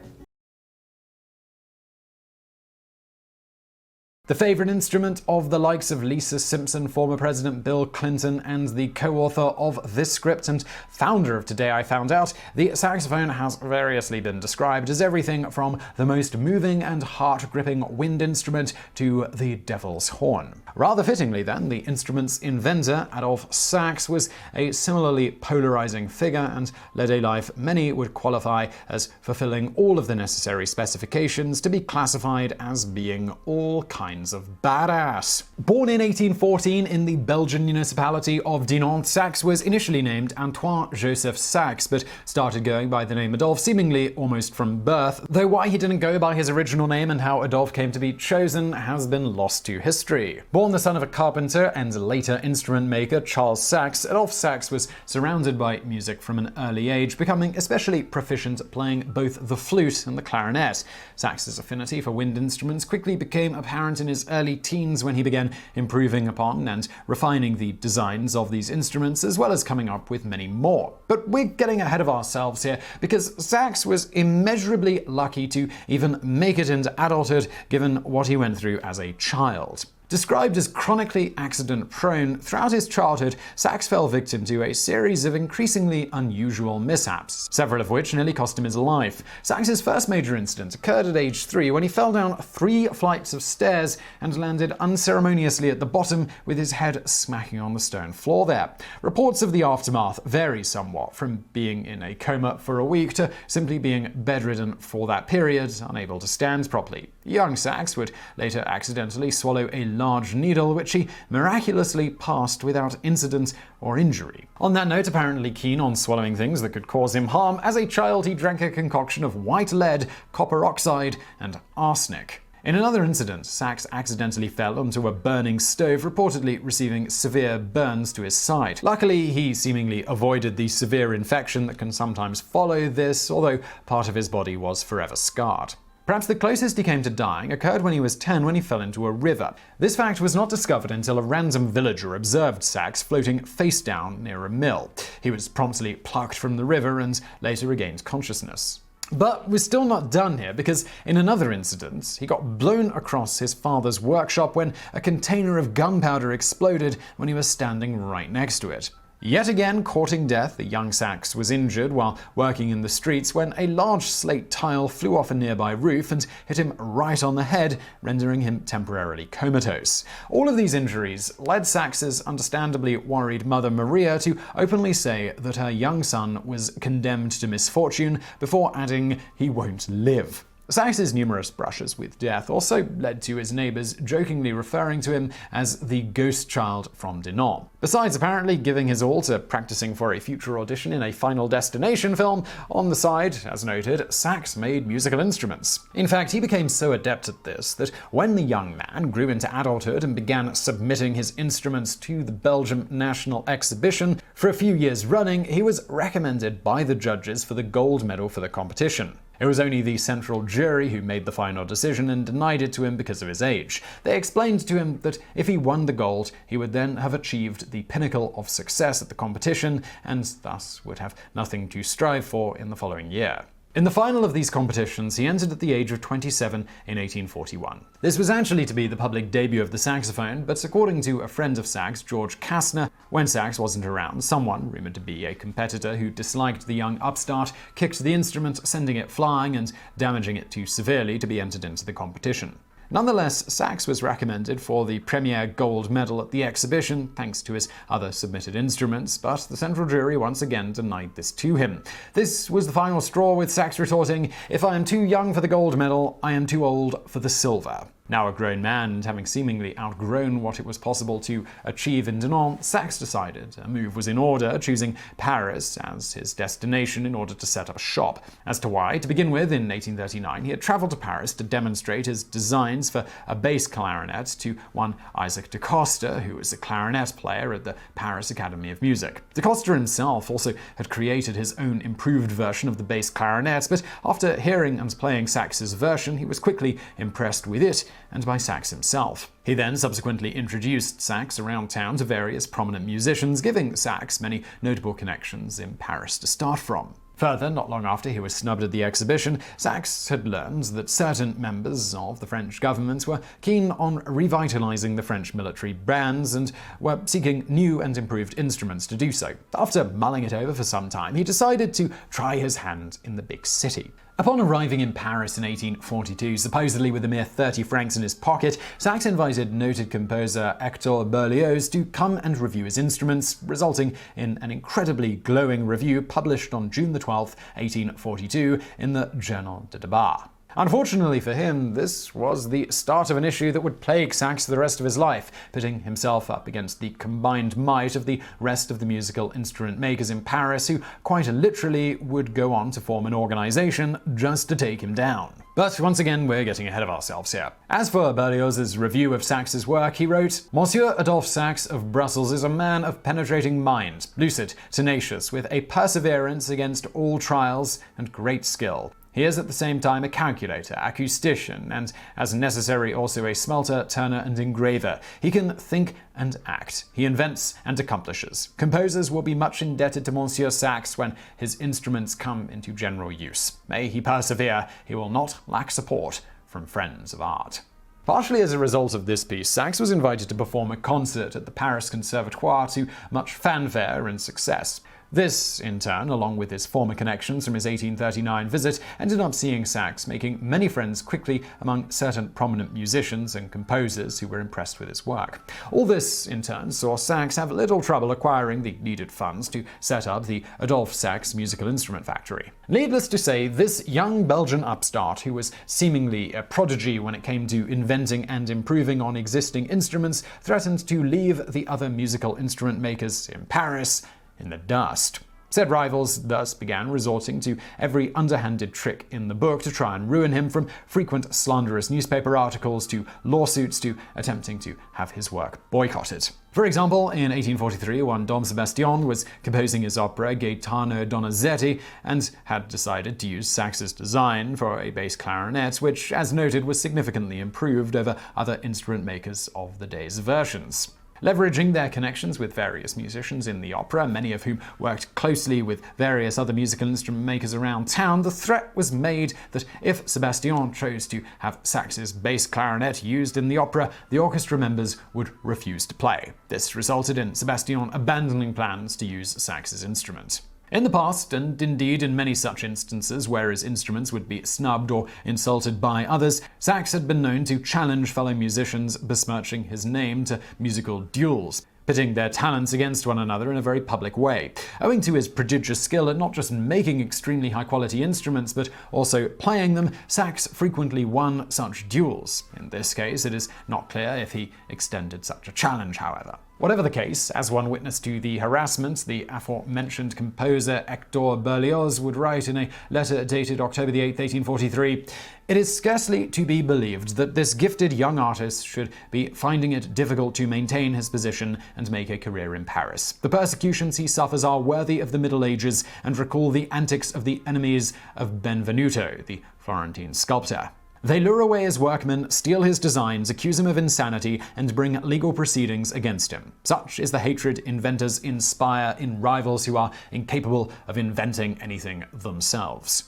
The favourite instrument of the likes of Lisa Simpson, former President Bill Clinton, and the co-author of this script and founder of Today I Found Out, the saxophone has variously been described as everything from the most moving and heart-gripping wind instrument to the devil's horn. Rather fittingly, then, the instrument's inventor, Adolphe Sax, was a similarly polarizing figure and led a life many would qualify as fulfilling all of the necessary specifications to be classified as being all kinds of badass. Born in 1814 in the Belgian municipality of Dinant, Sax was initially named Antoine Joseph Sax, but started going by the name Adolphe seemingly almost from birth, though why he didn't go by his original name and how Adolphe came to be chosen has been lost to history. Born the son of a carpenter and later instrument maker Charles Sax, Adolphe Sax was surrounded by music from an early age, becoming especially proficient at playing both the flute and the clarinet. Sax's affinity for wind instruments quickly became apparent in his early teens when he began improving upon and refining the designs of these instruments, as well as coming up with many more. But we're getting ahead of ourselves here, because Sax was immeasurably lucky to even make it into adulthood, given what he went through as a child. Described as chronically accident-prone, throughout his childhood, Sax fell victim to a series of increasingly unusual mishaps, several of which nearly cost him his life. Sax's first major incident occurred at age 3 when he fell down 3 flights of stairs and landed unceremoniously at the bottom with his head smacking on the stone floor there. Reports of the aftermath vary somewhat, from being in a coma for a week to simply being bedridden for that period, unable to stand properly. Young Sax would later accidentally swallow a large needle, which he miraculously passed without incident or injury. On that note, apparently keen on swallowing things that could cause him harm, as a child he drank a concoction of white lead, copper oxide, and arsenic. In another incident, Sax accidentally fell onto a burning stove, reportedly receiving severe burns to his side. Luckily, he seemingly avoided the severe infection that can sometimes follow this, although part of his body was forever scarred. Perhaps the closest he came to dying occurred when he was 10, when he fell into a river. This fact was not discovered until a random villager observed Sax floating face down near a mill. He was promptly plucked from the river and later regained consciousness. But we're still not done here, because in another incident, he got blown across his father's workshop when a container of gunpowder exploded when he was standing right next to it. Yet again, courting death, the young Sax was injured while working in the streets when a large slate tile flew off a nearby roof and hit him right on the head, rendering him temporarily comatose. All of these injuries led Sax's understandably worried mother Maria to openly say that her young son was condemned to misfortune, before adding, "He won't live." Sax's numerous brushes with death also led to his neighbors jokingly referring to him as the ghost child from Dunant. Besides apparently giving his all to practicing for a future audition in a Final Destination film, on the side, as noted, Sax made musical instruments. In fact, he became so adept at this that when the young man grew into adulthood and began submitting his instruments to the Belgium National Exhibition, for a few years running, he was recommended by the judges for the gold medal for the competition. It was only the central jury who made the final decision and denied it to him because of his age. They explained to him that if he won the gold, he would then have achieved the pinnacle of success at the competition and thus would have nothing to strive for in the following year. In the final of these competitions, he entered at the age of 27 in 1841. This was actually to be the public debut of the saxophone, but according to a friend of Sax, George Kastner, when Sax wasn't around, someone, rumored to be a competitor who disliked the young upstart, kicked the instrument, sending it flying and damaging it too severely to be entered into the competition. Nonetheless, Sax was recommended for the premier gold medal at the exhibition thanks to his other submitted instruments, but the central jury once again denied this to him. This was the final straw, with Sax retorting, "If I am too young for the gold medal, I am too old for the silver." Now a grown man and having seemingly outgrown what it was possible to achieve in Dunant, Sax decided a move was in order, choosing Paris as his destination in order to set up shop. As to why, to begin with, in 1839 he had travelled to Paris to demonstrate his designs for a bass clarinet to one Isaac de Coster, who was a clarinet player at the Paris Academy of Music. De Coster himself also had created his own improved version of the bass clarinet, but after hearing and playing Sax's version, he was quickly impressed with it and by Sax himself. He then subsequently introduced Sax around town to various prominent musicians, giving Sax many notable connections in Paris to start from. Further, not long after he was snubbed at the exhibition, Sax had learned that certain members of the French government were keen on revitalizing the French military bands and were seeking new and improved instruments to do so. After mulling it over for some time, he decided to try his hand in the big city. Upon arriving in Paris in 1842, supposedly with a mere 30 francs in his pocket, Sax invited noted composer Hector Berlioz to come and review his instruments, resulting in an incredibly glowing review published on June 12, 1842, in the Journal de Debat. Unfortunately for him, this was the start of an issue that would plague Sax the rest of his life, pitting himself up against the combined might of the rest of the musical instrument makers in Paris, who quite literally would go on to form an organization just to take him down. But once again, we're getting ahead of ourselves here. As for Berlioz's review of Sax's work, he wrote, "Monsieur Adolphe Sax of Brussels is a man of penetrating mind, lucid, tenacious, with a perseverance against all trials and great skill. He is at the same time a calculator, acoustician, and as necessary also a smelter, turner, and engraver. He can think and act. He invents and accomplishes. Composers will be much indebted to Monsieur Sax when his instruments come into general use. May he persevere. He will not lack support from friends of art." Partially as a result of this piece, Sax was invited to perform a concert at the Paris Conservatoire to much fanfare and success. This, in turn, along with his former connections from his 1839 visit, ended up seeing Sax making many friends quickly among certain prominent musicians and composers who were impressed with his work. All this, in turn, saw Sax have little trouble acquiring the needed funds to set up the Adolphe Sax Musical Instrument Factory. Needless to say, this young Belgian upstart, who was seemingly a prodigy when it came to inventing and improving on existing instruments, threatened to leave the other musical instrument makers in Paris in the dust. Said rivals thus began resorting to every underhanded trick in the book to try and ruin him, from frequent slanderous newspaper articles to lawsuits to attempting to have his work boycotted. For example, in 1843, one Dom Sebastian was composing his opera Gaetano Donizetti and had decided to use Sax's design for a bass clarinet, which, as noted, was significantly improved over other instrument makers of the day's versions. Leveraging their connections with various musicians in the opera, many of whom worked closely with various other musical instrument makers around town, the threat was made that if Sebastian chose to have Sax's bass clarinet used in the opera, the orchestra members would refuse to play. This resulted in Sebastian abandoning plans to use Sax's instrument. In the past, and indeed in many such instances where his instruments would be snubbed or insulted by others, Sax had been known to challenge fellow musicians, besmirching his name to musical duels, pitting their talents against one another in a very public way. Owing to his prodigious skill at not just making extremely high-quality instruments, but also playing them, Sax frequently won such duels. In this case, it is not clear if he extended such a challenge, however. Whatever the case, as one witness to the harassment, the aforementioned composer Hector Berlioz would write in a letter dated October 8, 1843, "It is scarcely to be believed that this gifted young artist should be finding it difficult to maintain his position and make a career in Paris. The persecutions he suffers are worthy of the Middle Ages and recall the antics of the enemies of Benvenuto, the Florentine sculptor. They lure away his workmen, steal his designs, accuse him of insanity, and bring legal proceedings against him. Such is the hatred inventors inspire in rivals who are incapable of inventing anything themselves."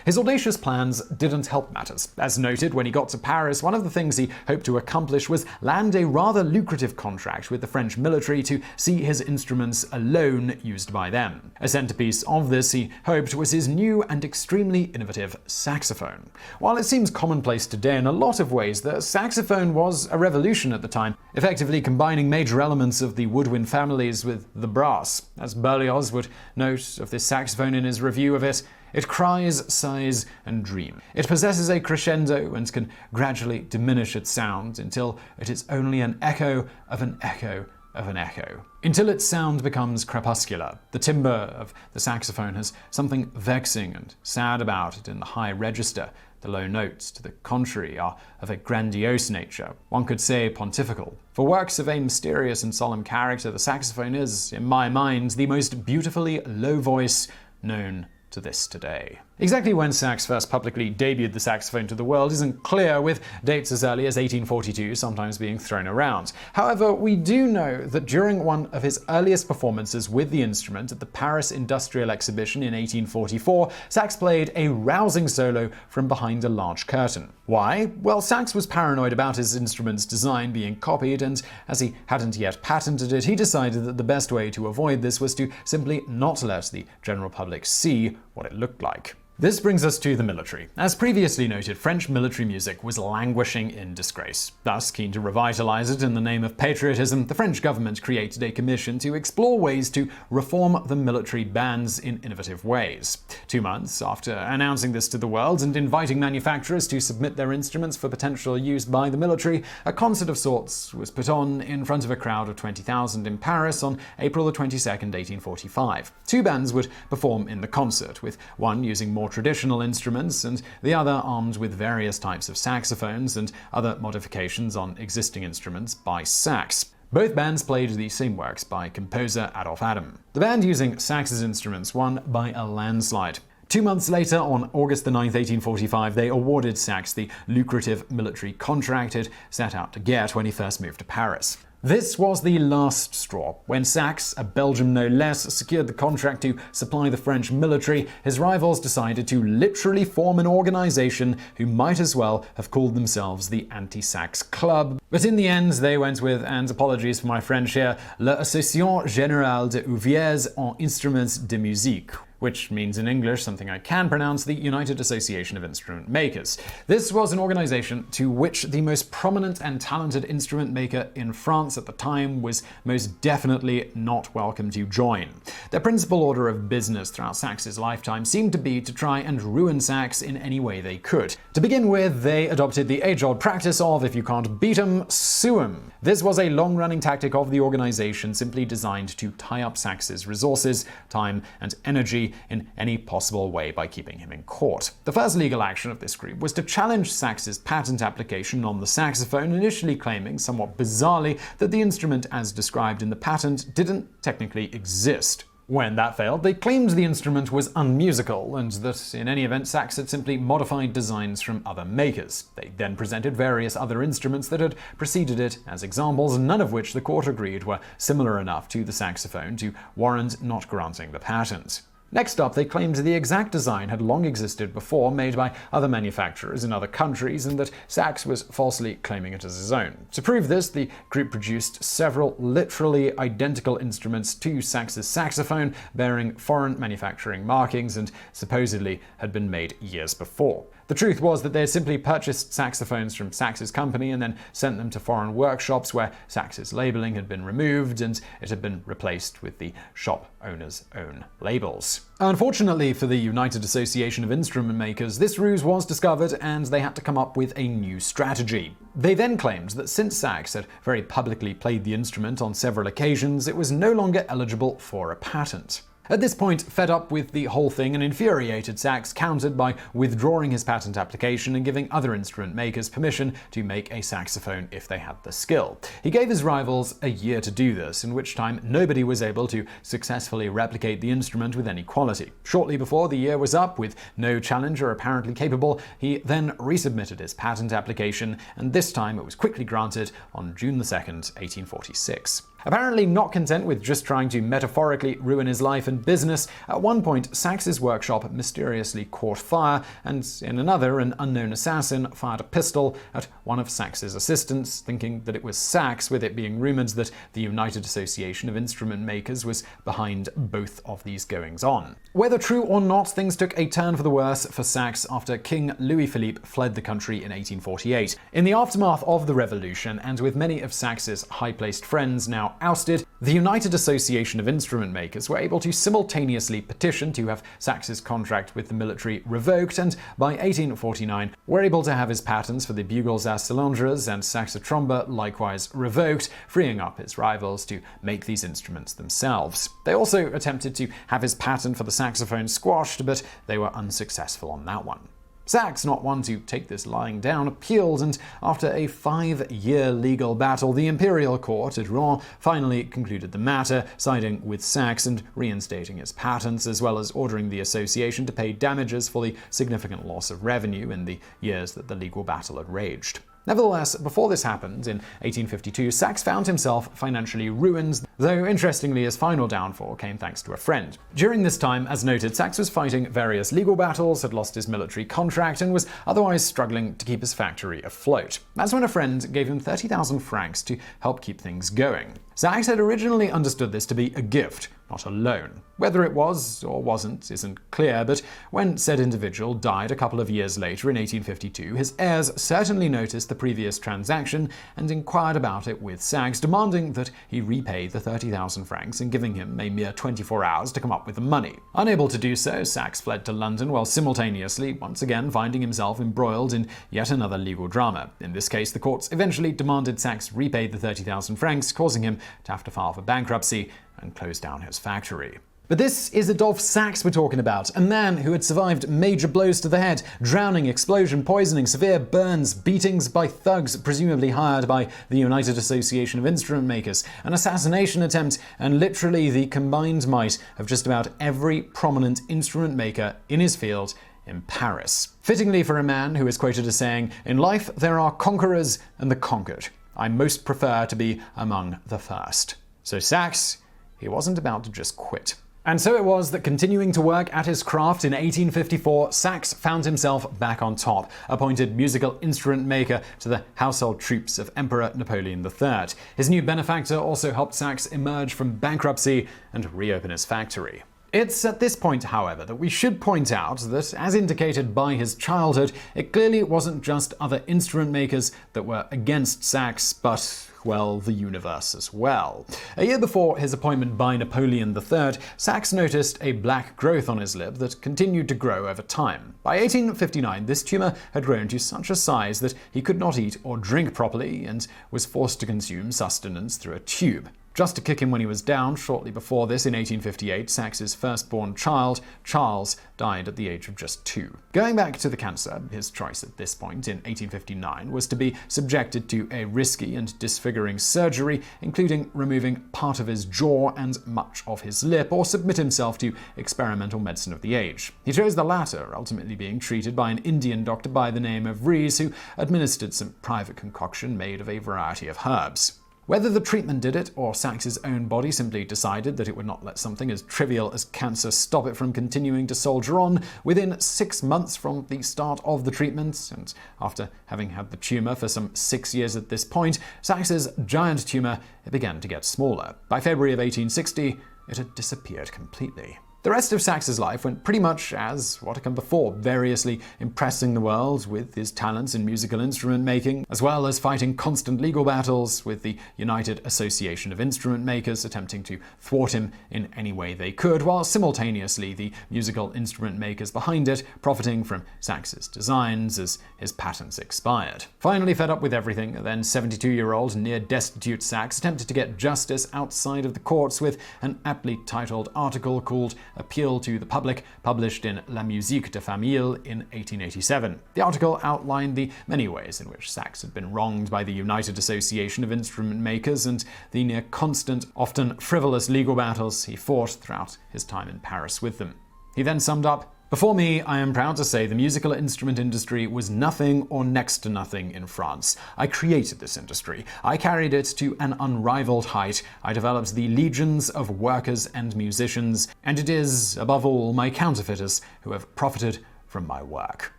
His audacious plans didn't help matters. As noted, when he got to Paris, one of the things he hoped to accomplish was land a rather lucrative contract with the French military to see his instruments alone used by them. A centerpiece of this, he hoped, was his new and extremely innovative saxophone. While it seems commonplace today in a lot of ways, the saxophone was a revolution at the time, effectively combining major elements of the woodwind families with the brass. As Berlioz would note of this saxophone in his review of it, "It cries, sighs, and dreams. It possesses a crescendo and can gradually diminish its sound until it is only an echo of an echo of an echo. Until its sound becomes crepuscular. The timbre of the saxophone has something vexing and sad about it in the high register. The low notes, to the contrary, are of a grandiose nature, one could say pontifical. For works of a mysterious and solemn character, the saxophone is, in my mind, the most beautifully low voice known to this day." Exactly when Sax first publicly debuted the saxophone to the world isn't clear, with dates as early as 1842 sometimes being thrown around. However, we do know that during one of his earliest performances with the instrument at the Paris Industrial Exhibition in 1844, Sax played a rousing solo from behind a large curtain. Why? Well, Sax was paranoid about his instrument's design being copied, and as he hadn't yet patented it, he decided that the best way to avoid this was to simply not let the general public see what it looked like. This brings us to the military. As previously noted, French military music was languishing in disgrace. Thus, keen to revitalize it in the name of patriotism, the French government created a commission to explore ways to reform the military bands in innovative ways. 2 months after announcing this to the world and inviting manufacturers to submit their instruments for potential use by the military, a concert of sorts was put on in front of a crowd of 20,000 in Paris on April 22nd, 1845. 2 bands would perform in the concert, with one using more traditional instruments and the other armed with various types of saxophones and other modifications on existing instruments by Sax. Both bands played the same works by composer Adolphe Adam. The band using Sax's instruments won by a landslide. 2 months later, on August 9, 1845, they awarded Sax the lucrative military contract he'd set out to get when he first moved to Paris. This was the last straw. When Sax, a Belgian no less, secured the contract to supply the French military, his rivals decided to literally form an organization who might as well have called themselves the Anti-Sax Club. But in the end, they went with, and apologies for my French here, l'Association Générale des Ouvriers en Instruments de Musique, which means in English something I can pronounce, the United Association of Instrument Makers. This was an organization to which the most prominent and talented instrument maker in France at the time was most definitely not welcome to join. Their principal order of business throughout Sax's lifetime seemed to be to try and ruin Sax in any way they could. To begin with, they adopted the age-old practice of, if you can't beat 'em, sue 'em. This was a long-running tactic of the organization, simply designed to tie up Sax's resources, time, and energy in any possible way by keeping him in court. The first legal action of this group was to challenge Sax's patent application on the saxophone, initially claiming, somewhat bizarrely, that the instrument as described in the patent didn't technically exist. When that failed, they claimed the instrument was unmusical and that, in any event, Sax had simply modified designs from other makers. They then presented various other instruments that had preceded it as examples, none of which the court agreed were similar enough to the saxophone to warrant not granting the patent. Next up, they claimed the exact design had long existed before, made by other manufacturers in other countries, and that Sax was falsely claiming it as his own. To prove this, the group produced several literally identical instruments to Sax's saxophone, bearing foreign manufacturing markings and supposedly had been made years before. The truth was that they had simply purchased saxophones from Sax's company and then sent them to foreign workshops where Sax's labeling had been removed and it had been replaced with the shop owner's own labels. Unfortunately for the United Association of Instrument Makers, this ruse was discovered and they had to come up with a new strategy. They then claimed that since Sax had very publicly played the instrument on several occasions, it was no longer eligible for a patent. At this point, fed up with the whole thing and infuriated, Sax countered by withdrawing his patent application and giving other instrument makers permission to make a saxophone if they had the skill. He gave his rivals a year to do this, in which time nobody was able to successfully replicate the instrument with any quality. Shortly before the year was up, with no challenger apparently capable, he then resubmitted his patent application, and this time it was quickly granted on June 2, 1846. Apparently not content with just trying to metaphorically ruin his life and business, at one point Sax's workshop mysteriously caught fire, and in another, an unknown assassin fired a pistol at one of Sax's assistants, thinking that it was Sax, with it being rumored that the United Association of Instrument Makers was behind both of these goings-on. Whether true or not, things took a turn for the worse for Sax after King Louis-Philippe fled the country in 1848. In the aftermath of the revolution, and with many of Sax's high-placed friends now ousted, the United Association of Instrument Makers were able to simultaneously petition to have Sax's contract with the military revoked, and by 1849 were able to have his patents for the bugles à cylindres and saxotromba likewise revoked, freeing up his rivals to make these instruments themselves. They also attempted to have his patent for the saxophone squashed, but they were unsuccessful on that one. Sax, not one to take this lying down, appealed, and after a 5-year legal battle, the imperial court at Rouen finally concluded the matter, siding with Sax and reinstating his patents, as well as ordering the association to pay damages for the significant loss of revenue in the years that the legal battle had raged. Nevertheless, before this happened, in 1852, Sax found himself financially ruined, though interestingly his final downfall came thanks to a friend. During this time, as noted, Sax was fighting various legal battles, had lost his military contract, and was otherwise struggling to keep his factory afloat. That's when a friend gave him 30,000 francs to help keep things going. Sax had originally understood this to be a gift, not a loan. Whether it was or wasn't isn't clear, but when said individual died a couple of years later in 1852, his heirs certainly noticed the previous transaction and inquired about it with Sax, demanding that he repay the 30,000 francs and giving him a mere 24 hours to come up with the money. Unable to do so, Sax fled to London while simultaneously once again finding himself embroiled in yet another legal drama. In this case, the courts eventually demanded Sax repay the 30,000 francs, causing him to have to file for bankruptcy and close down his factory. But this is Adolphe Sax we're talking about, a man who had survived major blows to the head, drowning, explosion, poisoning, severe burns, beatings by thugs presumably hired by the United Association of Instrument Makers, an assassination attempt, and literally the combined might of just about every prominent instrument maker in his field in Paris. Fittingly for a man who is quoted as saying, "In life there are conquerors and the conquered. I most prefer to be among the first." So Sax, he wasn't about to just quit. And so it was that, continuing to work at his craft in 1854, Sax found himself back on top, appointed musical instrument maker to the household troops of Emperor Napoleon III. His new benefactor also helped Sax emerge from bankruptcy and reopen his factory. It's at this point, however, that we should point out that, as indicated by his childhood, it clearly wasn't just other instrument makers that were against Sax, but, well, the universe as well. A year before his appointment by Napoleon III, Sax noticed a black growth on his lip that continued to grow over time. By 1859, this tumor had grown to such a size that he could not eat or drink properly and was forced to consume sustenance through a tube. Just to kick him when he was down, shortly before this, in 1858, Sax's firstborn child, Charles, died at the age of just 2. Going back to the cancer, his choice at this point, in 1859, was to be subjected to a risky and disfiguring surgery, including removing part of his jaw and much of his lip, or submit himself to experimental medicine of the age. He chose the latter, ultimately being treated by an Indian doctor by the name of Rees, who administered some private concoction made of a variety of herbs. Whether the treatment did it, or Sax's own body simply decided that it would not let something as trivial as cancer stop it from continuing to soldier on, within 6 months from the start of the treatment, and after having had the tumour for some 6 years at this point, Sax's giant tumour began to get smaller. By February of 1860, it had disappeared completely. The rest of Sax's life went pretty much as what had come before, variously impressing the world with his talents in musical instrument making, as well as fighting constant legal battles with the United Association of Instrument Makers, attempting to thwart him in any way they could, while simultaneously the musical instrument makers behind it profiting from Sax's designs as his patents expired. Finally fed up with everything, then 72-year-old near-destitute Sax attempted to get justice outside of the courts with an aptly titled article called Appeal to the Public, published in La Musique de Famille in 1887. The article outlined the many ways in which Sax had been wronged by the United Association of Instrument Makers and the near constant, often frivolous legal battles he fought throughout his time in Paris with them. He then summed up, "Before me, I am proud to say the musical instrument industry was nothing or next to nothing in France. I created this industry. I carried it to an unrivaled height. I developed the legions of workers and musicians, and it is, above all, my counterfeiters who have profited from my work."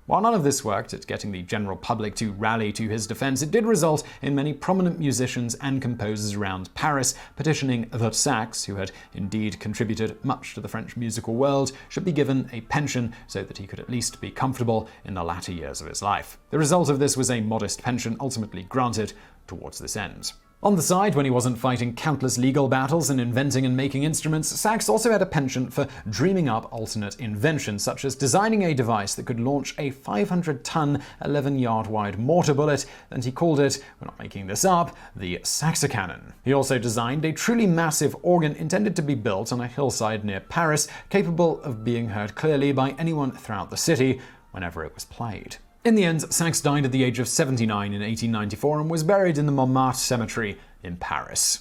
While none of this worked at getting the general public to rally to his defense, it did result in many prominent musicians and composers around Paris petitioning that Sax, who had indeed contributed much to the French musical world, should be given a pension so that he could at least be comfortable in the latter years of his life. The result of this was a modest pension ultimately granted towards this end. On the side, when he wasn't fighting countless legal battles and inventing and making instruments, Sax also had a penchant for dreaming up alternate inventions, such as designing a device that could launch a 500-ton, 11-yard-wide mortar bullet, and he called it, we're not making this up, the Saxophone. He also designed a truly massive organ intended to be built on a hillside near Paris, capable of being heard clearly by anyone throughout the city whenever it was played. In the end, Sax died at the age of 79 in 1894 and was buried in the Montmartre Cemetery in Paris.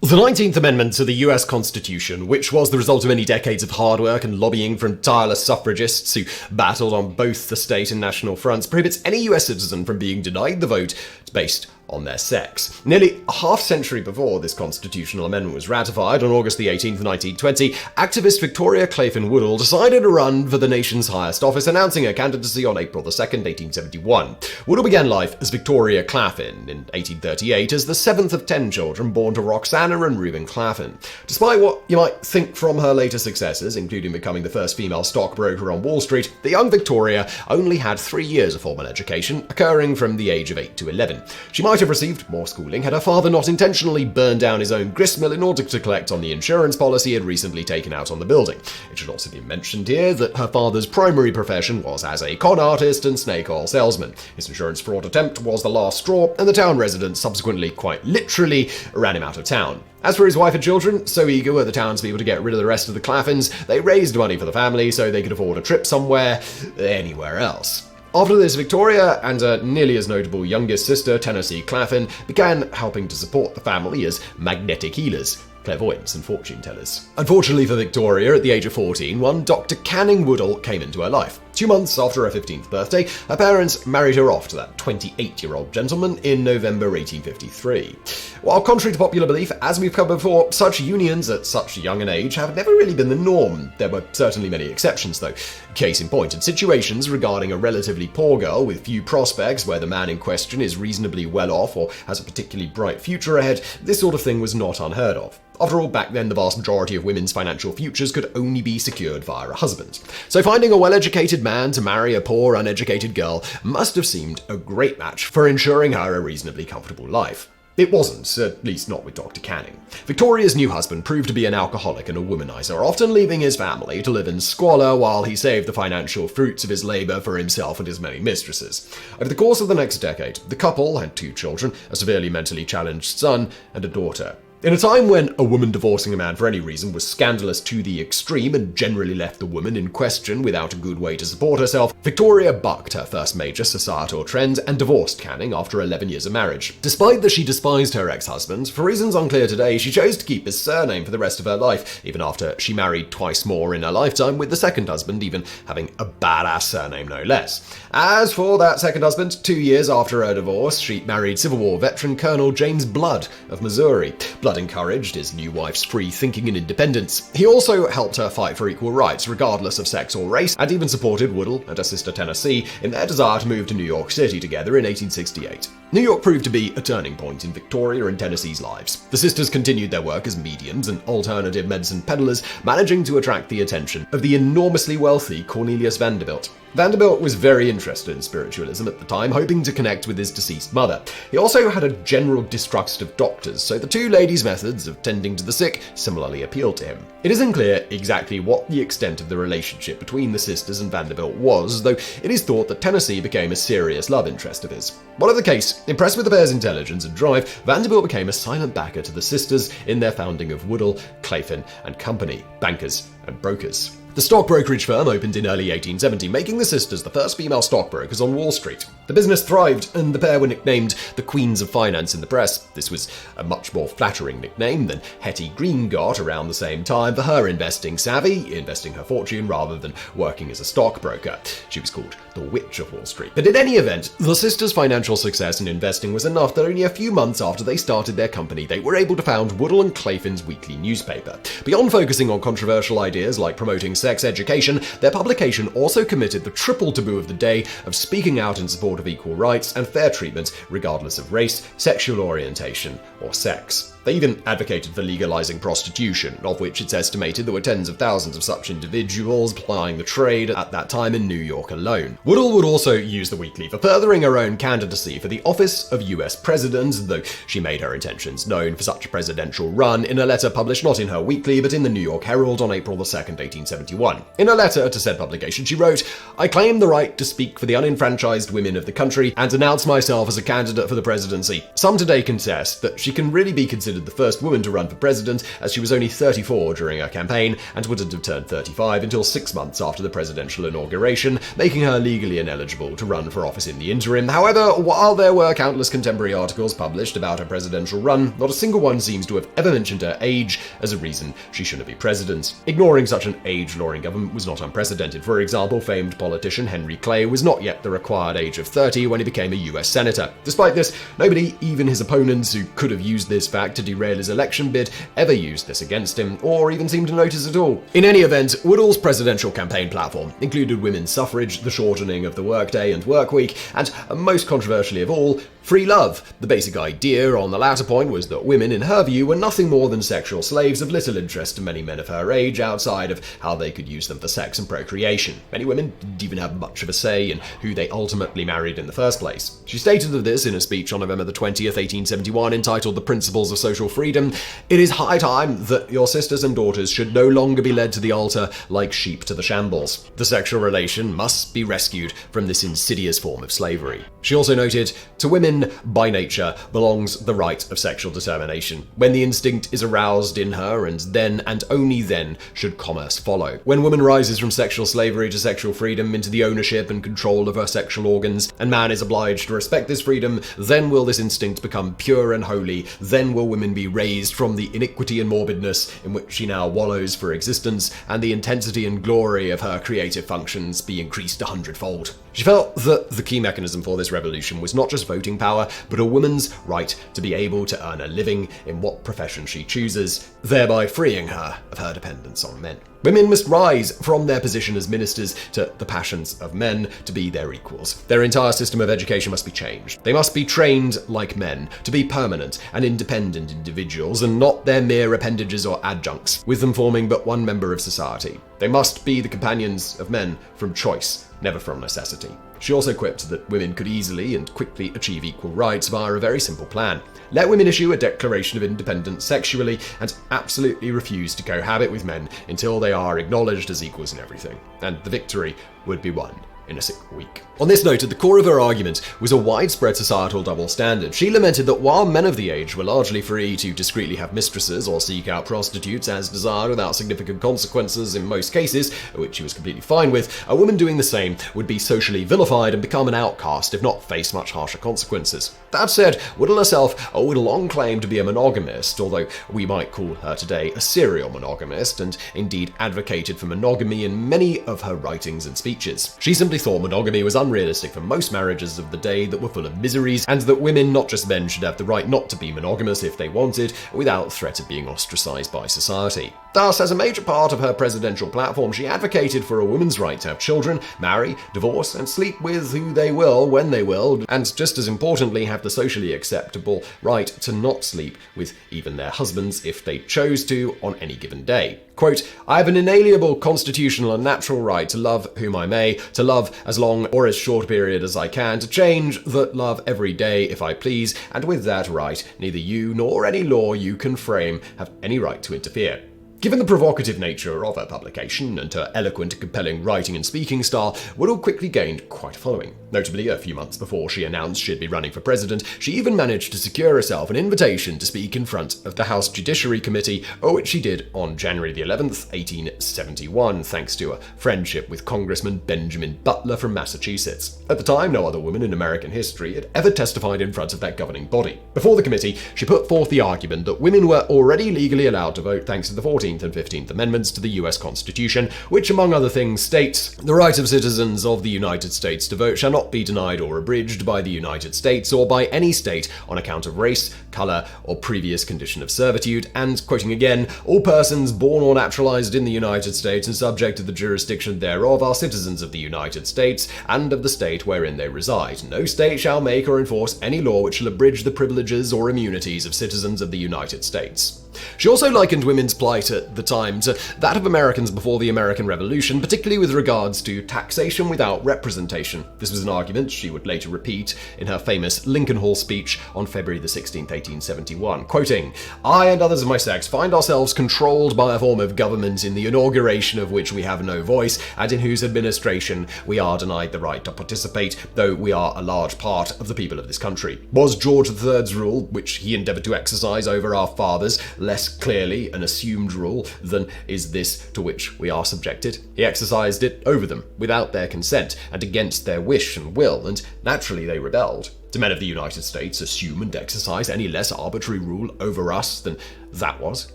The 19th Amendment to the US Constitution, which was the result of many decades of hard work and lobbying from tireless suffragists who battled on both the state and national fronts, prohibits any US citizen from being denied the vote based on their sex. Nearly a half-century before this constitutional amendment was ratified, on August the 18th, 1920, activist Victoria Claflin-Woodall decided to run for the nation's highest office, announcing her candidacy on April the 2nd, 1871. Woodall began life as Victoria Claflin in 1838 as the seventh of 10 children born to Roxana and Reuben Claflin. Despite what you might think from her later successes, including becoming the first female stockbroker on Wall Street, the young Victoria only had 3 years of formal education, occurring from the age of 8 to 11. She might have received more schooling had her father not intentionally burned down his own gristmill in order to collect on the insurance policy he had recently taken out on the building. It should also be mentioned here that her father's primary profession was as a con artist and snake oil salesman. His insurance fraud attempt was the last straw, and the town residents subsequently, quite literally, ran him out of town. As for his wife and children, so eager were the townspeople to get rid of the rest of the Claflins, they raised money for the family so they could afford a trip somewhere, anywhere else. After this, Victoria and her nearly as notable youngest sister, Tennessee Claflin, began helping to support the family as magnetic healers, clairvoyants, and fortune tellers. Unfortunately for Victoria, at the age of 14, one Dr. Canning Woodall came into her life. 2 months after her 15th birthday, her parents married her off to that 28-year-old gentleman in November 1853. While contrary to popular belief, as we've covered before, such unions at such young an age have never really been the norm. There were certainly many exceptions, though. Case in point, in situations regarding a relatively poor girl with few prospects where the man in question is reasonably well off or has a particularly bright future ahead, this sort of thing was not unheard of. After all, back then the vast majority of women's financial futures could only be secured via a husband. So finding a well-educated man to marry a poor, uneducated girl must have seemed a great match for ensuring her a reasonably comfortable life. It wasn't, at least not with Dr. Canning. Victoria's new husband proved to be an alcoholic and a womanizer, often leaving his family to live in squalor while he saved the financial fruits of his labor for himself and his many mistresses. Over the course of the next decade, the couple had 2 children, a severely mentally challenged son and a daughter. In a time when a woman divorcing a man for any reason was scandalous to the extreme and generally left the woman in question without a good way to support herself, Victoria bucked her first major societal trend and divorced Canning after 11 years of marriage. Despite that she despised her ex-husband, for reasons unclear today, she chose to keep his surname for the rest of her life, even after she married twice more in her lifetime, with the second husband even having a badass surname no less. As for that second husband, 2 years after her divorce, she married Civil War veteran Colonel James Blood of Missouri. Blood encouraged his new wife's free thinking and independence. He also helped her fight for equal rights, regardless of sex or race, and even supported Woodall and her sister Tennessee in their desire to move to New York City together in 1868. New York proved to be a turning point in Victoria and Tennessee's lives. The sisters continued their work as mediums and alternative medicine peddlers, managing to attract the attention of the enormously wealthy Cornelius Vanderbilt. Vanderbilt was very interested in spiritualism at the time, hoping to connect with his deceased mother. He also had a general distrust of doctors, so the two ladies' methods of tending to the sick similarly appealed to him. It isn't clear exactly what the extent of the relationship between the sisters and Vanderbilt was, though it is thought that Tennessee became a serious love interest of his. Whatever the case, impressed with the pair's intelligence and drive, Vanderbilt became a silent backer to the sisters in their founding of Woodall, Claflin and Company, bankers and brokers. The stock brokerage firm opened in early 1870, making the sisters the first female stockbrokers on Wall Street. The business thrived, and the pair were nicknamed the Queens of Finance in the press. This was a much more flattering nickname than Hetty Green got around the same time for her investing savvy, investing her fortune rather than working as a stockbroker. She was called the Witch of Wall Street. But in any event, the sisters' financial success in investing was enough that only a few months after they started their company, they were able to found Woodall and Claflin's weekly newspaper. Beyond focusing on controversial ideas like promoting sex education, their publication also committed the triple taboo of the day of speaking out in support of equal rights and fair treatment regardless of race, sexual orientation, or sex. They even advocated for legalizing prostitution, of which it's estimated there were tens of thousands of such individuals plying the trade at that time in New York alone. Woodall would also use the weekly for furthering her own candidacy for the office of US President, though she made her intentions known for such a presidential run in a letter published not in her weekly but in the New York Herald on April 2nd, 1871. In a letter to said publication, she wrote, "I claim the right to speak for the unenfranchised women of the country and announce myself as a candidate for the presidency. Some today contest that she can really be considered the first woman to run for president, as she was only 34 during her campaign and wouldn't have turned 35 until 6 months after the presidential inauguration, making her legally ineligible to run for office in the interim. However, while there were countless contemporary articles published about her presidential run, not a single one seems to have ever mentioned her age as a reason she shouldn't be president. Ignoring such an age-lowering government was not unprecedented. For example, famed politician Henry Clay was not yet the required age of 30 when he became a US senator. Despite this, nobody, even his opponents who could have used this fact to derail his election bid, ever used this against him, or even seemed to notice at all. In any event, Woodall's presidential campaign platform included women's suffrage, the shortening of the workday and workweek, and, most controversially of all, free love. The basic idea on the latter point was that women, in her view, were nothing more than sexual slaves of little interest to many men of her age outside of how they could use them for sex and procreation. Many women didn't even have much of a say in who they ultimately married in the first place. She stated of this in a speech on November 20th, 1871, entitled The Principles of Social Freedom, "It is high time that your sisters and daughters should no longer be led to the altar like sheep to the shambles. The sexual relation must be rescued from this insidious form of slavery." She also noted, "To women, by nature, belongs the right of sexual determination. When the instinct is aroused in her, and then and only then should commerce follow. When woman rises from sexual slavery to sexual freedom into the ownership and control of her sexual organs, and man is obliged to respect this freedom, then will this instinct become pure and holy, then will women be raised from the iniquity and morbidness in which she now wallows for existence, and the intensity and glory of her creative functions be increased 100-fold. She felt that the key mechanism for this revolution was not just voting power, but a woman's right to be able to earn a living in what profession she chooses, thereby freeing her of her dependence on men. Women must rise from their position as ministers to the passions of men to be their equals. Their entire system of education must be changed. They must be trained like men to be permanent and independent individuals and not their mere appendages or adjuncts, with them forming but one member of society. They must be the companions of men from choice, never from necessity. She also quipped that women could easily and quickly achieve equal rights via a very simple plan. Let women issue a declaration of independence sexually and absolutely refuse to cohabit with men until they are acknowledged as equals in everything. And the victory would be won in a single week. On this note, at the core of her argument was a widespread societal double standard. She lamented that while men of the age were largely free to discreetly have mistresses or seek out prostitutes as desired without significant consequences in most cases, which she was completely fine with, a woman doing the same would be socially vilified and become an outcast, if not face much harsher consequences. That said, Whittle herself would long claim to be a monogamist, although we might call her today a serial monogamist, and indeed advocated for monogamy in many of her writings and speeches. She simply thought monogamy was unrealistic for most marriages of the day that were full of miseries, and that women, not just men, should have the right not to be monogamous if they wanted, without threat of being ostracized by society. Thus, as a major part of her presidential platform, she advocated for a woman's right to have children, marry, divorce, and sleep with who they will, when they will, and just as importantly, have the socially acceptable right to not sleep with even their husbands if they chose to on any given day. Quote, I have an inalienable constitutional and natural right to love whom I may, to love as long or as short a period as I can, to change that love every day if I please, and with that right, neither you nor any law you can frame have any right to interfere. Given the provocative nature of her publication and her eloquent and compelling writing and speaking style, Whittle quickly gained quite a following. Notably, a few months before she announced she'd be running for president, she even managed to secure herself an invitation to speak in front of the House Judiciary Committee, which she did on January the 11th, 1871, thanks to a friendship with Congressman Benjamin Butler from Massachusetts. At the time, no other woman in American history had ever testified in front of that governing body. Before the committee, she put forth the argument that women were already legally allowed to vote thanks to the 14th and 15th Amendments to the US Constitution, which, among other things, states, the right of citizens of the United States to vote shall not be denied or abridged by the United States or by any state on account of race, color, or previous condition of servitude, and, quoting again, all persons born or naturalized in the United States and subject to the jurisdiction thereof are citizens of the United States and of the state wherein they reside. No state shall make or enforce any law which shall abridge the privileges or immunities of citizens of the United States. She also likened women's plight at the time to that of Americans before the American Revolution, particularly with regards to taxation without representation. This was an argument she would later repeat in her famous Lincoln Hall speech on February the 16th, 1871, quoting, I and others of my sex find ourselves controlled by a form of government in the inauguration of which we have no voice, and in whose administration we are denied the right to participate, though we are a large part of the people of this country. Was George III's rule, which he endeavored to exercise over our fathers, less clearly an assumed rule than is this to which we are subjected? He exercised it over them, without their consent, and against their wish and will, and naturally they rebelled. Do men of the United States assume and exercise any less arbitrary rule over us than that was?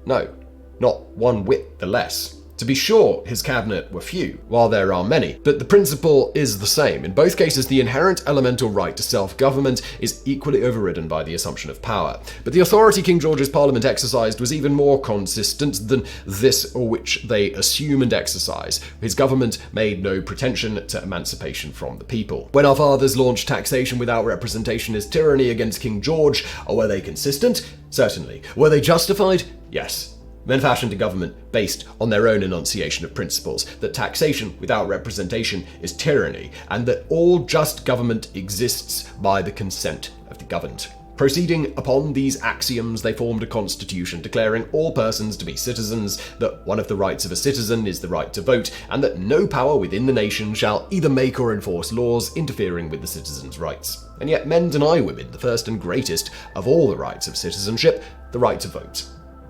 No, not one whit the less. To be sure, his cabinet were few, while there are many, but the principle is the same. In both cases, the inherent elemental right to self-government is equally overridden by the assumption of power. But the authority King George's Parliament exercised was even more consistent than this which they assume and exercise. His government made no pretension to emancipation from the people. When our fathers launched taxation without representation as tyranny against King George, were they consistent? Certainly. Were they justified? Yes. Men fashioned a government based on their own enunciation of principles, that taxation without representation is tyranny, and that all just government exists by the consent of the governed. Proceeding upon these axioms, they formed a constitution declaring all persons to be citizens, that one of the rights of a citizen is the right to vote, and that no power within the nation shall either make or enforce laws interfering with the citizen's rights. And yet men deny women the first and greatest of all the rights of citizenship, the right to vote.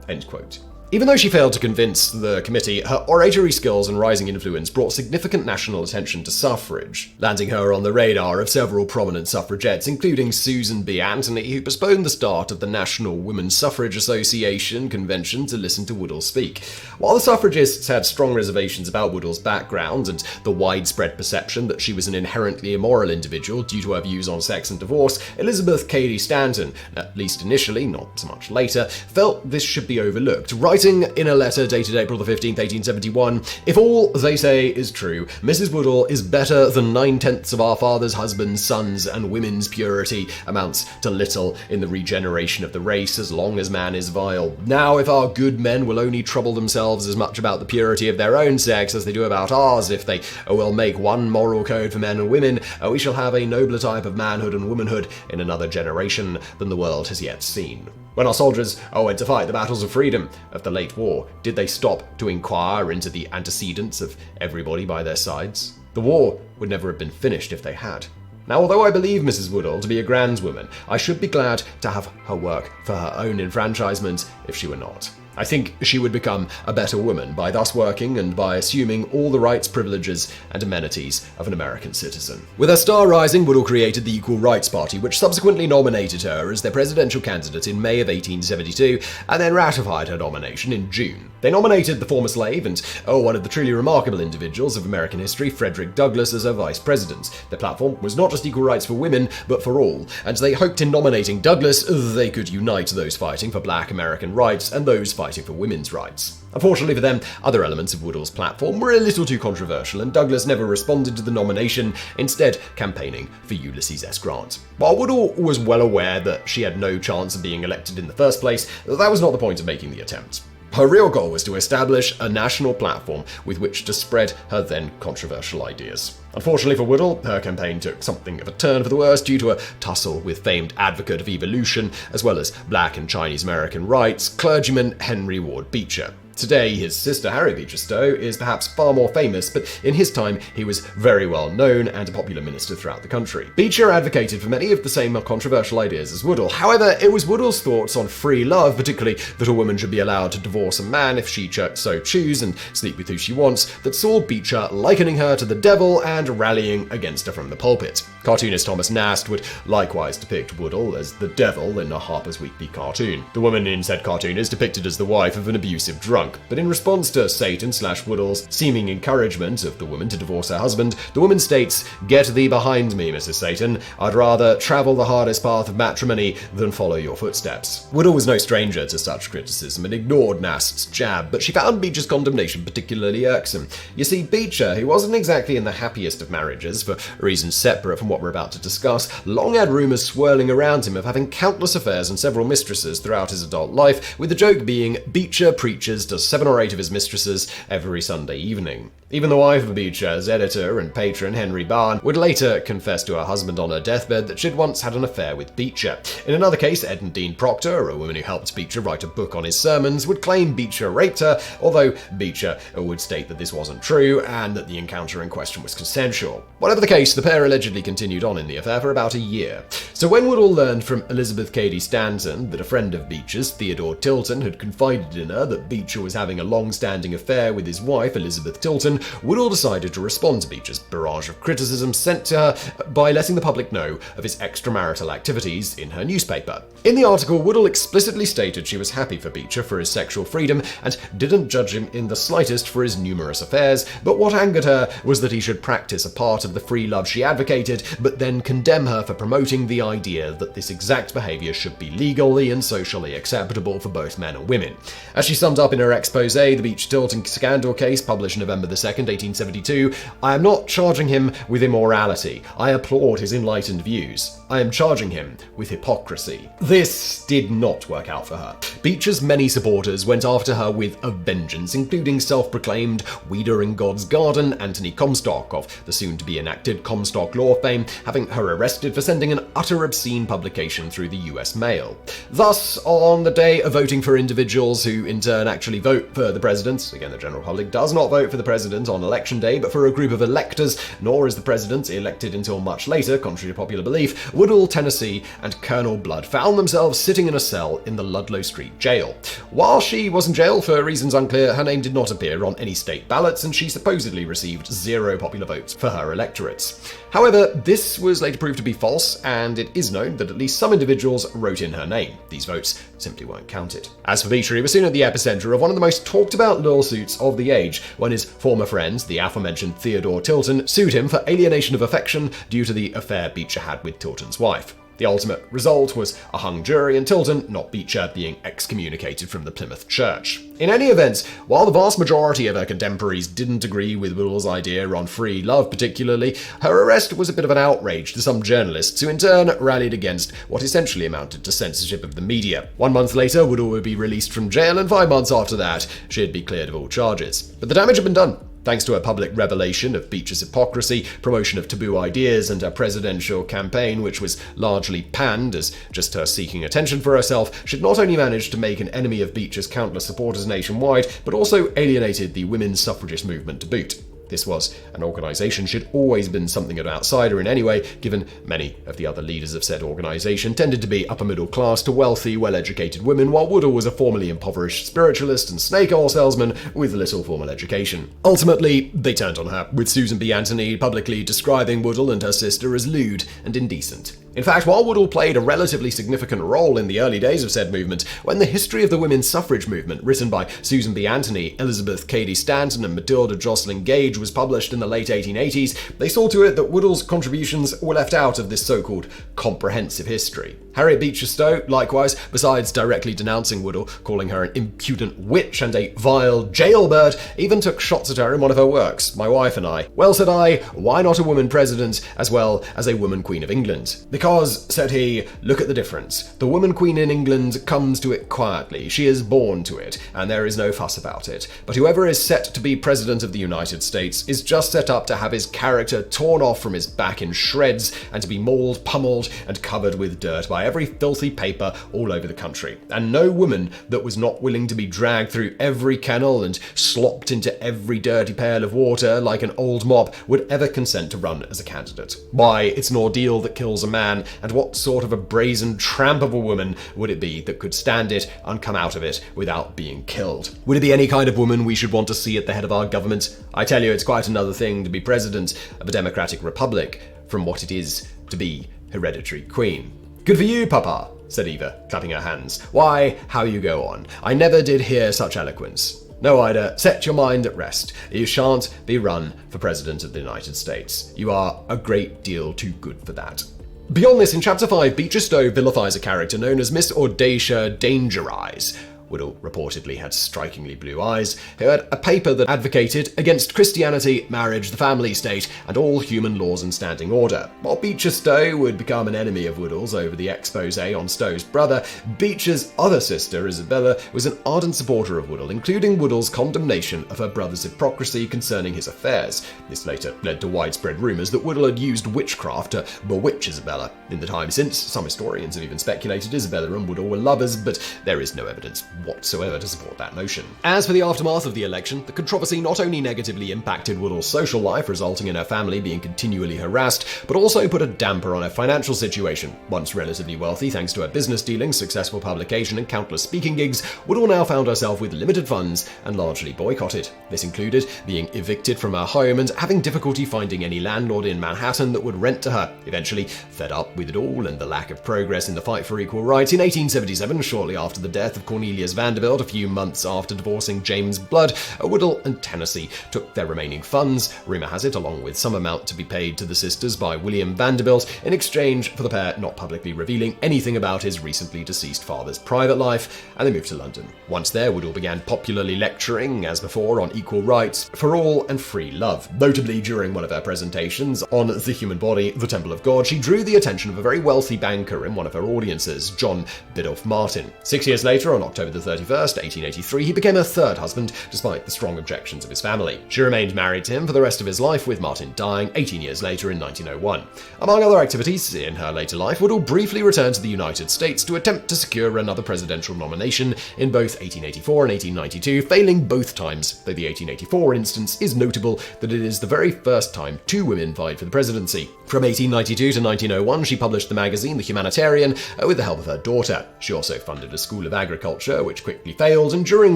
End quote. Even though she failed to convince the committee, her oratory skills and rising influence brought significant national attention to suffrage, landing her on the radar of several prominent suffragettes, including Susan B. Anthony, who postponed the start of the National Women's Suffrage Association convention to listen to Whittle speak. While the suffragists had strong reservations about Whittle's background and the widespread perception that she was an inherently immoral individual due to her views on sex and divorce, Elizabeth Cady Stanton, at least initially, not so much later, felt this should be overlooked, writing Writing in a letter dated April 15, 1871, "If all they say is true, Mrs. Woodall is better than 9/10 of our fathers, husbands, sons, and women's purity amounts to little in the regeneration of the race as long as man is vile. Now, if our good men will only trouble themselves as much about the purity of their own sex as they do about ours, if they will make one moral code for men and women, we shall have a nobler type of manhood and womanhood in another generation than the world has yet seen." When our soldiers went to fight the battles of freedom of the late war, did they stop to inquire into the antecedents of everybody by their sides? The war would never have been finished if they had. Now, although I believe Mrs. Woodall to be a grand woman, I should be glad to have her work for her own enfranchisement if she were not. I think she would become a better woman by thus working and by assuming all the rights, privileges, and amenities of an American citizen. With her star rising, Woodall created the Equal Rights Party, which subsequently nominated her as their presidential candidate in May of 1872, and then ratified her nomination in June. They nominated the former slave and one of the truly remarkable individuals of American history, Frederick Douglass, as her vice president. Their platform was not just equal rights for women, but for all, and they hoped in nominating Douglass they could unite those fighting for black American rights and those fighting for women's rights. Unfortunately for them, other elements of Woodall's platform were a little too controversial, and Douglass never responded to the nomination, instead campaigning for Ulysses S. Grant. While Woodall was well aware that she had no chance of being elected in the first place, that was not the point of making the attempt. Her real goal was to establish a national platform with which to spread her then controversial ideas. Unfortunately for Woodall, her campaign took something of a turn for the worse due to a tussle with famed advocate of evolution, as well as black and Chinese American rights, clergyman Henry Ward Beecher. Today, his sister Harriet Beecher Stowe is perhaps far more famous, but in his time, he was very well known and a popular minister throughout the country. Beecher advocated for many of the same controversial ideas as Woodall. However, it was Woodall's thoughts on free love, particularly that a woman should be allowed to divorce a man if she so choose and sleep with who she wants, that saw Beecher likening her to the devil and rallying against her from the pulpit. Cartoonist Thomas Nast would likewise depict Woodall as the devil in a Harper's Weekly cartoon. The woman in said cartoon is depicted as the wife of an abusive drunk. But in response to Satan/Woodall's seeming encouragement of the woman to divorce her husband, the woman states, "Get thee behind me, Mrs. Satan. I'd rather travel the hardest path of matrimony than follow your footsteps." Woodall was no stranger to such criticism and ignored Nast's jab, but she found Beecher's condemnation particularly irksome. You see, Beecher, who wasn't exactly in the happiest of marriages, for reasons separate from what we're about to discuss, long had rumours swirling around him of having countless affairs and several mistresses throughout his adult life, with the joke being Beecher preaches to 7 or 8 of his mistresses every Sunday evening. Even the wife of Beecher's editor and patron, Henry Barn, would later confess to her husband on her deathbed that she'd once had an affair with Beecher. In another case, Edna Proctor, a woman who helped Beecher write a book on his sermons, would claim Beecher raped her, although Beecher would state that this wasn't true and that the encounter in question was consensual. Whatever the case, the pair allegedly continued on in the affair for about a year. So when Woodall learned from Elizabeth Cady Stanton that a friend of Beecher's, Theodore Tilton, had confided in her that Beecher was having a long-standing affair with his wife, Elizabeth Tilton, Woodall decided to respond to Beecher's barrage of criticism sent to her by letting the public know of his extramarital activities in her newspaper. In the article, Woodall explicitly stated she was happy for Beecher for his sexual freedom and didn't judge him in the slightest for his numerous affairs, but what angered her was that he should practice a part of the free love she advocated, but then condemn her for promoting the idea that this exact behaviour should be legally and socially acceptable for both men and women. As she summed up in her expose, the Beecher-Tilton scandal case, published November 2nd, 1872, "I am not charging him with immorality. I applaud his enlightened views. I am charging him with hypocrisy." This did not work out for her. Beecher's many supporters went after her with a vengeance, including self-proclaimed weeder in God's garden Anthony Comstock of the soon-to-be enacted Comstock law fame, having her arrested for sending an utter obscene publication through the US mail. Thus, on the day of voting for individuals who in turn actually vote for the president, again the general public does not vote for the president on election day, but for a group of electors, nor is the president elected until much later, contrary to popular belief, Woodall, Tennessee, and Colonel Blood found themselves sitting in a cell in the Ludlow Street jail. While she was in jail for reasons unclear, her name did not appear on any state ballots, and she supposedly received 0 popular votes for her electorates. However, this was later proved to be false, and it is known that at least some individuals wrote in her name. These votes simply weren't counted. As for Beecher, he was soon at the epicenter of one of the most talked about lawsuits of the age, when his former friends, the aforementioned Theodore Tilton, sued him for alienation of affection due to the affair Beecher had with Tilton's wife. The ultimate result was a hung jury and Tilton, not Beecher, being excommunicated from the Plymouth Church. In any event, while the vast majority of her contemporaries didn't agree with Woodall's idea on free love particularly, her arrest was a bit of an outrage to some journalists who in turn rallied against what essentially amounted to censorship of the media. 1 month later, Woodall would be released from jail, and 5 months after that, she'd be cleared of all charges. But the damage had been done. Thanks to her public revelation of Beecher's hypocrisy, promotion of taboo ideas, and her presidential campaign, which was largely panned as just her seeking attention for herself, she'd not only managed to make an enemy of Beecher's countless supporters nationwide, but also alienated the women's suffragist movement to boot. This was an organisation she'd always been something of an outsider in any way, given many of the other leaders of said organisation tended to be upper middle class to wealthy, well-educated women, while Woodall was a formerly impoverished spiritualist and snake oil salesman with little formal education. Ultimately, they turned on her, with Susan B. Anthony publicly describing Woodall and her sister as lewd and indecent. In fact, while Woodall played a relatively significant role in the early days of said movement, when the history of the women's suffrage movement, written by Susan B. Anthony, Elizabeth Cady Stanton, and Matilda Jocelyn Gage, was published in the late 1880s, they saw to it that Woodall's contributions were left out of this so-called comprehensive history. Harriet Beecher Stowe, likewise, besides directly denouncing Woodall, calling her an impudent witch and a vile jailbird, even took shots at her in one of her works, My Wife and I. Well, said I, why not a woman president as well as a woman queen of England? Because, said he, look at the difference. The woman queen in England comes to it quietly, she is born to it, and there is no fuss about it. But whoever is set to be president of the United States is just set up to have his character torn off from his back in shreds, and to be mauled, pummeled, and covered with dirt by every filthy paper all over the country. And no woman that was not willing to be dragged through every kennel and slopped into every dirty pail of water like an old mop would ever consent to run as a candidate. Why, it's an ordeal that kills a man, and what sort of a brazen tramp of a woman would it be that could stand it and come out of it without being killed? Would it be any kind of woman we should want to see at the head of our government? I tell you, it's quite another thing to be president of a democratic republic from what it is to be hereditary queen. Good for you, Papa, said Eva, clapping her hands. Why, how you go on. I never did hear such eloquence. No, Ida, set your mind at rest. You shan't be run for President of the United States. You are a great deal too good for that. Beyond this, in Chapter 5, Beecher Stowe vilifies a character known as Miss Audacia Danger Eyes. Woodall reportedly had strikingly blue eyes, who had a paper that advocated against Christianity, marriage, the family state, and all human laws and standing order. While Beecher Stowe would become an enemy of Woodall's over the expose on Stowe's brother, Beecher's other sister, Isabella, was an ardent supporter of Woodall, including Woodall's condemnation of her brother's hypocrisy concerning his affairs. This later led to widespread rumours that Woodall had used witchcraft to bewitch Isabella. In the time since, some historians have even speculated Isabella and Woodall were lovers, but there is no evidence whatsoever to support that notion. As for the aftermath of the election, the controversy not only negatively impacted Woodall's social life, resulting in her family being continually harassed, but also put a damper on her financial situation. Once relatively wealthy thanks to her business dealings, successful publication, and countless speaking gigs, Woodall now found herself with limited funds and largely boycotted. This included being evicted from her home and having difficulty finding any landlord in Manhattan that would rent to her. Eventually, fed up with it all and the lack of progress in the fight for equal rights, in 1877, shortly after the death of Cornelius Vanderbilt, a few months after divorcing James Blood, Woodall and Tennessee took their remaining funds, rumour has it, along with some amount to be paid to the sisters by William Vanderbilt, in exchange for the pair not publicly revealing anything about his recently deceased father's private life, and they moved to London. Once there, Woodall began popularly lecturing, as before, on equal rights for all and free love. Notably, during one of her presentations on the human body, the Temple of God, she drew the attention of a very wealthy banker in one of her audiences, John Biddulph Martin. 6 years later, on October the 31st, 1883, he became her third husband, despite the strong objections of his family. She remained married to him for the rest of his life, with Martin dying 18 years later in 1901. Among other activities in her later life, Woodall briefly returned to the United States to attempt to secure another presidential nomination in both 1884 and 1892, failing both times, though the 1884 instance is notable that it is the very first time two women vied for the presidency. From 1892 to 1901, she published the magazine The Humanitarian with the help of her daughter. She also funded a school of agriculture, which quickly failed, and during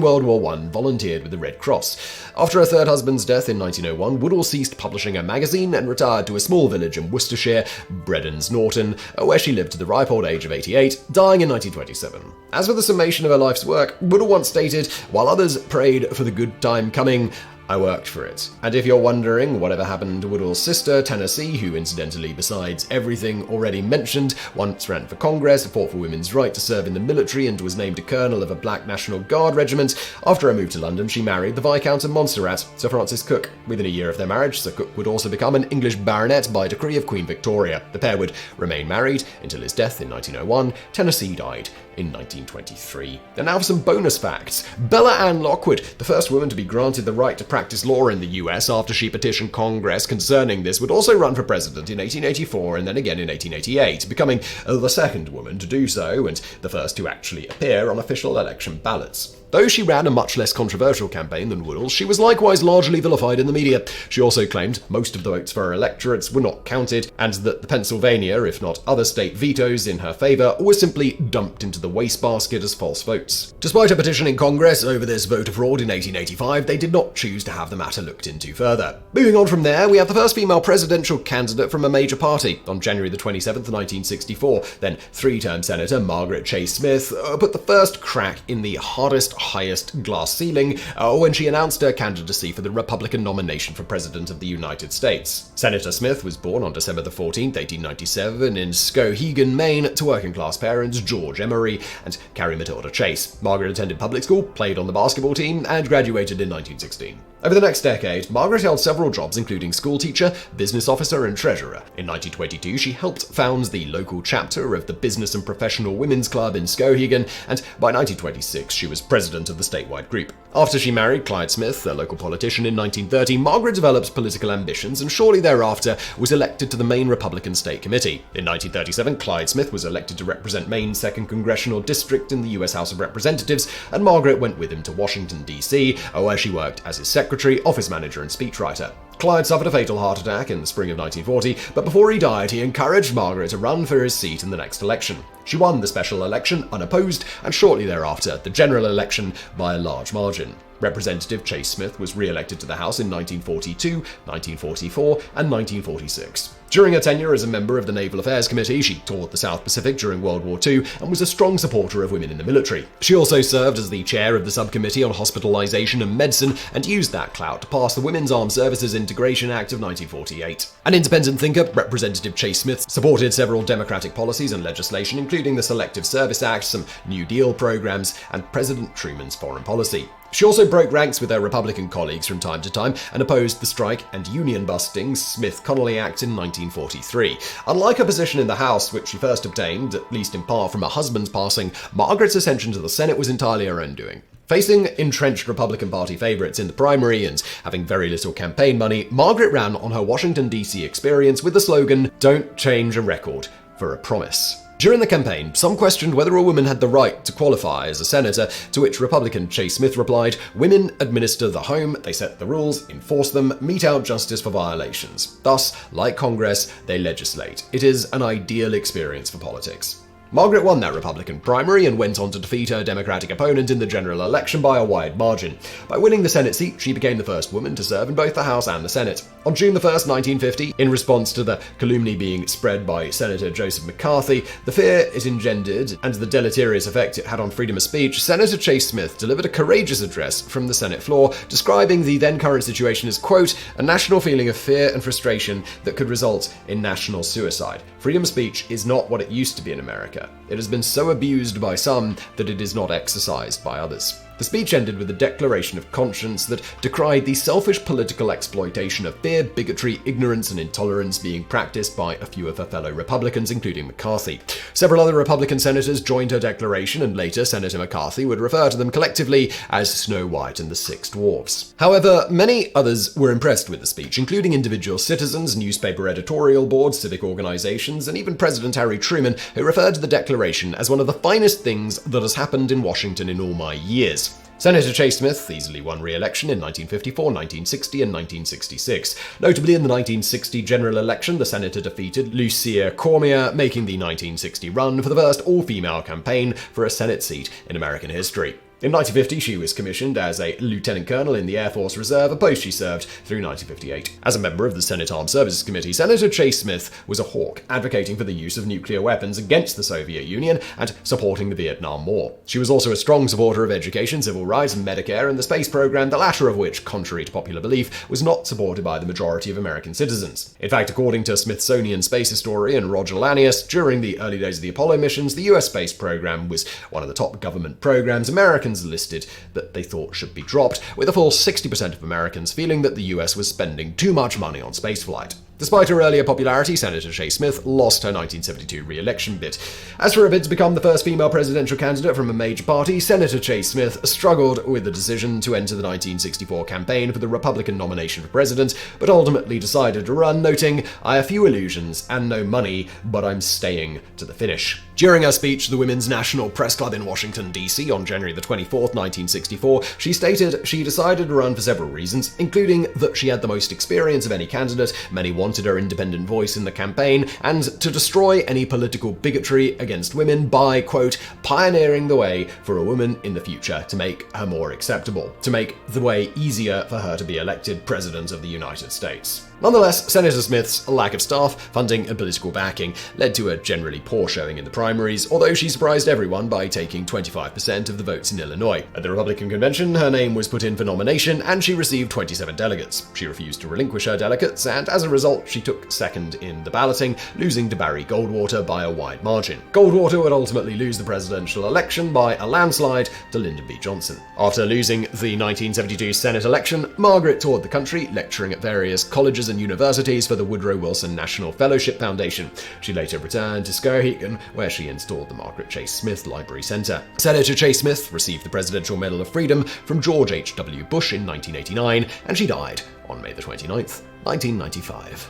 World War I volunteered with the Red Cross. After her third husband's death in 1901, Woodall ceased publishing her magazine and retired to a small village in Worcestershire, Bredons Norton, where she lived to the ripe old age of 88, dying in 1927. As for the summation of her life's work, Woodall once stated, "While others prayed for the good time coming, I worked for it. And if you're wondering whatever happened to Woodall's sister, Tennessee, who incidentally, besides everything already mentioned, once ran for Congress, fought for women's right to serve in the military, and was named a colonel of a Black National Guard regiment, after her move to London, she married the Viscount of Montserrat, Sir Francis Cook. Within a year of their marriage, Sir Cook would also become an English baronet by decree of Queen Victoria. The pair would remain married until his death in 1901. Tennessee died in 1923. And now for some bonus facts. Bella Ann Lockwood, the first woman to be granted the right to practice law in the US after she petitioned Congress concerning this, would also run for president in 1884 and then again in 1888, becoming the second woman to do so and the first to actually appear on official election ballots. Though she ran a much less controversial campaign than Woodall, she was likewise largely vilified in the media. She also claimed most of the votes for her electorates were not counted, and that the Pennsylvania, if not other state vetoes in her favor, were simply dumped into the wastebasket as false votes. Despite her petitioning Congress over this voter fraud in 1885, they did not choose to have the matter looked into further. Moving on from there, we have the first female presidential candidate from a major party. On January the 27th, 1964, then three-term Senator Margaret Chase Smith put the first crack in the highest glass ceiling when she announced her candidacy for the Republican nomination for President of the United States. Senator Smith was born on December the 14th, 1897 in Skowhegan, Maine, to working-class parents George Emery and Carrie Matilda Chase. Margaret attended public school, played on the basketball team, and graduated in 1916. Over the next decade, Margaret held several jobs including schoolteacher, business officer, and treasurer. In 1922, she helped found the local chapter of the Business and Professional Women's Club in Skowhegan, and by 1926, she was president of the statewide group. After she married Clyde Smith, a local politician, in 1930, Margaret developed political ambitions and shortly thereafter was elected to the Maine Republican State Committee. In 1937, Clyde Smith was elected to represent Maine's 2nd Congressional District in the U.S. House of Representatives, and Margaret went with him to Washington, D.C., where she worked as his secretary, office manager, and speechwriter. Clyde suffered a fatal heart attack in the spring of 1940, but before he died, he encouraged Margaret to run for his seat in the next election. She won the special election unopposed, and shortly thereafter, the general election by a large margin. Representative Chase Smith was re-elected to the House in 1942, 1944, and 1946. During her tenure as a member of the Naval Affairs Committee, she toured the South Pacific during World War II and was a strong supporter of women in the military. She also served as the chair of the Subcommittee on Hospitalization and Medicine and used that clout to pass the Women's Armed Services Integration Act of 1948. An independent thinker, Representative Chase Smith supported several democratic policies and legislation, including the Selective Service Act, some New Deal programs, and President Truman's foreign policy. She also broke ranks with her Republican colleagues from time to time and opposed the strike and union-busting Smith-Connolly Act in 1943. Unlike her position in the House, which she first obtained, at least in part from her husband's passing, Margaret's ascension to the Senate was entirely her own doing. Facing entrenched Republican Party favorites in the primary and having very little campaign money, Margaret ran on her Washington, D.C. experience with the slogan, "Don't change a record for a promise." During the campaign, some questioned whether a woman had the right to qualify as a senator, to which Republican Chase Smith replied, "Women administer the home, they set the rules, enforce them, mete out justice for violations. Thus, like Congress, they legislate. It is an ideal experience for politics." Margaret won that Republican primary and went on to defeat her Democratic opponent in the general election by a wide margin. By winning the Senate seat, she became the first woman to serve in both the House and the Senate. On June 1st, 1950, in response to the calumny being spread by Senator Joseph McCarthy, the fear it engendered, and the deleterious effect it had on freedom of speech, Senator Chase Smith delivered a courageous address from the Senate floor, describing the then current situation as, quote, "a national feeling of fear and frustration that could result in national suicide. Freedom of speech is not what it used to be in America. It has been so abused by some that it is not exercised by others." The speech ended with a declaration of conscience that decried the selfish political exploitation of fear, bigotry, ignorance, and intolerance being practiced by a few of her fellow Republicans, including McCarthy. Several other Republican senators joined her declaration, and later Senator McCarthy would refer to them collectively as Snow White and the Six Dwarfs. However, many others were impressed with the speech, including individual citizens, newspaper editorial boards, civic organizations, and even President Harry Truman, who referred to the declaration as one of the finest things that has happened in Washington in all my years. Senator Chase Smith easily won re-election in 1954, 1960, and 1966. Notably, in the 1960 general election, the senator defeated Lucia Cormier, making the 1960 run for the first all-female campaign for a Senate seat in American history. In 1950, she was commissioned as a lieutenant colonel in the Air Force Reserve, a post she served through 1958. As a member of the Senate Armed Services Committee, Senator Chase Smith was a hawk, advocating for the use of nuclear weapons against the Soviet Union and supporting the Vietnam War. She was also a strong supporter of education, civil rights, and Medicare and the space program, the latter of which, contrary to popular belief, was not supported by the majority of American citizens. In fact, according to Smithsonian space historian Roger Lanius, during the early days of the Apollo missions, the US space program was one of the top government programs Americans listed that they thought should be dropped, with a full 60% of Americans feeling that the US was spending too much money on spaceflight. Despite her earlier popularity, Senator Chase Smith lost her 1972 re-election bid. As for her bid to become the first female presidential candidate from a major party, Senator Chase Smith struggled with the decision to enter the 1964 campaign for the Republican nomination for president, but ultimately decided to run, noting, "I have few illusions and no money, but I'm staying to the finish." During her speech to the Women's National Press Club in Washington, D.C. on January the 24th, 1964, she stated she decided to run for several reasons, including that she had the most experience of any candidate, many wanted her independent voice in the campaign, and to destroy any political bigotry against women by, quote, pioneering the way for a woman in the future to make her more acceptable, to make the way easier for her to be elected President of the United States. Nonetheless, Senator Smith's lack of staff, funding, and political backing led to a generally poor showing in the primaries, although she surprised everyone by taking 25% of the votes in Illinois. At the Republican convention, her name was put in for nomination, and she received 27 delegates. She refused to relinquish her delegates, and as a result, she took second in the balloting, losing to Barry Goldwater by a wide margin. Goldwater would ultimately lose the presidential election by a landslide to Lyndon B. Johnson. After losing the 1972 Senate election, Margaret toured the country, lecturing at various colleges and universities for the Woodrow Wilson National Fellowship Foundation. She later returned to Skowhegan, where she installed the Margaret Chase Smith Library Center. Senator Chase Smith received the Presidential Medal of Freedom from George H.W. Bush in 1989, and she died on May the 29th, 1995.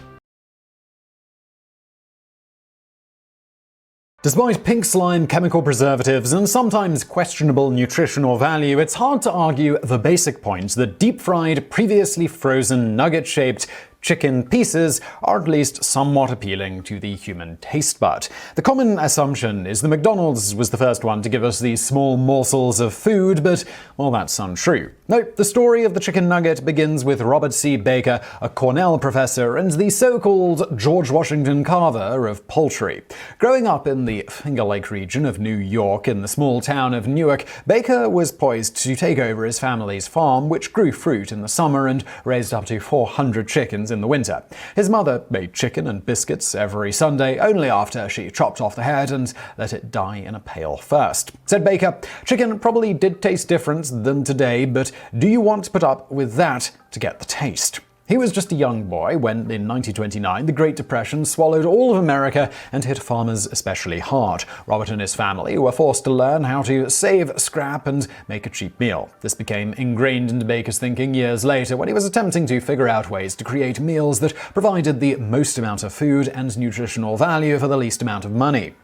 Despite pink slime, chemical preservatives, and sometimes questionable nutritional value, it's hard to argue the basic point that deep-fried, previously frozen, nugget-shaped chicken pieces are at least somewhat appealing to the human taste bud. The common assumption is that McDonald's was the first one to give us these small morsels of food, but, well, that's untrue. No, the story of the chicken nugget begins with Robert C. Baker, a Cornell professor and the so-called George Washington Carver of poultry. Growing up in the Finger Lake region of New York in the small town of Newark, Baker was poised to take over his family's farm, which grew fruit in the summer and raised up to 400 chickens in the winter. His mother made chicken and biscuits every Sunday, only after she chopped off the head and let it die in a pail first. Said Baker, "Chicken probably did taste different than today, but do you want to put up with that to get the taste?" He was just a young boy when, in 1929, the Great Depression swallowed all of America and hit farmers especially hard. Robert and his family were forced to learn how to save scrap and make a cheap meal. This became ingrained into Baker's thinking years later when he was attempting to figure out ways to create meals that provided the most amount of food and nutritional value for the least amount of money.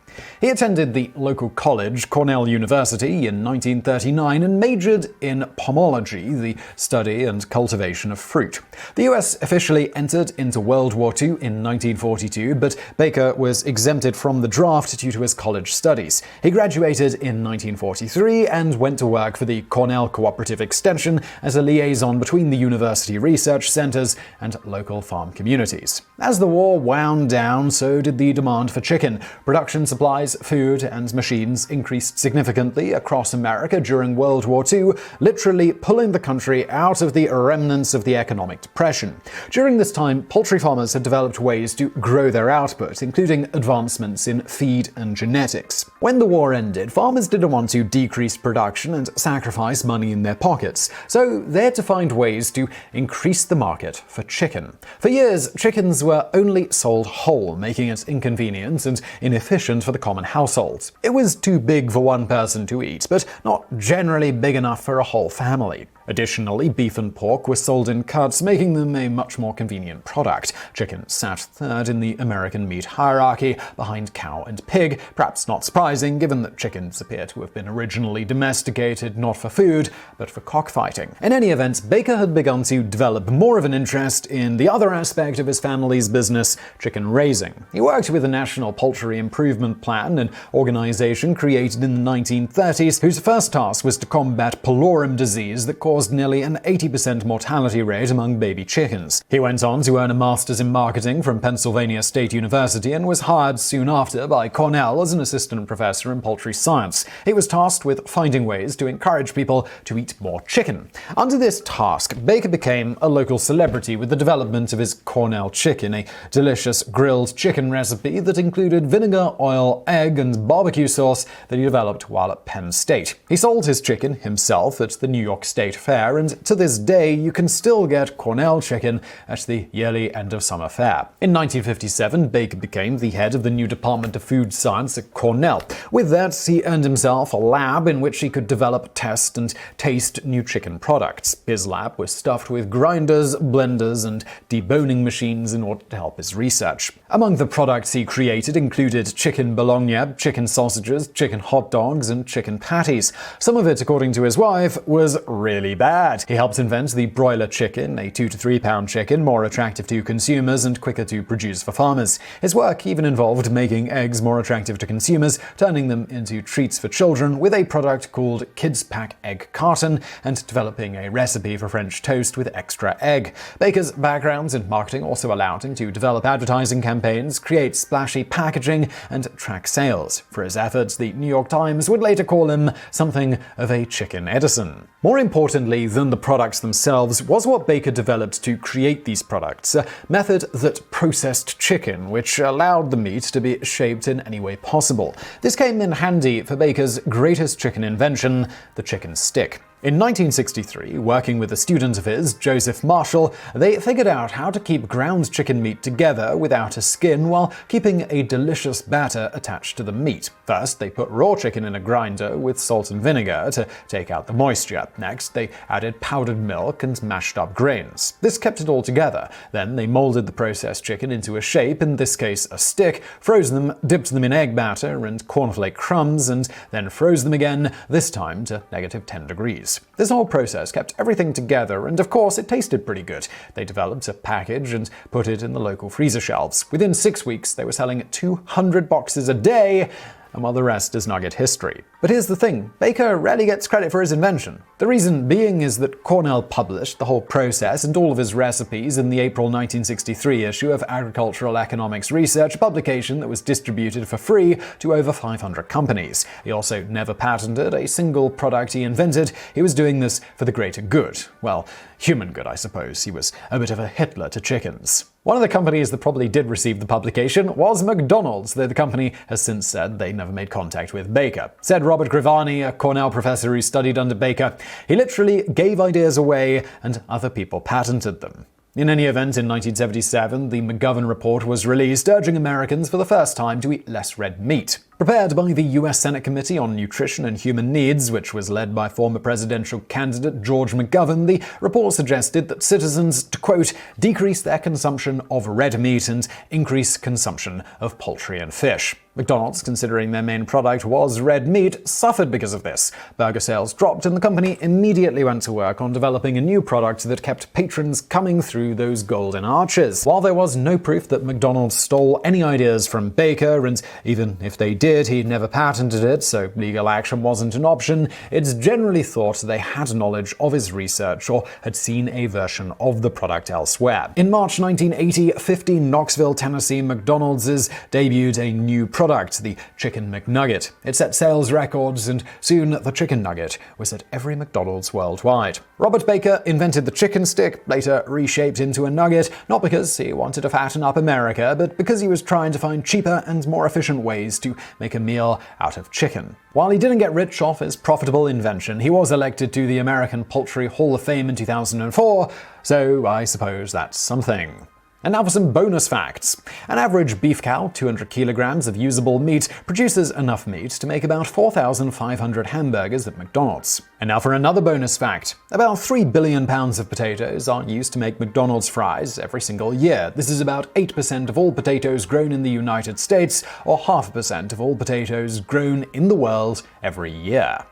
He attended the local college, Cornell University, in 1939 and majored in pomology, the study and cultivation of fruit. The US officially entered into World War II in 1942, but Baker was exempted from the draft due to his college studies. He graduated in 1943 and went to work for the Cornell Cooperative Extension as a liaison between the university research centers and local farm communities. As the war wound down, so did the demand for chicken. Production supplies, food, and machines increased significantly across America during World War II, literally pulling the country out of the remnants of the economic depression. During this time, poultry farmers had developed ways to grow their output, including advancements in feed and genetics. When the war ended, farmers didn't want to decrease production and sacrifice money in their pockets, so they had to find ways to increase the market for chicken. For years, chickens were only sold whole, making it inconvenient and inefficient for the common household. It was too big for one person to eat, but not generally big enough for a whole family. Additionally, beef and pork were sold in cuts, making them a much more convenient product. Chicken sat third in the American meat hierarchy, behind cow and pig, perhaps not surprising given that chickens appear to have been originally domesticated not for food, but for cockfighting. In any event, Baker had begun to develop more of an interest in the other aspect of his family's business, chicken raising. He worked with the National Poultry Improvement Plan, an organization created in the 1930s whose first task was to combat pylorem disease that caused nearly an 80% mortality rate among baby chickens. He went on to earn a master's in marketing from Pennsylvania State University and was hired soon after by Cornell as an assistant professor in poultry science. He was tasked with finding ways to encourage people to eat more chicken. Under this task, Baker became a local celebrity with the development of his Cornell chicken, a delicious grilled chicken recipe that included vinegar, oil, egg, and barbecue sauce that he developed while at Penn State. He sold his chicken himself at the New York State Fair, and to this day you can still get Cornell chicken at the yearly end-of-summer fair. In 1957, Baker became the head of the new Department of Food Science at Cornell. With that, he earned himself a lab in which he could develop, test, and taste new chicken products. His lab was stuffed with grinders, blenders, and deboning machines in order to help his research. Among the products he created included chicken bologna, chicken sausages, chicken hot dogs, and chicken patties. Some of it, according to his wife, was really bad. He helped invent the broiler chicken, a 2 to 3 pound chicken more attractive to consumers and quicker to produce for farmers. His work even involved making eggs more attractive to consumers, turning them into treats for children with a product called Kids Pack Egg Carton, and developing a recipe for French toast with extra egg. Baker's background in marketing also allowed him to develop advertising campaigns, create splashy packaging, and track sales. For his efforts, the New York Times would later call him something of a chicken Edison. More importantly than the products themselves was what Baker developed to create these products, a method that processed chicken, which allowed the meat to be shaped in any way possible. This came in handy for Baker's greatest chicken invention, the chicken stick. In 1963, working with a student of his, Joseph Marshall, they figured out how to keep ground chicken meat together without a skin while keeping a delicious batter attached to the meat. First, they put raw chicken in a grinder with salt and vinegar to take out the moisture. Next, they added powdered milk and mashed up grains. This kept it all together. Then they molded the processed chicken into a shape, in this case a stick, froze them, dipped them in egg batter and cornflake crumbs, and then froze them again, this time to -10 degrees. This whole process kept everything together, and of course it tasted pretty good. They developed a package and put it in the local freezer shelves. Within 6 weeks, they were selling 200 boxes a day, and while the rest is Nugget history. But here's the thing, Baker rarely gets credit for his invention. The reason being is that Cornell published the whole process and all of his recipes in the April 1963 issue of Agricultural Economics Research, a publication that was distributed for free to over 500 companies. He also never patented a single product he invented. He was doing this for the greater good. Well, human good, I suppose. He was a bit of a Hitler to chickens. One of the companies that probably did receive the publication was McDonald's, though the company has since said they never made contact with Baker. Said Robert Grivani, a Cornell professor who studied under Baker, he literally gave ideas away and other people patented them. In any event, in 1977, the McGovern Report was released, urging Americans for the first time to eat less red meat. Prepared by the U.S. Senate Committee on Nutrition and Human Needs, which was led by former presidential candidate George McGovern, the report suggested that citizens to, quote, decrease their consumption of red meat and increase consumption of poultry and fish. McDonald's, considering their main product was red meat, suffered because of this. Burger sales dropped, and the company immediately went to work on developing a new product that kept patrons coming through those golden arches. While there was no proof that McDonald's stole any ideas from Baker, and even if they did, he never patented it, so legal action wasn't an option, it's generally thought they had knowledge of his research or had seen a version of the product elsewhere. In March 1980, 50 Knoxville, Tennessee McDonald's debuted a new product, the Chicken McNugget. It set sales records, and soon the Chicken Nugget was at every McDonald's worldwide. Robert Baker invented the chicken stick, later reshaped into a nugget, not because he wanted to fatten up America, but because he was trying to find cheaper and more efficient ways to make a meal out of chicken. While he didn't get rich off his profitable invention, he was elected to the American Poultry Hall of Fame in 2004, so I suppose that's something. And now for some bonus facts. An average beef cow, 200 kilograms of usable meat, produces enough meat to make about 4,500 hamburgers at McDonald's. And now for another bonus fact. About 3 billion pounds of potatoes are used to make McDonald's fries every single year. This is about 8% of all potatoes grown in the United States, or 0.5% of all potatoes grown in the world every year.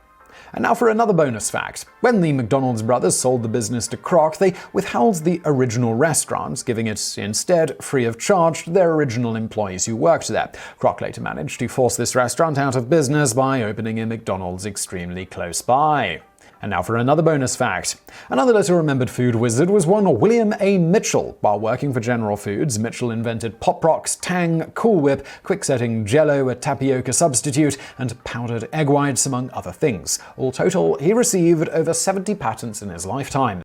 And now for another bonus fact. When the McDonald's brothers sold the business to Kroc, they withheld the original restaurant, giving it instead free of charge to their original employees who worked there. Kroc later managed to force this restaurant out of business by opening a McDonald's extremely close by. And now for another bonus fact. Another little-remembered food wizard was one William A. Mitchell. While working for General Foods, Mitchell invented Pop Rocks, Tang, Cool Whip, quick-setting Jell-O, a tapioca substitute, and powdered egg whites, among other things. All total, he received over 70 patents in his lifetime.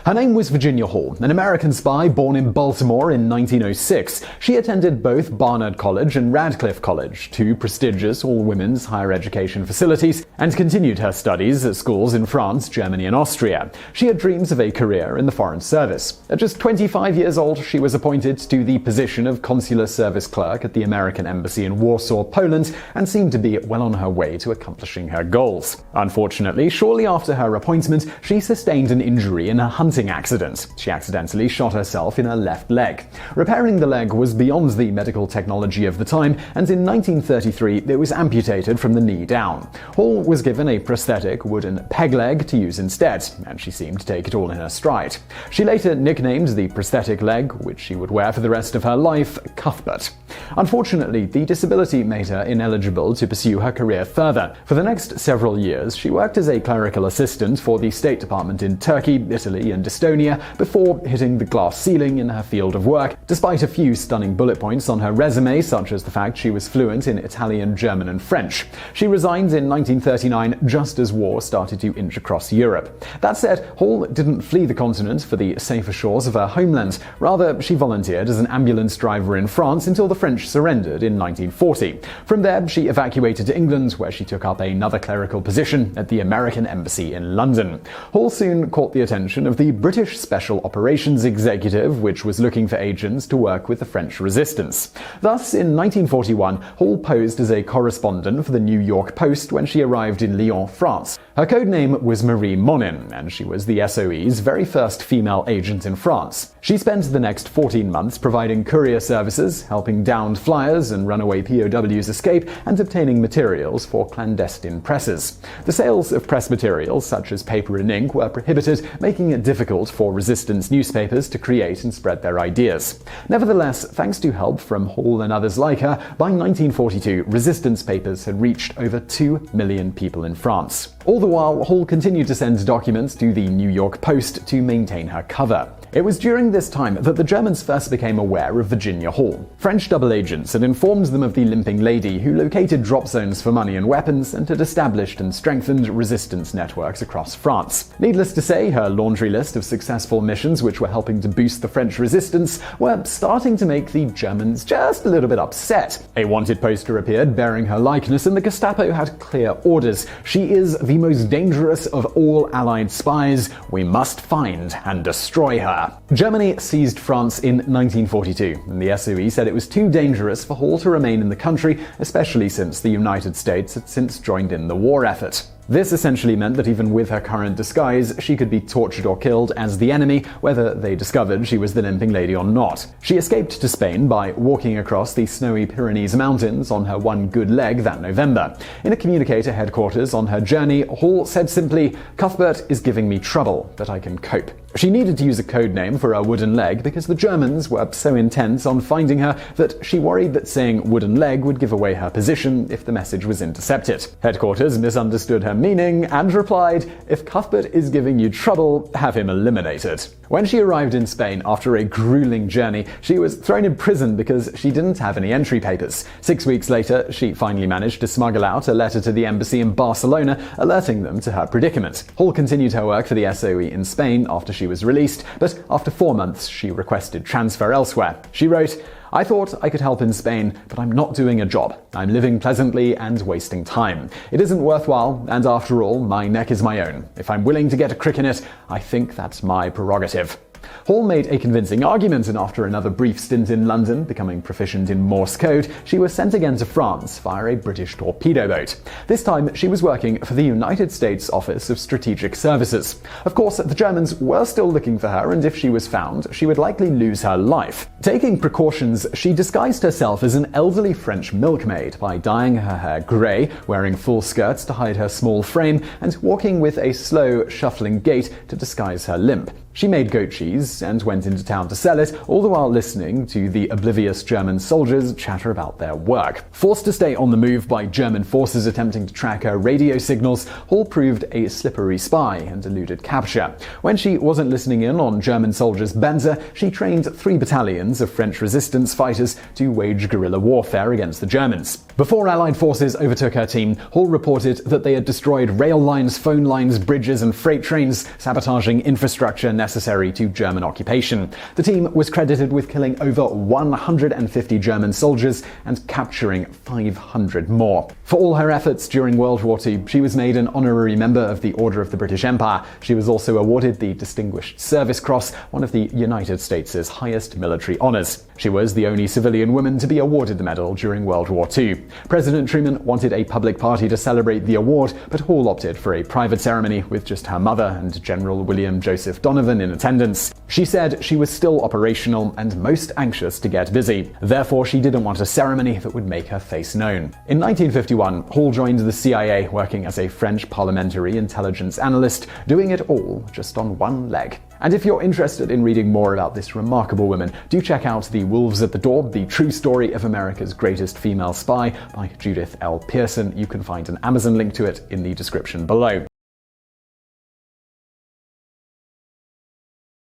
Her name was Virginia Hall, an American spy born in Baltimore in 1906. She attended both Barnard College and Radcliffe College, two prestigious all-women's higher education facilities, and continued her studies at schools in France, Germany, and Austria. She had dreams of a career in the Foreign Service. At just 25 years old, she was appointed to the position of consular service clerk at the American Embassy in Warsaw, Poland, and seemed to be well on her way to accomplishing her goals. Unfortunately, shortly after her appointment, she sustained an injury in a hunting accident. She accidentally shot herself in her left leg. Repairing the leg was beyond the medical technology of the time, and in 1933 it was amputated from the knee down. Hall was given a prosthetic wooden peg leg to use instead, and she seemed to take it all in her stride. She later nicknamed the prosthetic leg, which she would wear for the rest of her life, Cuthbert. Unfortunately, the disability made her ineligible to pursue her career further. For the next several years, she worked as a clerical assistant for the State Department in Turkey, Italy, and Estonia before hitting the glass ceiling in her field of work, despite a few stunning bullet points on her resume, such as the fact she was fluent in Italian, German, and French. She resigned in 1939 just as war started to inch across Europe. That said, Hall didn't flee the continent for the safer shores of her homeland. Rather, she volunteered as an ambulance driver in France until the French surrendered in 1940. From there, she evacuated to England, where she took up another clerical position at the American Embassy in London. Hall soon caught the attention of the British Special Operations Executive, which was looking for agents to work with the French resistance. Thus, in 1941, Hall posed as a correspondent for the New York Post when she arrived in Lyon, France. Her code name was Marie Monin, and she was the SOE's very first female agent in France. She spent the next 14 months providing courier services, helping downed flyers and runaway POWs escape, and obtaining materials for clandestine presses. The sales of press materials, such as paper and ink, were prohibited, making it difficult for resistance newspapers to create and spread their ideas. Nevertheless, thanks to help from Hall and others like her, by 1942, resistance papers had reached over 2 million people in France. All the while, Hall continued to send documents to the New York Post to maintain her cover. It was during this time that the Germans first became aware of Virginia Hall. French double agents had informed them of the limping lady, who located drop zones for money and weapons and had established and strengthened resistance networks across France. Needless to say, her laundry list of successful missions which were helping to boost the French resistance were starting to make the Germans just a little bit upset. A wanted poster appeared bearing her likeness, and the Gestapo had clear orders. She is the most dangerous of all Allied spies. We must find and destroy her. Germany seized France in 1942, and the SOE said it was too dangerous for Hall to remain in the country, especially since the United States had since joined in the war effort. This essentially meant that even with her current disguise, she could be tortured or killed as the enemy, whether they discovered she was the limping lady or not. She escaped to Spain by walking across the snowy Pyrenees Mountains on her one good leg that November. In a communicator headquarters on her journey, Hall said simply, "Cuthbert is giving me trouble, but I can cope." She needed to use a code name for her wooden leg because the Germans were so intent on finding her that she worried that saying wooden leg would give away her position if the message was intercepted. Headquarters misunderstood her meaning and replied, "If Cuthbert is giving you trouble, have him eliminated." When she arrived in Spain after a grueling journey, she was thrown in prison because she didn't have any entry papers. 6 weeks later, she finally managed to smuggle out a letter to the embassy in Barcelona, alerting them to her predicament. Hall continued her work for the SOE in Spain after she was released, but after 4 months, she requested transfer elsewhere. She wrote, I thought I could help in Spain, but I'm not doing a job. I'm living pleasantly and wasting time. It isn't worthwhile, and after all, my neck is my own. If I'm willing to get a crick in it, I think that's my prerogative. Hall made a convincing argument, and after another brief stint in London, becoming proficient in Morse code, she was sent again to France via a British torpedo boat. This time, she was working for the United States Office of Strategic Services. Of course, the Germans were still looking for her, and if she was found, she would likely lose her life. Taking precautions, she disguised herself as an elderly French milkmaid by dyeing her hair grey, wearing full skirts to hide her small frame, and walking with a slow, shuffling gait to disguise her limp. She made goat cheese and went into town to sell it, all the while listening to the oblivious German soldiers chatter about their work. Forced to stay on the move by German forces attempting to track her radio signals, Hall proved a slippery spy and eluded capture. When she wasn't listening in on German soldiers' banter, she trained 3 battalions of French resistance fighters to wage guerrilla warfare against the Germans. Before Allied forces overtook her team, Hall reported that they had destroyed rail lines, phone lines, bridges, and freight trains, sabotaging infrastructure necessary to German occupation. The team was credited with killing over 150 German soldiers and capturing 500 more. For all her efforts during World War II, she was made an honorary member of the Order of the British Empire. She was also awarded the Distinguished Service Cross, one of the United States' highest military honors. She was the only civilian woman to be awarded the medal during World War II. President Truman wanted a public party to celebrate the award, but Hall opted for a private ceremony with just her mother and General William Joseph Donovan in attendance. She said she was still operational and most anxious to get busy. Therefore, she didn't want a ceremony that would make her face known. In 1951, Hall joined the CIA, working as a French parliamentary intelligence analyst, doing it all just on one leg. And if you're interested in reading more about this remarkable woman, do check out The Wolves at the Door, the true story of America's greatest female spy by Judith L. Pearson. You can find an Amazon link to it in the description below.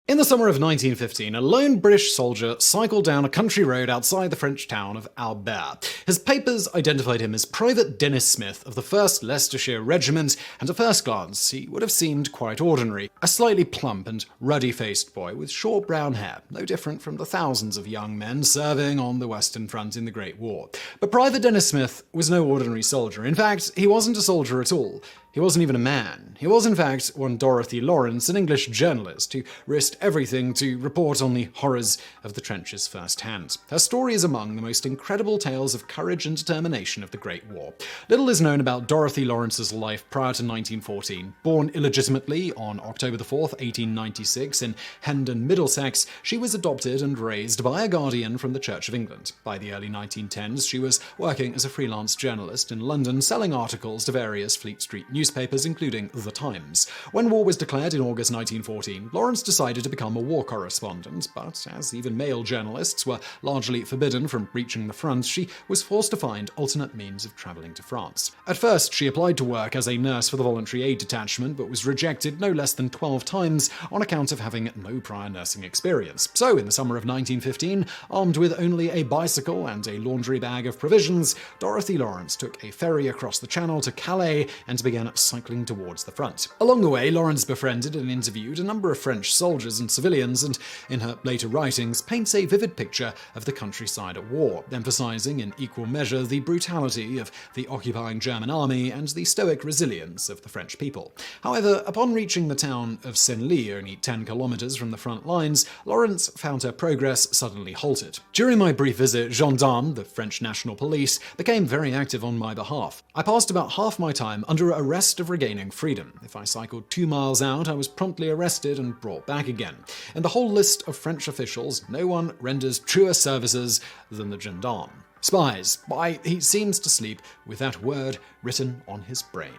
In the summer of 1915, a lone British soldier cycled down a country road outside the French town of Albert. His papers identified him as Private Dennis Smith of the 1st Leicestershire Regiment, and at first glance he would have seemed quite ordinary. A slightly plump and ruddy-faced boy with short brown hair, no different from the thousands of young men serving on the Western Front in the Great War. But Private Dennis Smith was no ordinary soldier. In fact, he wasn't a soldier at all. He wasn't even a man. He was, in fact, one Dorothy Lawrence, an English journalist who risked everything to report on the horrors of the trenches firsthand. Her story is among the most incredible tales of courage and determination of the Great War. Little is known about Dorothy Lawrence's life prior to 1914. Born illegitimately on October 4th, 1896, in Hendon, Middlesex, she was adopted and raised by a guardian from the Church of England. By the early 1910s, she was working as a freelance journalist in London, selling articles to various Fleet Street newspapers, including The Times. When war was declared in August 1914, Lawrence decided to become a war correspondent, but as even male journalists were largely forbidden from reaching the front, she was forced to find alternate means of traveling to France. At first, she applied to work as a nurse for the Voluntary Aid Detachment, but was rejected no less than 12 times on account of having no prior nursing experience. So, in the summer of 1915, armed with only a bicycle and a laundry bag of provisions, Dorothy Lawrence took a ferry across the Channel to Calais and began cycling towards the front. Along the way, Lawrence befriended and interviewed a number of French soldiers and civilians, and in her later writings paints a vivid picture of the countryside at war, emphasizing in equal measure the brutality of the occupying German army and the stoic resilience of the French people. However, upon reaching the town of Senlis, only 10 kilometers from the front lines, Lawrence found her progress suddenly halted. During my brief visit, gendarmes, the French National Police, became very active on my behalf. I passed about half my time under arrest of regaining freedom. If I cycled 2 miles out, I was promptly arrested and brought back again. In the whole list of French officials, no one renders truer services than the gendarme. Spies. Why, he seems to sleep with that word written on his brain.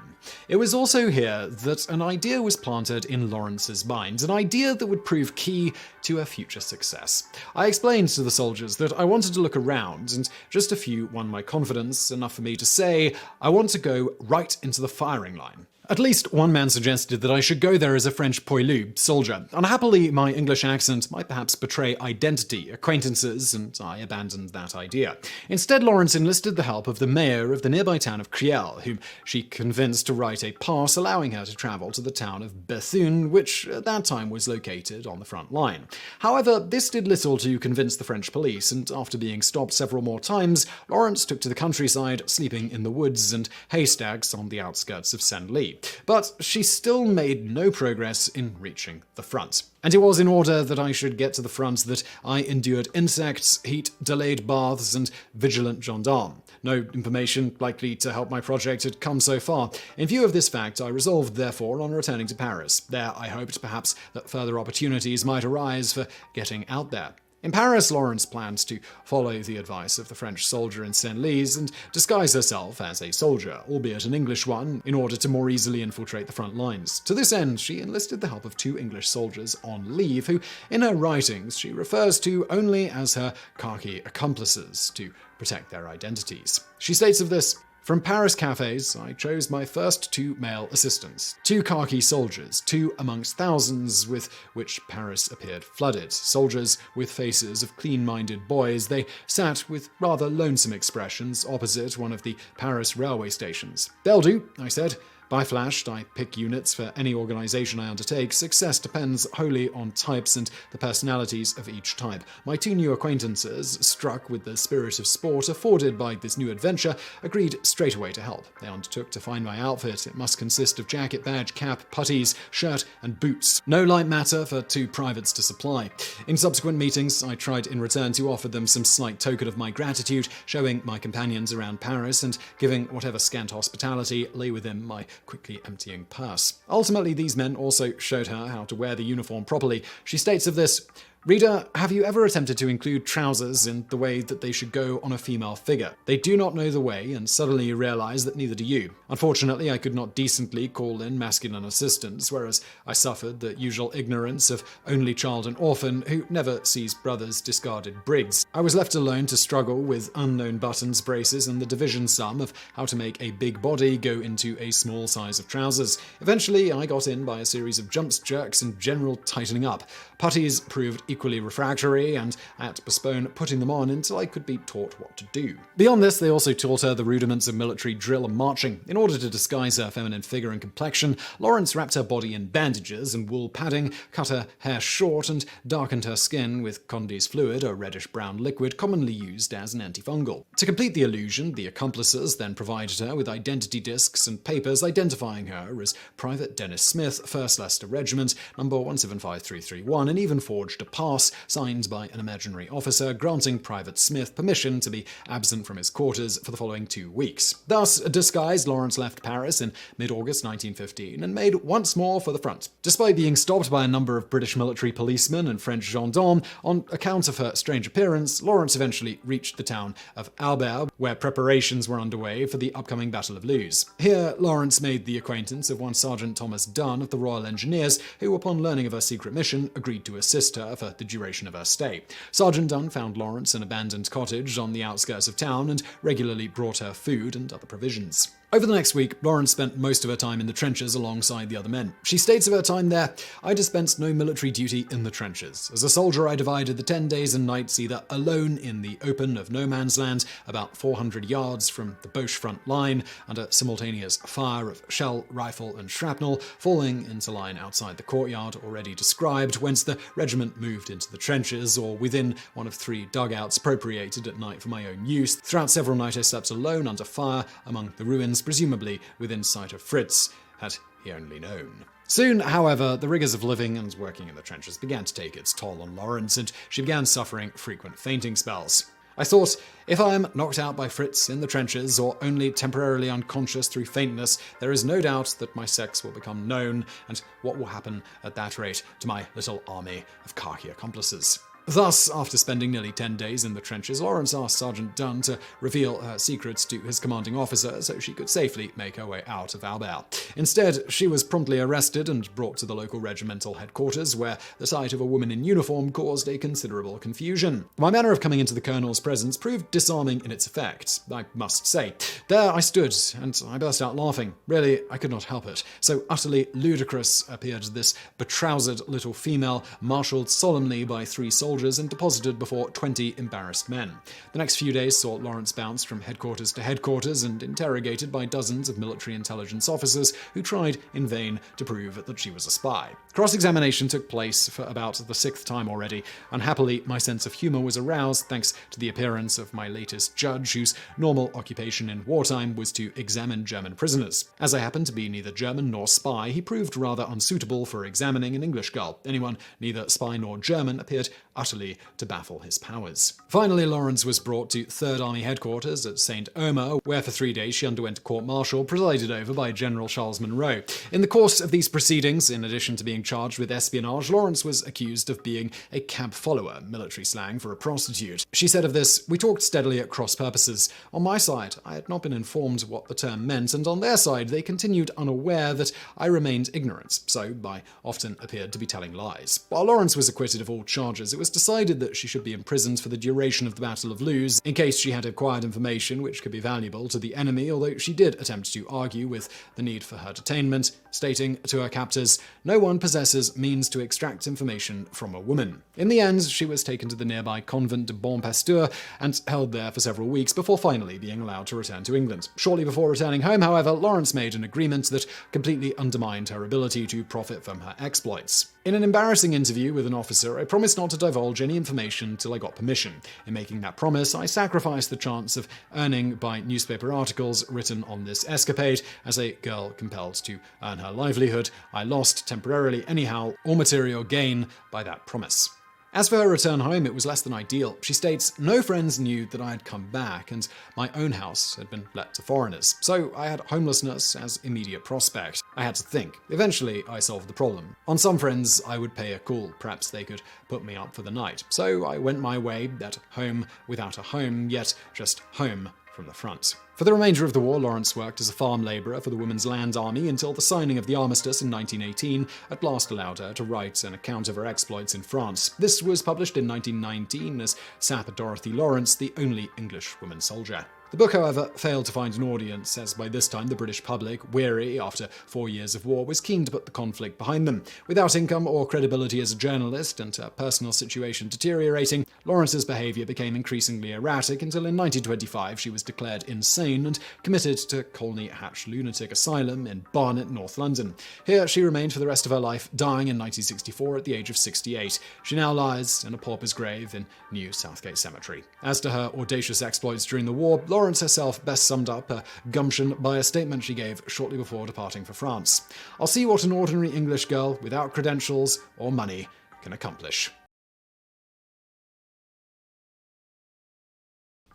It was also here that an idea was planted in Lawrence's mind, an idea that would prove key to her future success. I explained to the soldiers that I wanted to look around, and just a few won my confidence enough for me to say, I want to go right into the firing line. At least one man suggested that I should go there as a French poilu soldier. Unhappily, my English accent might perhaps betray identity, acquaintances, and I abandoned that idea. Instead, Lawrence enlisted the help of the mayor of the nearby town of Criel, whom she convinced to write a pass allowing her to travel to the town of Bethune, which at that time was located on the front line. However, this did little to convince the French police, and after being stopped several more times, Lawrence took to the countryside, sleeping in the woods and haystacks on the outskirts of Senlis. But she still made no progress in reaching the front. And it was in order that I should get to the front that I endured insects, heat, delayed baths, and vigilant gendarmes. No information likely to help my project had come so far. In view of this fact, I resolved, therefore, on returning to Paris. There, I hoped, perhaps, that further opportunities might arise for getting out there. In Paris, Lawrence planned to follow the advice of the French soldier in Senlis and disguise herself as a soldier, albeit an English one, in order to more easily infiltrate the front lines. To this end, she enlisted the help of 2 English soldiers on leave, who, in her writings, she refers to only as her khaki accomplices, to protect their identities. She states of this, "From Paris cafes, I chose my first 2 male assistants, 2 khaki soldiers, 2 amongst thousands with which Paris appeared flooded. Soldiers with faces of clean-minded boys, they sat with rather lonesome expressions opposite one of the Paris railway stations. 'They'll do,' I said. By flashed, I pick units for any organization I undertake. Success depends wholly on types and the personalities of each type. My 2 new acquaintances, struck with the spirit of sport afforded by this new adventure, agreed straight away to help. They undertook to find my outfit. It must consist of jacket, badge, cap, puttees, shirt, and boots. No light matter for 2 privates to supply. In subsequent meetings, I tried in return to offer them some slight token of my gratitude, showing my companions around Paris and giving whatever scant hospitality lay within my quickly emptying purse. Ultimately, these men also showed her how to wear the uniform properly. She states of this, "Reader, have you ever attempted to include trousers in the way that they should go on a female figure? They do not know the way, and suddenly you realize that neither do you. Unfortunately, I could not decently call in masculine assistants, whereas I suffered the usual ignorance of only child and orphan who never sees brothers discarded brigs. I was left alone to struggle with unknown buttons, braces, and the division sum of how to make a big body go into a small size of trousers. Eventually, I got in by a series of jumps, jerks, and general tightening up. Puttees proved equally refractory, and I had to postpone putting them on until I could be taught what to do." Beyond this, they also taught her the rudiments of military drill and marching. In order to disguise her feminine figure and complexion, Lawrence wrapped her body in bandages and wool padding, cut her hair short, and darkened her skin with Condy's fluid, a reddish-brown liquid commonly used as an antifungal. To complete the illusion, the accomplices then provided her with identity discs and papers identifying her as Private Dennis Smith, 1st Leicester Regiment, number 175331, and even forged a pass signed by an imaginary officer granting Private Smith permission to be absent from his quarters for the following 2 weeks. Thus, disguised, Lawrence left Paris in mid-August 1915 and made once more for the front. Despite being stopped by a number of British military policemen and French gendarmes on account of her strange appearance, Lawrence eventually reached the town of Albert, where preparations were underway for the upcoming Battle of Loos. Here, Lawrence made the acquaintance of one Sergeant Thomas Dunn of the Royal Engineers, who, upon learning of her secret mission, agreed to assist her for the duration of her stay. Sergeant Dunn found Lawrence an abandoned cottage on the outskirts of town and regularly brought her food and other provisions. Over the next week, Lawrence spent most of her time in the trenches alongside the other men. She states of her time there, "I dispensed no military duty in the trenches. As a soldier, I divided the 10 days and nights either alone in the open of no man's land, about 400 yards from the Boche front line, under simultaneous fire of shell, rifle, and shrapnel, falling into line outside the courtyard already described, whence the regiment moved into the trenches, or within one of 3 dugouts appropriated at night for my own use. Throughout several nights I slept alone under fire among the ruins, presumably within sight of Fritz, had he only known." Soon, however, the rigors of living and working in the trenches began to take its toll on Lawrence, and she began suffering frequent fainting spells. "I thought, if I am knocked out by Fritz in the trenches, or only temporarily unconscious through faintness, there is no doubt that my sex will become known, and what will happen at that rate to my little army of khaki accomplices." Thus, after spending nearly 10 days in the trenches, Lawrence asked Sergeant Dunn to reveal her secrets to his commanding officer so she could safely make her way out of Albert. Instead, she was promptly arrested and brought to the local regimental headquarters, where the sight of a woman in uniform caused a considerable confusion. My manner of coming into the colonel's presence proved disarming in its effect, I must say. There I stood, and I burst out laughing. Really, I could not help it. So utterly ludicrous appeared this betrousered little female, marshalled solemnly by 3 soldiers and deposited before 20 embarrassed men. The next few days saw Lawrence bounced from headquarters to headquarters and interrogated by dozens of military intelligence officers who tried in vain to prove that she was a spy. Cross-examination took place for about the 6th time already. Unhappily, my sense of humor was aroused thanks to the appearance of my latest judge, whose normal occupation in wartime was to examine German prisoners. As I happened to be neither German nor spy, he proved rather unsuitable for examining an English girl. Anyone neither spy nor German appeared utterly to baffle his powers. Finally, Lawrence was brought to 3rd Army headquarters at St. Omer, where for 3 days she underwent a court-martial presided over by General Charles Monroe. In the course of these proceedings, in addition to being charged with espionage, Lawrence was accused of being a cab follower, military slang for a prostitute. She said of this, "We talked steadily at cross purposes. On my side, I had not been informed what the term meant, and on their side, they continued unaware that I remained ignorant, so I often appeared to be telling lies." While Lawrence was acquitted of all charges, it was decided that she should be imprisoned for the duration of the Battle of Luz, in case she had acquired information which could be valuable to the enemy, although she did attempt to argue with the need for her detainment, stating to her captors, "No one possesses means to extract information from a woman." In the end, she was taken to the nearby Convent de Bon Pasteur and held there for several weeks before finally being allowed to return to England. Shortly before returning home, however, Lawrence made an agreement that completely undermined her ability to profit from her exploits. In an embarrassing interview with an officer, I promised not to divulge any information till I got permission. In making that promise, I sacrificed the chance of earning by newspaper articles written on this escapade. As a girl compelled to earn her livelihood, I lost, temporarily anyhow, all material gain by that promise. As for her return home, it was less than ideal. She states, "No friends knew that I had come back, and my own house had been let to foreigners. So I had homelessness as immediate prospect. I had to think. Eventually, I solved the problem. On some friends, I would pay a call. Perhaps they could put me up for the night. So I went my way, at home without a home, yet just home from the front." For the remainder of the war, Lawrence worked as a farm labourer for the Women's Land Army until the signing of the armistice in 1918 at last allowed her to write an account of her exploits in France. This was published in 1919 as Sapper Dorothy Lawrence, the only English woman soldier. The book, however, failed to find an audience, as by this time the British public, weary after 4 years of war, was keen to put the conflict behind them. Without income or credibility as a journalist, and her personal situation deteriorating, Lawrence's behaviour became increasingly erratic until in 1925 she was declared insane and committed to Colney Hatch Lunatic Asylum in Barnet, North London. Here she remained for the rest of her life, dying in 1964 at the age of 68. She now lies in a pauper's grave in New Southgate Cemetery. As to her audacious exploits during the war, Lawrence herself best summed up her gumption by a statement she gave shortly before departing for France. "I'll see what an ordinary English girl without credentials or money can accomplish."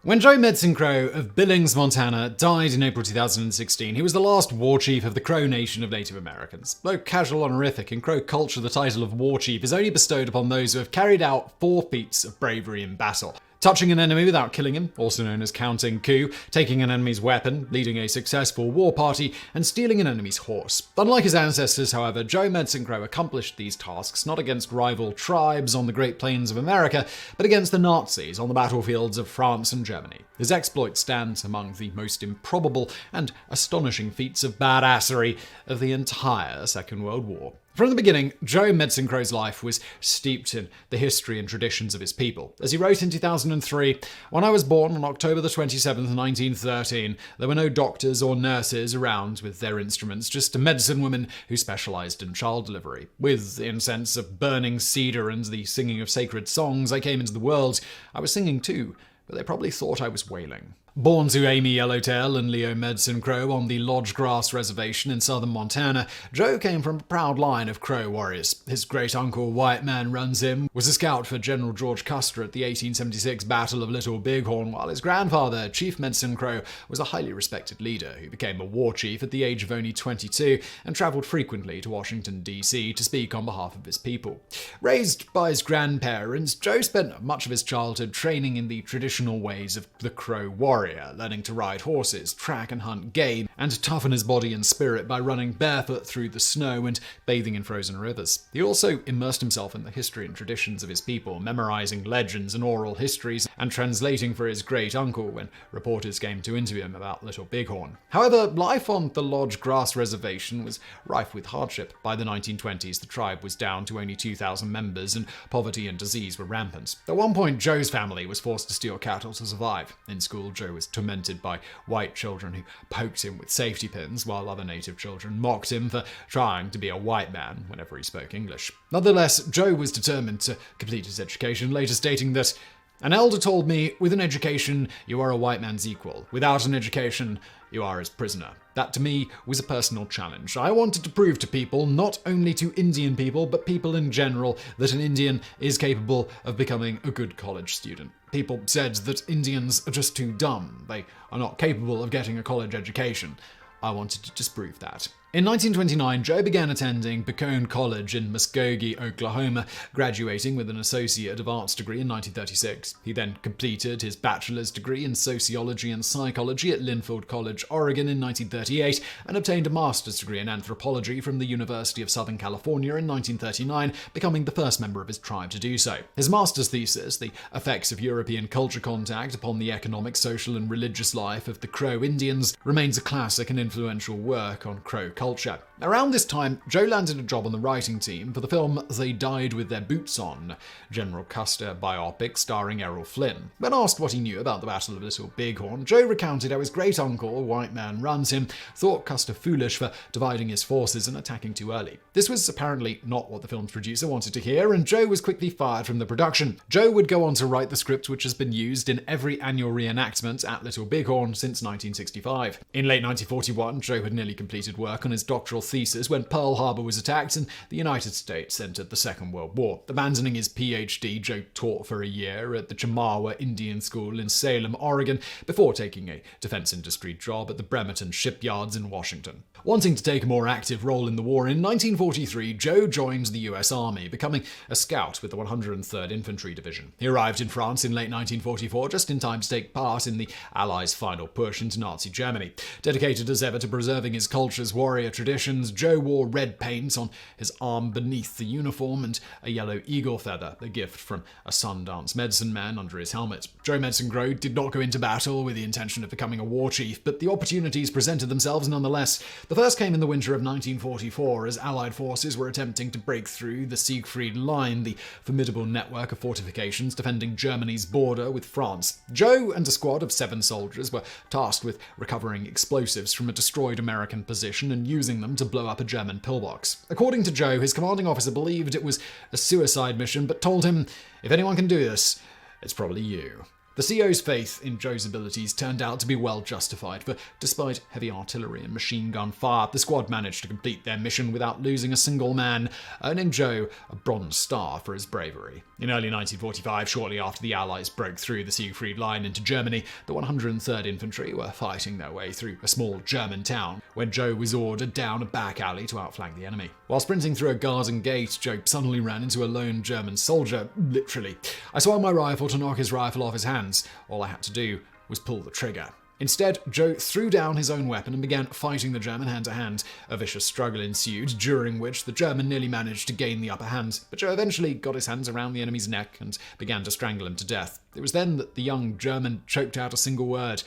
When Joe Medicine Crow of Billings, Montana, died in April 2016, he was the last war chief of the Crow Nation of Native Americans. Though casual honorific, in Crow culture the title of war chief is only bestowed upon those who have carried out 4 feats of bravery in battle. Touching an enemy without killing him, also known as counting coup, taking an enemy's weapon, leading a successful war party, and stealing an enemy's horse. Unlike his ancestors, however, Joe Medicine Crow accomplished these tasks not against rival tribes on the Great Plains of America, but against the Nazis on the battlefields of France and Germany. His exploits stand among the most improbable and astonishing feats of badassery of the entire Second World War. From the beginning, Joe Medicine Crow's life was steeped in the history and traditions of his people. As he wrote in 2003, "When I was born on October the 27th, 1913, there were no doctors or nurses around with their instruments, just medicine women who specialized in child delivery. With incense of burning cedar and the singing of sacred songs, I came into the world. I was singing too, but they probably thought I was wailing. Born to Amy Yellowtail and Leo Medicine Crow on the Lodge Grass Reservation in southern Montana, Joe came from a proud line of Crow warriors. His great-uncle, White Man Runs Him, was a scout for General George Custer at the 1876 Battle of Little Bighorn, while his grandfather, Chief Medicine Crow, was a highly respected leader who became a war chief at the age of only 22 and traveled frequently to Washington, D.C. to speak on behalf of his people. Raised by his grandparents, Joe spent much of his childhood training in the traditional ways of the Crow warrior, learning to ride horses, track and hunt game, and toughen his body and spirit by running barefoot through the snow and bathing in frozen rivers. He also immersed himself in the history and traditions of his people, memorizing legends and oral histories, and translating for his great-uncle when reporters came to interview him about Little Bighorn. However, life on the Lodge Grass Reservation was rife with hardship. By the 1920s, the tribe was down to only 2,000 members, and poverty and disease were rampant. At one point, Joe's family was forced to steal cattle to survive. In school, Joe was tormented by white children who poked him with safety pins, while other native children mocked him for trying to be a white man whenever he spoke English. Nonetheless, Joe was determined to complete his education, later stating that, "An elder told me, with an education, you are a white man's equal. Without an education, you are his prisoner." That to me was a personal challenge. I wanted to prove to people, not only to Indian people, but people in general, that an Indian is capable of becoming a good college student. People said that Indians are just too dumb. They are not capable of getting a college education. I wanted to disprove that. In 1929, Joe began attending Pecan College in Muskogee, Oklahoma, graduating with an Associate of Arts degree in 1936. He then completed his bachelor's degree in sociology and psychology at Linfield College, Oregon in 1938, and obtained a master's degree in anthropology from the University of Southern California in 1939, becoming the first member of his tribe to do so. His master's thesis, The Effects of European Culture Contact upon the Economic, Social, and Religious Life of the Crow Indians, remains a classic and influential work on Crow culture. Around this time, Joe landed a job on the writing team for the film They Died with Their Boots On, General Custer biopic starring Errol Flynn. When asked what he knew about the Battle of Little Bighorn, Joe recounted how his great-uncle, White Man Runs Him, thought Custer foolish for dividing his forces and attacking too early. This was apparently not what the film's producer wanted to hear, and Joe was quickly fired from the production. Joe would go on to write the script which has been used in every annual reenactment at Little Bighorn since 1965. In late 1941, Joe had nearly completed work on his doctoral thesis when Pearl Harbor was attacked and the United States entered the Second World War. Abandoning his PhD, Joe taught for a year at the Chemawa Indian School in Salem, Oregon, before taking a defense industry job at the Bremerton shipyards in Washington. Wanting to take a more active role in the war, in 1943, Joe joined the US Army, becoming a scout with the 103rd Infantry Division. He arrived in France in late 1944, just in time to take part in the Allies' final push into Nazi Germany. Dedicated as ever to preserving his culture's warrior traditions, Joe wore red paint on his arm beneath the uniform and a yellow eagle feather, a gift from a Sundance medicine man under his helmet. Joe Medicine Crow did not go into battle with the intention of becoming a war chief, but the opportunities presented themselves nonetheless. The first came in the winter of 1944 as Allied forces were attempting to break through the Siegfried Line, the formidable network of fortifications defending Germany's border with France. Joe and a squad of 7 soldiers were tasked with recovering explosives from a destroyed American position and using them to blow up a German pillbox. According to Joe, his commanding officer believed it was a suicide mission, but told him, "If anyone can do this, it's probably you." The CO's faith in Joe's abilities turned out to be well justified, for despite heavy artillery and machine gun fire, the squad managed to complete their mission without losing a single man, earning Joe a Bronze Star for his bravery. In early 1945, shortly after the Allies broke through the Siegfried Line into Germany, the 103rd Infantry were fighting their way through a small German town when Joe was ordered down a back alley to outflank the enemy. While sprinting through a garden gate, Joe suddenly ran into a lone German soldier, literally. I swung my rifle to knock his rifle off his hands. All I had to do was pull the trigger. Instead, Joe threw down his own weapon and began fighting the German hand-to-hand. A vicious struggle ensued, during which the German nearly managed to gain the upper hand, but Joe eventually got his hands around the enemy's neck and began to strangle him to death. It was then that the young German choked out a single word,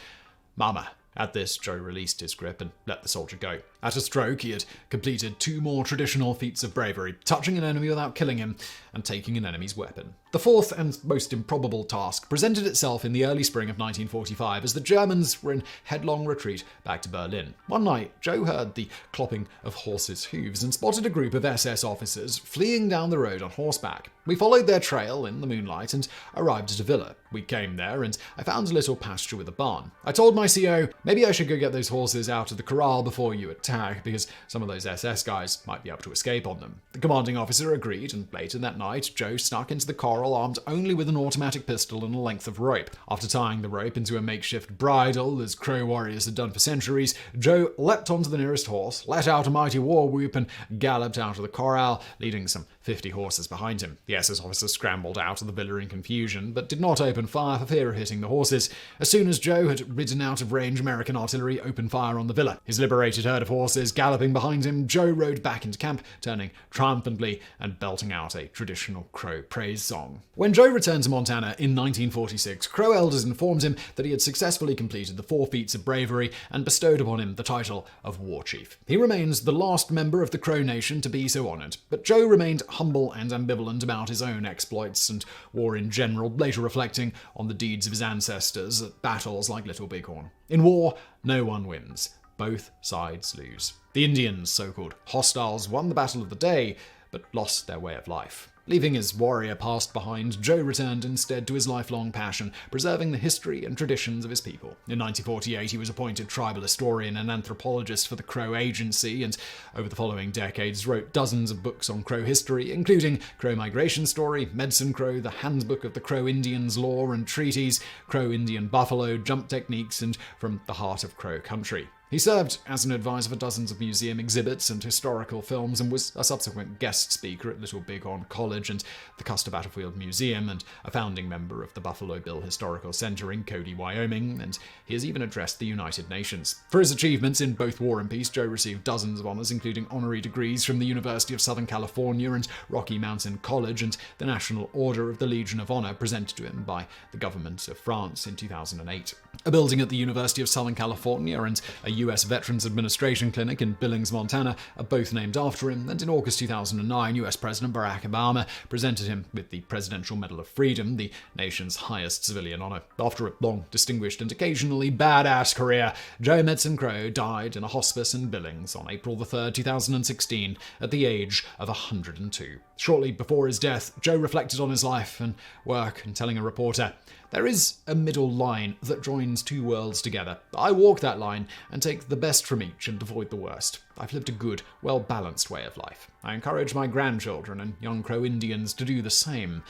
"Mama." At this, Joe released his grip and let the soldier go. At a stroke, he had completed 2 more traditional feats of bravery, touching an enemy without killing him and taking an enemy's weapon. The fourth and most improbable task presented itself in the early spring of 1945 as the Germans were in headlong retreat back to Berlin. One night, Joe heard the clopping of horses' hooves and spotted a group of SS officers fleeing down the road on horseback. We followed their trail in the moonlight and arrived at a villa. We came there and I found a little pasture with a barn. I told my CO, maybe I should go get those horses out of the corral before you attack, because some of those SS guys might be able to escape on them. The commanding officer agreed, and later that night, Joe snuck into the corral armed only with an automatic pistol and a length of rope. After tying the rope into a makeshift bridle, as Crow warriors had done for centuries, Joe leapt onto the nearest horse, let out a mighty war whoop, and galloped out of the corral, leading some 50 horses behind him. The SS officer scrambled out of the villa in confusion, but did not open fire for fear of hitting the horses. As soon as Joe had ridden out of range, American artillery opened fire on the villa. His liberated herd of horses galloping behind him, Joe rode back into camp, turning triumphantly and belting out a traditional Crow praise song. When Joe returned to Montana in 1946, Crow elders informed him that he had successfully completed the 4 feats of bravery and bestowed upon him the title of War Chief. He remains the last member of the Crow Nation to be so honored, but Joe remained humble and ambivalent about his own exploits and war in general, later reflecting on the deeds of his ancestors at battles like Little Bighorn. In war, no one wins. Both sides lose. The Indians, so-called hostiles, won the battle of the day, but lost their way of life. Leaving his warrior past behind, Joe returned instead to his lifelong passion, preserving the history and traditions of his people. In 1948, he was appointed tribal historian and anthropologist for the Crow Agency, and over the following decades wrote dozens of books on Crow history, including Crow Migration Story, Medicine Crow, The Handbook of the Crow Indians' Law and Treaties, Crow Indian Buffalo, Jump Techniques, and From the Heart of Crow Country. He served as an advisor for dozens of museum exhibits and historical films, and was a subsequent guest speaker at Little Bighorn College and the Custer Battlefield Museum, and a founding member of the Buffalo Bill Historical Center in Cody, Wyoming, and he has even addressed the United Nations. For his achievements in both war and peace, Joe received dozens of honors, including honorary degrees from the University of Southern California and Rocky Mountain College, and the National Order of the Legion of Honor presented to him by the government of France in 2008. A building at the University of Southern California and a U.S. Veterans Administration clinic in Billings, Montana, are both named after him, and in August 2009, U.S. President Barack Obama presented him with the Presidential Medal of Freedom, the nation's highest civilian honor. After a long, distinguished, and occasionally badass career, Joe Medicine Crow died in a hospice in Billings on April 3, 2016, at the age of 102. Shortly before his death, Joe reflected on his life and work and telling a reporter, "There is a middle line that joins 2 worlds together. I walk that line and take the best from each and avoid the worst. I've lived a good, well-balanced way of life. I encourage my grandchildren and young Crow Indians to do the same,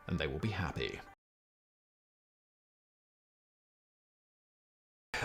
and they will be happy."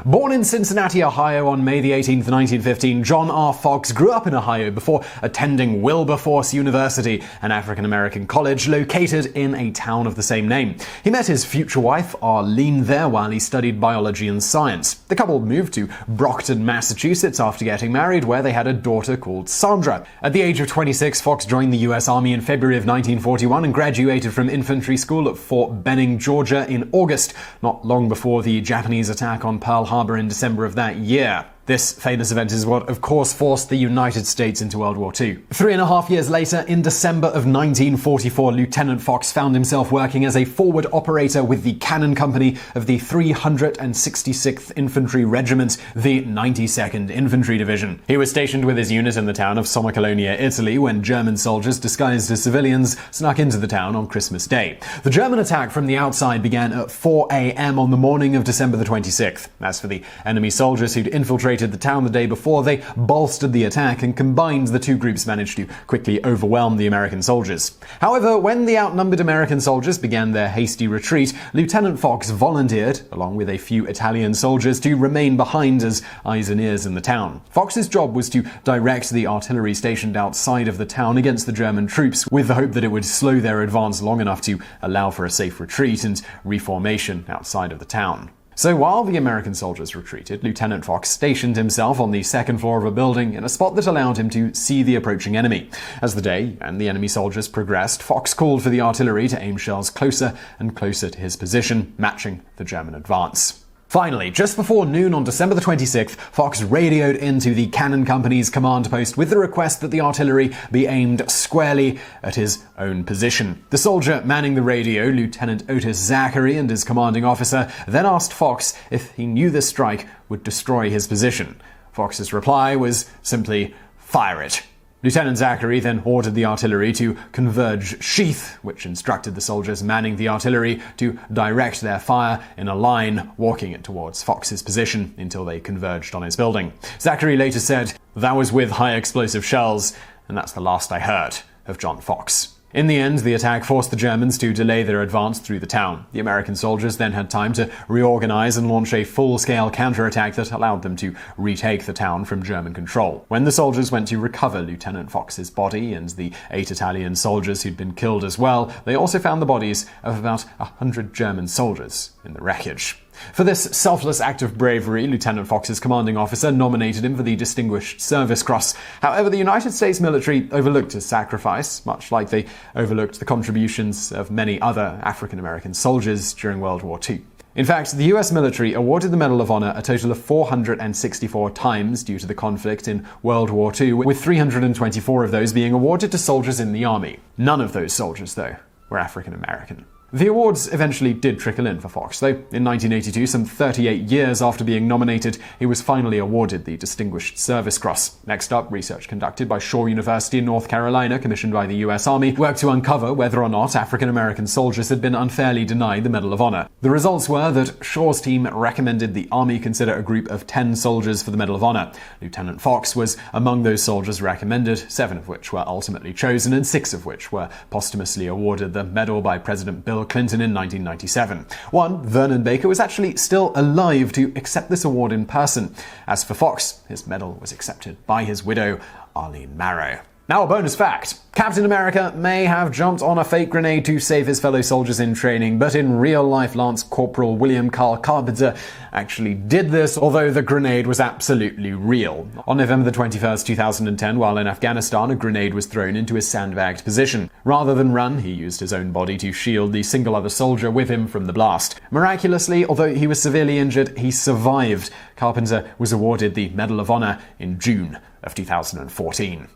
Born in Cincinnati, Ohio on May 18, 1915, John R. Fox grew up in Ohio before attending Wilberforce University, an African-American college located in a town of the same name. He met his future wife, Arlene, there while he studied biology and science. The couple moved to Brockton, Massachusetts after getting married, where they had a daughter called Sandra. At the age of 26, Fox joined the U.S. Army in February of 1941 and graduated from infantry school at Fort Benning, Georgia in August, not long before the Japanese attack on Pearl Harbor in December of that year. This famous event is what, of course, forced the United States into World War II. 3.5 years later, in December of 1944, Lieutenant Fox found himself working as a forward operator with the Cannon Company of the 366th Infantry Regiment, the 92nd Infantry Division. He was stationed with his unit in the town of Somacolonia, Italy, when German soldiers disguised as civilians snuck into the town on Christmas Day. The German attack from the outside began at 4 a.m. on the morning of December the 26th. As for the enemy soldiers who'd infiltrated the town the day before, they bolstered the attack, and combined the 2 groups managed to quickly overwhelm the American soldiers. However, when the outnumbered American soldiers began their hasty retreat, Lieutenant Fox volunteered, along with a few Italian soldiers, to remain behind as eyes and ears in the town. Fox's job was to direct the artillery stationed outside of the town against the German troops, with the hope that it would slow their advance long enough to allow for a safe retreat and reformation outside of the town. So while the American soldiers retreated, Lieutenant Fox stationed himself on the second floor of a building in a spot that allowed him to see the approaching enemy. As the day and the enemy soldiers progressed, Fox called for the artillery to aim shells closer and closer to his position, matching the German advance. Finally, just before noon on December the 26th, Fox radioed into the Cannon Company's command post with the request that the artillery be aimed squarely at his own position. The soldier manning the radio, Lieutenant Otis Zachary, and his commanding officer then asked Fox if he knew this strike would destroy his position. Fox's reply was simply, "Fire it." Lieutenant Zachary then ordered the artillery to converge sheath, which instructed the soldiers manning the artillery to direct their fire in a line, walking it towards Fox's position until they converged on his building. Zachary later said, "That was with high explosive shells, and that's the last I heard of John Fox." In the end, the attack forced the Germans to delay their advance through the town. The American soldiers then had time to reorganize and launch a full-scale counterattack that allowed them to retake the town from German control. When the soldiers went to recover Lieutenant Fox's body and the 8 Italian soldiers who'd been killed as well, they also found the bodies of about 100 German soldiers in the wreckage. For this selfless act of bravery, Lieutenant Fox's commanding officer nominated him for the Distinguished Service Cross. However, the United States military overlooked his sacrifice, much like they overlooked the contributions of many other African American soldiers during World War II. In fact, the US military awarded the Medal of Honor a total of 464 times due to the conflict in World War II, with 324 of those being awarded to soldiers in the Army. None of those soldiers, though, were African American. The awards eventually did trickle in for Fox, though in 1982, some 38 years after being nominated, he was finally awarded the Distinguished Service Cross. Next up, research conducted by Shaw University in North Carolina, commissioned by the US Army, worked to uncover whether or not African American soldiers had been unfairly denied the Medal of Honor. The results were that Shaw's team recommended the Army consider a group of 10 soldiers for the Medal of Honor. Lieutenant Fox was among those soldiers recommended, 7 of which were ultimately chosen and 6 of which were posthumously awarded the medal by President Bill Clinton in 1997. One, Vernon Baker, was actually still alive to accept this award in person. As for Fox, his medal was accepted by his widow, Arlene Marrow. Now a bonus fact. Captain America may have jumped on a fake grenade to save his fellow soldiers in training, but in real life, Lance Corporal William Carl Carpenter actually did this, although the grenade was absolutely real. On November 21st, 2010, while in Afghanistan, a grenade was thrown into his sandbagged position. Rather than run, he used his own body to shield the single other soldier with him from the blast. Miraculously, although he was severely injured, he survived. Carpenter was awarded the Medal of Honor in June of 2014.